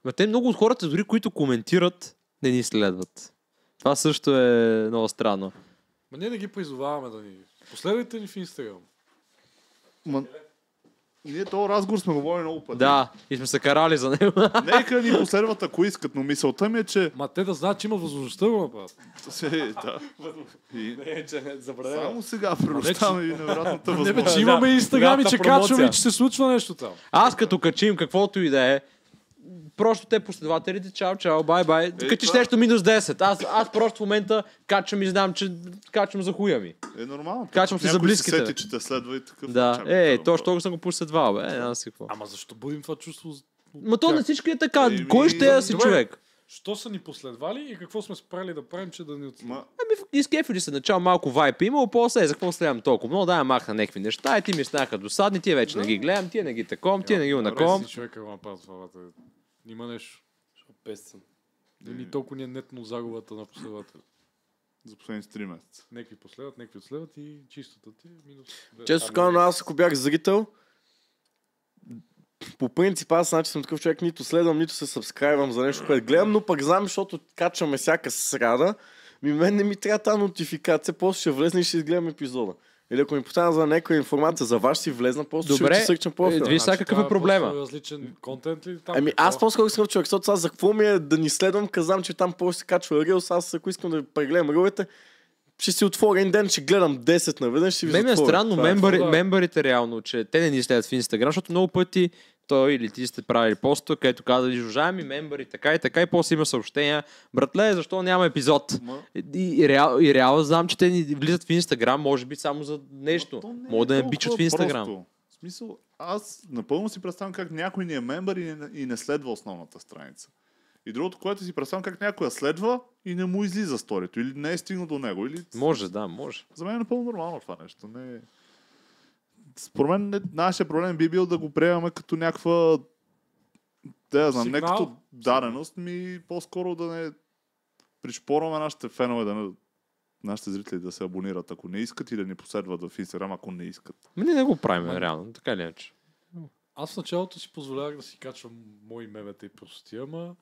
Ма те много от хората, дори които коментират, не ни следват. Това също е много странно. Ма ние не ги призоваваме да ни... Последвайте ни в Инстаграм. Ние този разговор сме говорили много пъти. Да, и сме се карали за него. Нека ни последват, ако искат, но мисълта ми е, че... Ма те да знаят, че имат възможността да го направят. Да. И... Не, че не забранено. Само сега предоставяме ви невероятната Не бе, възможност. че имаме Инстаграм и Голямата че промоция. качваме и че се случва нещо там. Аз като качим каквото и да е, просто те последователите, чао, бай. Качиш това- нещо минус 10. Аз просто в момента качвам и знам, че качвам за хуя ми. Е нормално. Качвам се за Някой близките. се сети, че те следва и такъв. Да, чакай, точно съм го последвал, бе. Не знам си какво. Ама защо будим това чувство? Ма то на всички е така. Еми, Кой ще е си добре. човек? Що са ни последвали и какво сме спрели да правим, че да ни отследват? Ма, Изкефили се начало малко вайп имало, после за какво следвам толкова много, да я махна някакви неща, и ти ми станаха досадни, тия вече не ги гледам, тия не ги таком, тия не ги унаком. Си човека го направят това. Има нещо. Песен. Дали толкова ни е нетно загубата на последователи. за последните 3 месеца. Некви последват, некви отследват и чистата ти е минус. Често казвам, аз ако бях зрител, по принцип аз значи съм такъв човек, нито следвам, нито се сабскрайвам за нещо, което гледам, но пък знам, защото качваме всяка сряда, мен не ми трябва тази нотификация, после ще влезна и ще изгледам епизода. Или ако ми поставя за някаква информация за вас, си влезна, просто Добре, ще сърчам профила. виж сега какъв е проблема. Различен контент ли там? Ами аз по-скоро съм човек, защото аз за какво ми е да ни следвам, казвам, че там после се качва Рилс, аз ако искам да прегледам рилите, ще си отворя един ден, ще гледам 10 наведнъж, ще ви Мен ми е затворя. странно Това е. мембарите реално, че те не ни следят в Инстаграм, защото много пъти той или ти сте правили поста, където каза, уважаеми мембари, така и после има съобщения, братле, защо няма епизод? И реално знам, че те ни влизат в Инстаграм, може би само за нещо. Могат да не бичат в Инстаграм. В смисъл, аз напълно си представям как някой ни е мембър и не следва основната страница. И другото, което си представям как някой я следва и не му излиза сторито, или не е стигнал до него. Или... Може, да, може. За мен е напълно нормално това нещо. Не... Според мен нашия проблем би бил да го приемаме като някаква, да я знам, не Сигнал? като дареност, ми по-скоро да не пришпорваме нашите фенове, да не... нашите зрители да се абонират, ако не искат, и да ни последват в Инстаграм, ако не искат. Ние не го правим реално, така ли иначе. Аз в началото си позволявах да си качвам мои мемета и простотия, ама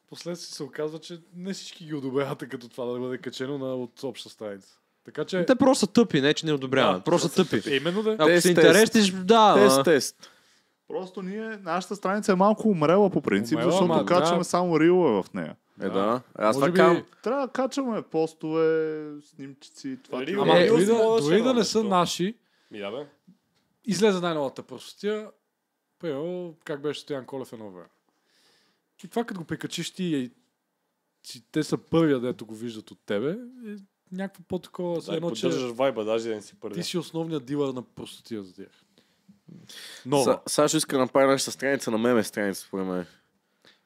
последствие се оказва, че не всички ги одобрявате като това да бъде качено от обща страница. Така че... Те просто са тъпи, не че не одобряват. Просто са тъпи. Именно да. Ако Тест, са интересни, да. Тест. Просто нашата страница е малко умрела по принцип, Умрела, защото ма, качваме да. само рилове в нея. Да. Аз Може така. би... Трябва да качваме постове, снимчици, това. Рил- Ама Рилс дори мога да дори се да не са радва, наши, Ми да бе. излезе най-новата простотия, примерно, как беше Стоян Колев едно време. И това като го прикачиш ти, те са първия, дето го виждат от тебе, е някакво по-такова, Да, едно, че поддържаш вайба, даже да не си първи. ти си основният дилър на простотия за тях. Нова. Сега ще иска да направи нашата страница на меме страница, според мен.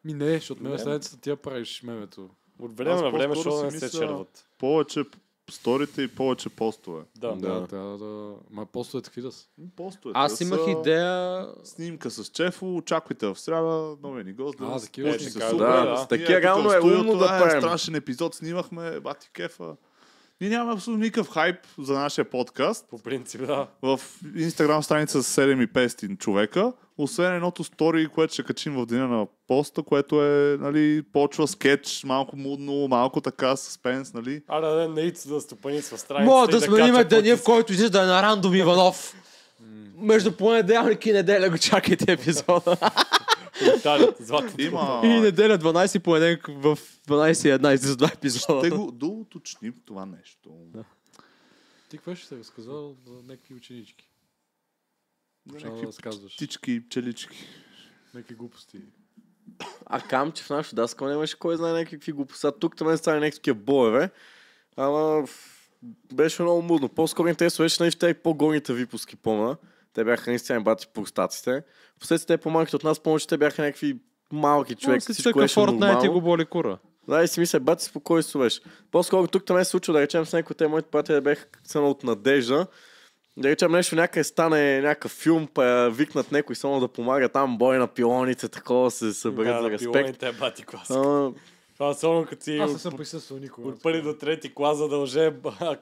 Ми не, защото меме страницата ти я правиш мемето. От време Аз на време, по-скоро защото си не се мисля- черват. Повече сторите и повече постове. Да. Трябва да... Ма постове такви да са. Постове. Аз имах идея... Снимка с Чефо, очаквайте в сряда, новия ни гост. Такива Ще ще се кажа. супер. Да, Ние такива тук реално в е студиото, умно да правим. Страшен епизод снимахме, бати кефа. Ние нямаме абсолютно никакъв хайп за нашия подкаст. По принцип, да. В Инстаграм страница с 7500 човека, освен едното стори, което ще качим в деня на поста, което е, нали, почва скетч, малко мудно, малко така, съспенс, нали. Аре, не идите да стопанисва страницата. Мога да сменим кача деня, в потиски. който излиза на Рандом Иванов. Между понеделник и неделя го чакайте епизода. Италия, златното. Има... И неделя 12 понеделник в 12.11 за 2 епизода. Те го доуточним това нещо. Ти какво ще се разказал за някакви ученички? За Почна да някакви разказваш. птички, пчелички. Някакви глупости. А камче в нашата даска нямаше кой знае някакви глупости. Тук там стане някакви боеве. Ама беше много мудно. По-скоро интересно беше нещо и по-горните випуски, помня. Те бяха наистина бати по статите. Впоследствие те по-малките от нас, помня, че те бяха някакви малки човек. Всичко беше Fortnite и го нормално. боли кура. Да, и си мисля, бати спокойствие беше. По-скоро тук там се случва, да речем с някои те моите приятели бяха само от надежда. Да речем нещо някъде стане някакъв филм, па викнат някой само да помага там, бой на пилоните, такова се съберат за респект. Пилоните е бати клас. Ама, Това само като си Аз не съм присъствал никога. от първи до трети клас задълже,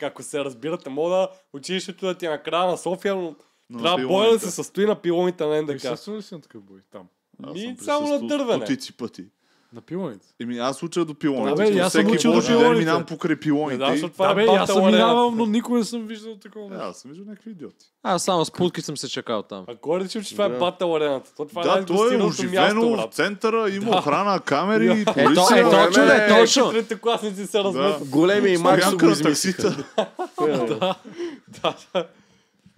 како се разбирате, мога да училището да ти е на края на София, но трябва боя да пилоните. се състои на пилоните на НДК. Присъствал ли си на такъв бой? Там. Аз Ми, съм само на присъствал дървене. стотици пъти. На пилоните. Аз уча до пилоните. Абе, и аз съм Всеки учил до Божи ден пилоните. минавам покрай пилоните. Да, защото това Да, е бе, аз съм батъл арена. минавал, но никога не съм виждал такова нещо. Аз съм виждал някакви идиоти. Аз само с путки съм се чакал там. А кой речи, че това е Да. батъл арената? Това Да, е то е най-гостираното място, оживено в брат. центъра, има охрана, камери, Ето, полиция. точно, време е точно. Трите класници се размътват. големи и Макс Стоянка го на измислиха. таксита. Да.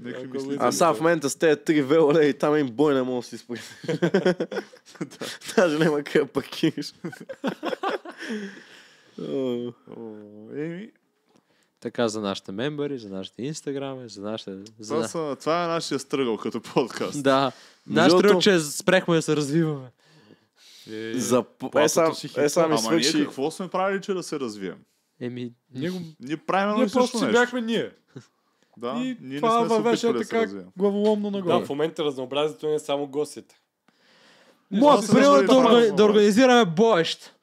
Някакви Ако мисли. А сега в момента с тези 3 веле и там им бой не мога да си спри. Даже няма къде паркираш. Еми, Така за нашите мембари, за нашите инстаграми, за нашите... това е нашия стръгъл като подкаст. Да. Наш Между тръг, че спрехме да се развиваме. За... платото си Сега ми Ама ние свърши... какво сме правили, че да се развием? Еми, Ние правим едно Ние и също просто си нещо. бяхме ние. Да, И ние това не сме се вървеше опитвали да се така развием. главоломно Да, нагоре. в момента разнообразието не е само гостите. моят да се пример развива да, правилно, да организираме боещ.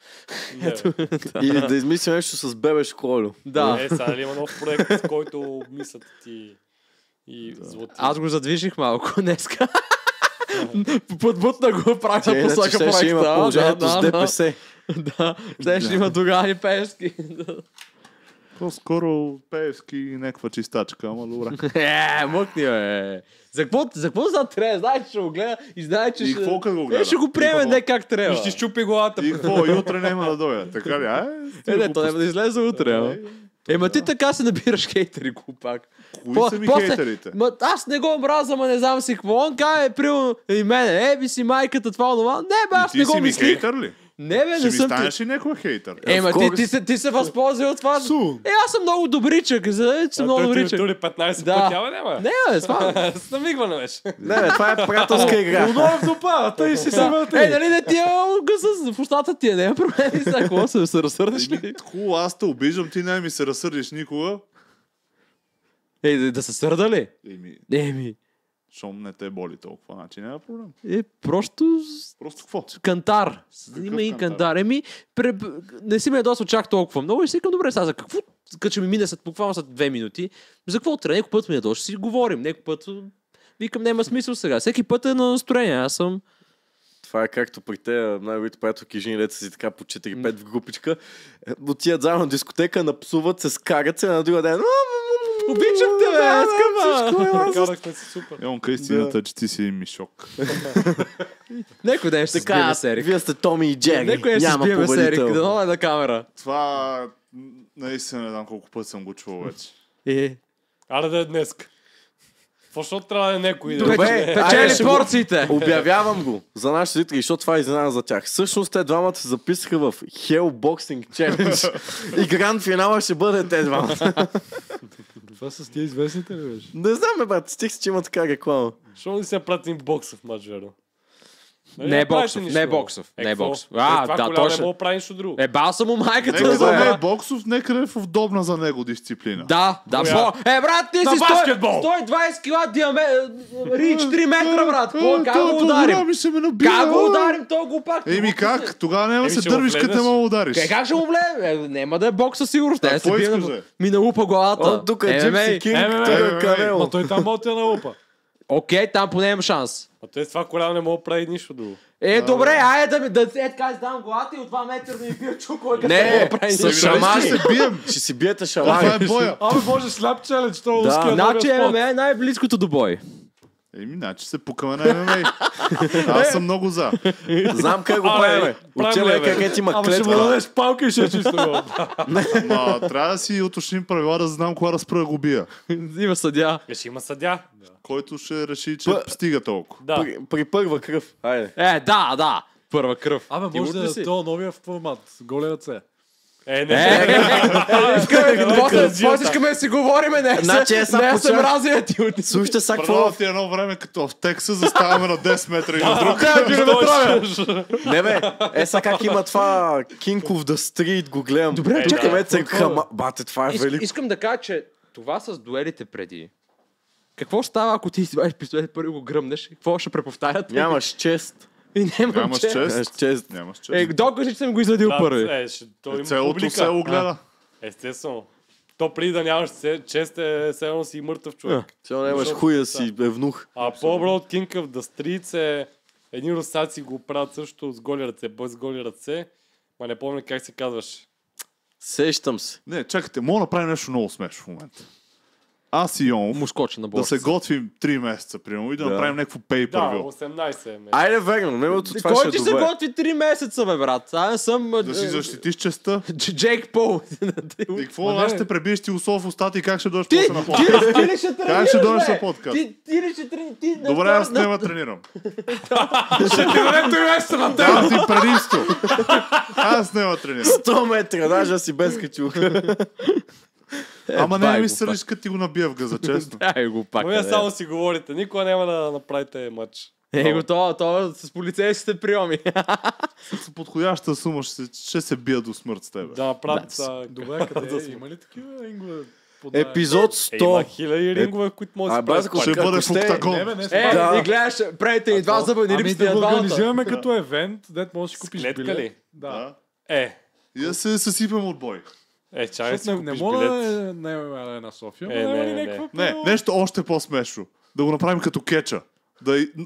Или да измислим нещо с бебе школю. Да. Е, сега ли има нов проект, който мислят ти и злати. Аз го задвижих малко днеска. Подбутна го, правя Че иначе посока ще има проекта. положението с ДПС. Да, ще има Догани Пешки. По-скоро Пеевски и някаква чистачка, ама добре. Мъкни, бе. За какво за трябва? Знае, че ще го гледа и знае, че И какво като го гледа? Ще го приеме И не как трябва. Ще щупи главата. И какво? И утре няма да дойде. Така ли? Не, то няма да излезе утре. ама. Ема ти така се набираш хейтери, глупак. Кои са ми После- хейтерите? Аз не го мразя, ма не знам си какво. Он каже, примерно, и мене, би си майката, това, онова. Не, бе, аз И не ти си го ми мислих. хейтър ли? Не, бе, Ще не ми съм ти. станеш ли някой хейтър? Ема course. ти се възползва от това. Су. Аз съм много добричък, съм много Той ти добричък. тури 15 Да. пъти, абе няма. Не, бе, това. С намигване беше. Не, бе, това е приятелска игра. Отново в допа, тъй си се върти. Нали не ти е гъса в устата ти, няма проблем. Сега, какво се разсърдиш ли? Хубаво, аз те обиждам, ти не ми се разсърдиш никога. Да се сърда ли? Еми, Щом не те боли толкова, значи няма проблем. просто Просто какво? кантар. Има и кантар? кантар. Не си ме ядосал чак толкова много и си викам, добре, сега за какво? Като ще ми мине буквално след 2 минути, за какво трябва? Някой път ми ядос, ще си говорим. Някой път викам, няма смисъл сега. Всеки път е на настроение. Аз съм... Това е както при те най-добрите приятелки жени, деца си така по 4-5 в групичка. Отиват заедно на дискотека, напсуват се, скарат се на другия ден. Обичам те, бе, искам, Казахме си супер. Емонка, истината е, че ти си мишок. Некой ден ще се сбиеме Така, с Ерик. вие сте Томи и Джери. Некой ден ще се Няма сбиеме с Ерик. победител. Да е на камера. Това наистина не знам колко път съм го чувал вече. Аре да е днеска. Какво ще трябва да е някой да Добре, е? айде, Печели ще го- порциите. Обявявам го за нашите зрители, защото това е изненада за тях. Всъщност те двамата се записаха в Hell Boxing Challenge и гранд финала ще бъде те двамата. Това с тия известните ли беше? Не знам, бе, брат, стих си, че има така реклама. Защо не се пратим боксов матч, верно? Не е боксов, нищо не е друго. боксов, не е какво? боксов. Това Да, коляно не точно. мога да прави нищо друго. Бал съм му майката. Нека да не бе. е боксов, нека да е в удобна за него дисциплина. Да, Коя? брат, ти На си баскетбол! 120 кила рич 3 метра, брат. Как го ударим? Ми се ме набива. Как го ударим то глупак? Еми как? Тогава няма да се ще го дървиш, като влезеш. не мога да удариш. Как ще му влезе? Няма да е бокса сигурно. Ще се какво бие искаш, на... бе? Ми налупа главата. О, тук е Джипси Кинг, тук е Канело. Ма той там мога да наупа. Окей, там поне има шанс. А т.е. това коляно не мога да прави нищо друго. Добре, айде да така издам главата и от 2 метра да ми бия чуко. Не, с шамари. Ще се бием. Ще си биете Това шамари. е боя. Абе, може сляп челендж, това Да. уския Значи новия спорт. ММА е най-близкото до бой. Еми, значи се пукаме на ММА. Аз съм много за. Знам как го правим. Учебе леве. как ти има Ама ще му клетва. дадеш палка и ще е чисто гол. Ма, трябва да си уточним правила, да знам кога да спра да го бия. Има съдя. Ще има съдя. Който ще реши, че стига толкова. Да. При първа кръв. Айде. Да. Първа кръв. Абе, Ти може лут ли да е си? то новия формат. С голи ръце. После искаме да си говориме, не Значи е сега се почнах. мразя ти от... Слушайте сега какво... Първо ти едно време като в Текса заставаме на 10 метра и на друг. Не бе, сега как има това King of the Street, го гледам. Добре, чакай, чакай. Бате, това е велико. Искам да кажа, че това с дуелите преди. Какво става, ако ти извадиш пистолет първи го гръмнеш? Какво ще преповтарят? Нямаш чест. И Нямаш чест. чест. Нямаш чест. докажи, че съм го извадил първи. Той има Цялото публика. село гледа. Естествено. То преди да нямаш чест е все едно си и мъртъв човек. Цяло нямаш Защото- хуя си, евнух. А по-добро от King of the Streets е... Едни русаци го правят също с голи ръце, бой с голи ръце. Ма не помня как се казваш. Сещам се. Не, чакайте, мога да направим нещо много смешно в момента. Аз и Йонов Му скочи на да борца. се готвим 3 месеца, примерно, и да Да. направим някакво Да, pay-per-view. 18 е. Айде, верно, неговото това Кой ще е ти се добре. готви 3 месеца, бе, брат? Аз съм... Да си защитиш честа. Джейк Пол. И какво? Ма не. Аз ще пребиеш ти усол в устата и как ще дойдеш Ти после на подкаст? ли ще тренираш, Как ще дойдеш бе? на подкаст? Ти ли ще тренираш? Добре, аз няма да тренирам. Ще ти дадем 3 месеца на теб. Давам ти предимство. Аз няма да тренирам. 100 метра, даже да си без качух. Ама това не е ми глупак. сърдиш, като ти го набия в газа, честно. Ай го пак. Но вие само си говорите. Никога няма да направите матч. Това с полицейските приеми. С подходяща сума ще се бия до смърт с тебе. Да направят... Добре, къде е? Има ли такива ингове? Епизод Има 100. хиляди рингове, в които може да се брат, правят Ще ако бъде в сте- октагон. Не, бе, не Да. И гледаш, правите и два зъба, не Ами липсите да на го двамата. организираме като евент, дет може да си купиш клетка билет. ли? Да. Да. И да се съсипем от бой. Чай да си Защото не купиш мога да билет. не е на София, Е, но не, няма ли не, някаква... Не, нещо още по-смешно. Да го направим като кетча.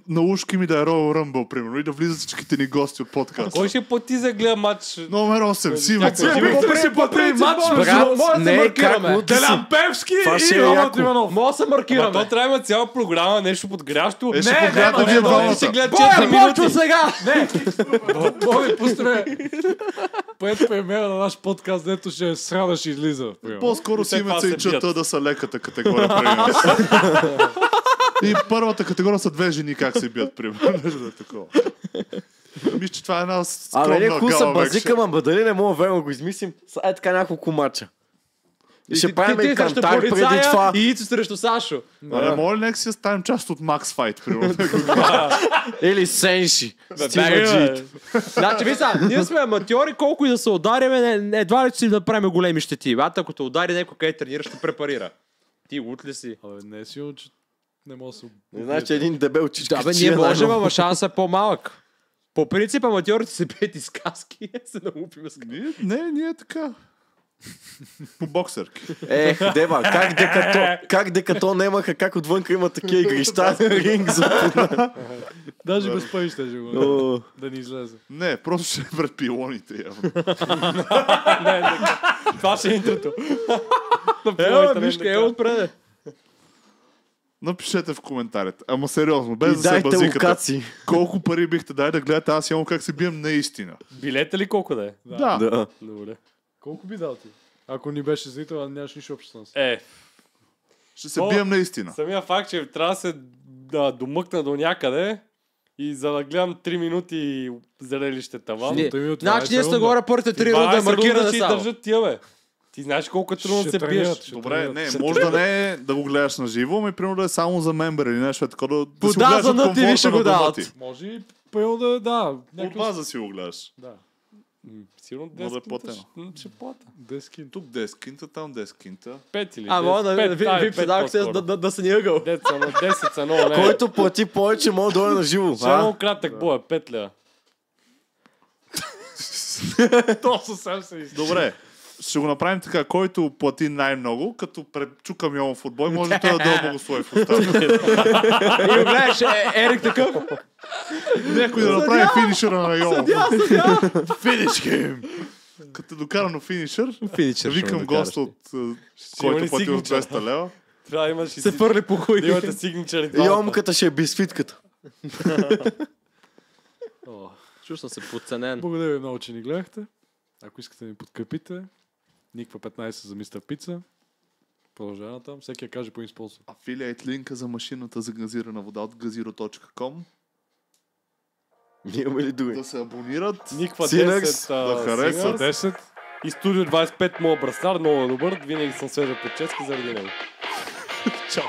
На ушки ми да е Royal Rumble, примерно, и да влизат всичките ни гости от подкаста. Кой ще плати за гледа матч? Номер 8, Симец. Някой- Бихте ли си платили матч Брат, между не, как луд си. Делян Певски Това ще и е Роман яко. Иванов? Може да се Ма маркираме. то трябва да има цяла програма, нещо подгрящо. Ще подгледат вие двамата. Ще гледат Боя, 4 минути. почва сега! Боби, пустиме поет премиера на наш подкаст, дето ще срадаш и излиза. примерно. По-скоро И след това Симеца и се бият. чета да са леката категория при нас. И първата категория са две жени как се бият, примерно. Нещо да е такова. Мисля, че това е една Абе, не скромна хуса гала базика, вече. ма дали не мога верно го измислим. Е така няколко мача. И ще Ти правим и срещу кантар преди полицая това. И Ицо срещу Сашо. Не може ли нека си ставим част от Max Fight, примерно. Или Сенши. Значи, ви сега, ние сме аматьори, колко и да се удариме, едва ли ще си да правим големи щети. Бата, ако те удари някой, къде тренираш, ще препарира. Ти лут ли си? Абе, не е сигурно, че не мога да се... Не знаеш, че един дебел чичка. Да, бе, ние можем, ама шансът е по-малък. По принцип, аматьорите се бият из каски, се налупиме с каски. Ние е така. По боксерки. Ех, дева, как декато немаха, как отвънка има такива игрища, ринг за... Даже без пари ще го О, да ни излезе. Не, просто ще е пред пилоните явно. Това ще е интрото. Ева, Мишка, ева отпреде. Напишете в коментарите. Ама сериозно, без и да се дайте базикате. локации. Колко пари бихте дали да гледате аз имам как се бием наистина? Билета ли колко да е? Да. Да. Добре. Колко би дал ти? Ако ни беше зрител, а нямаш нищо общо с нас. Ще се бием наистина. Самия факт, че трябва да се домъкна до някъде и за да гледам 3 минути зрелище таван. Не. Той ми от Значи ние 12 сме горе първите 3 рунда 12 маркиране рунда ще само. държат тия, бе. Ти знаеш колко е трудно да Ще се тренират, биеш. ще Добре, тренират. не, може да не е да го гледаш на живо, ами примерно да е само за мембър или нещо е такова да си го Да, гледаш за от на TV ще комфорта го на дома дават. ти. Може и примерно да, От база си го гледаш. Да. Сигурно Може да е 10 платено. кинта ще плата. 10 кинта. Тук 10 кинта, там 10 кинта. 5 или 10? Мога да Пет, ай, вип пет седалка по-скоро. да са ни ъгъл. 10 са много, не. Който плати повече, може да дойде на живо. Ще е много кратък боя, 5 лева. То съвсем се изчи. Добре. Ще го направим така, който плати най-много, като пречука милион в отбой, може той да благослови в устата. И го гледаш, Ерик такъв. Някой да направи финишера на Йомо. Финиш him! Като докара на финишър, Финичър. викам госта от който плати от 200 лева. Трябва да имаш и Се фърли по хуй. да имате сигничър и И двамата. омката ще е бисквитката. Чувствам се подценен. Благодаря ви много, че ни гледахте. Ако искате да ни подкрепите, никва 15 за Мистер Пица. Продължава там. Всеки я каже по един спонсор. Афилиейт линка за машината за газирана вода от gaziro.com. Имаме ли други? Да се абонират. Никва Синекс, 10 да харесат. Синекс. 10. И Студио 25 моят бръснар, много добър. Винаги съм свежа прическа заради него. Чао.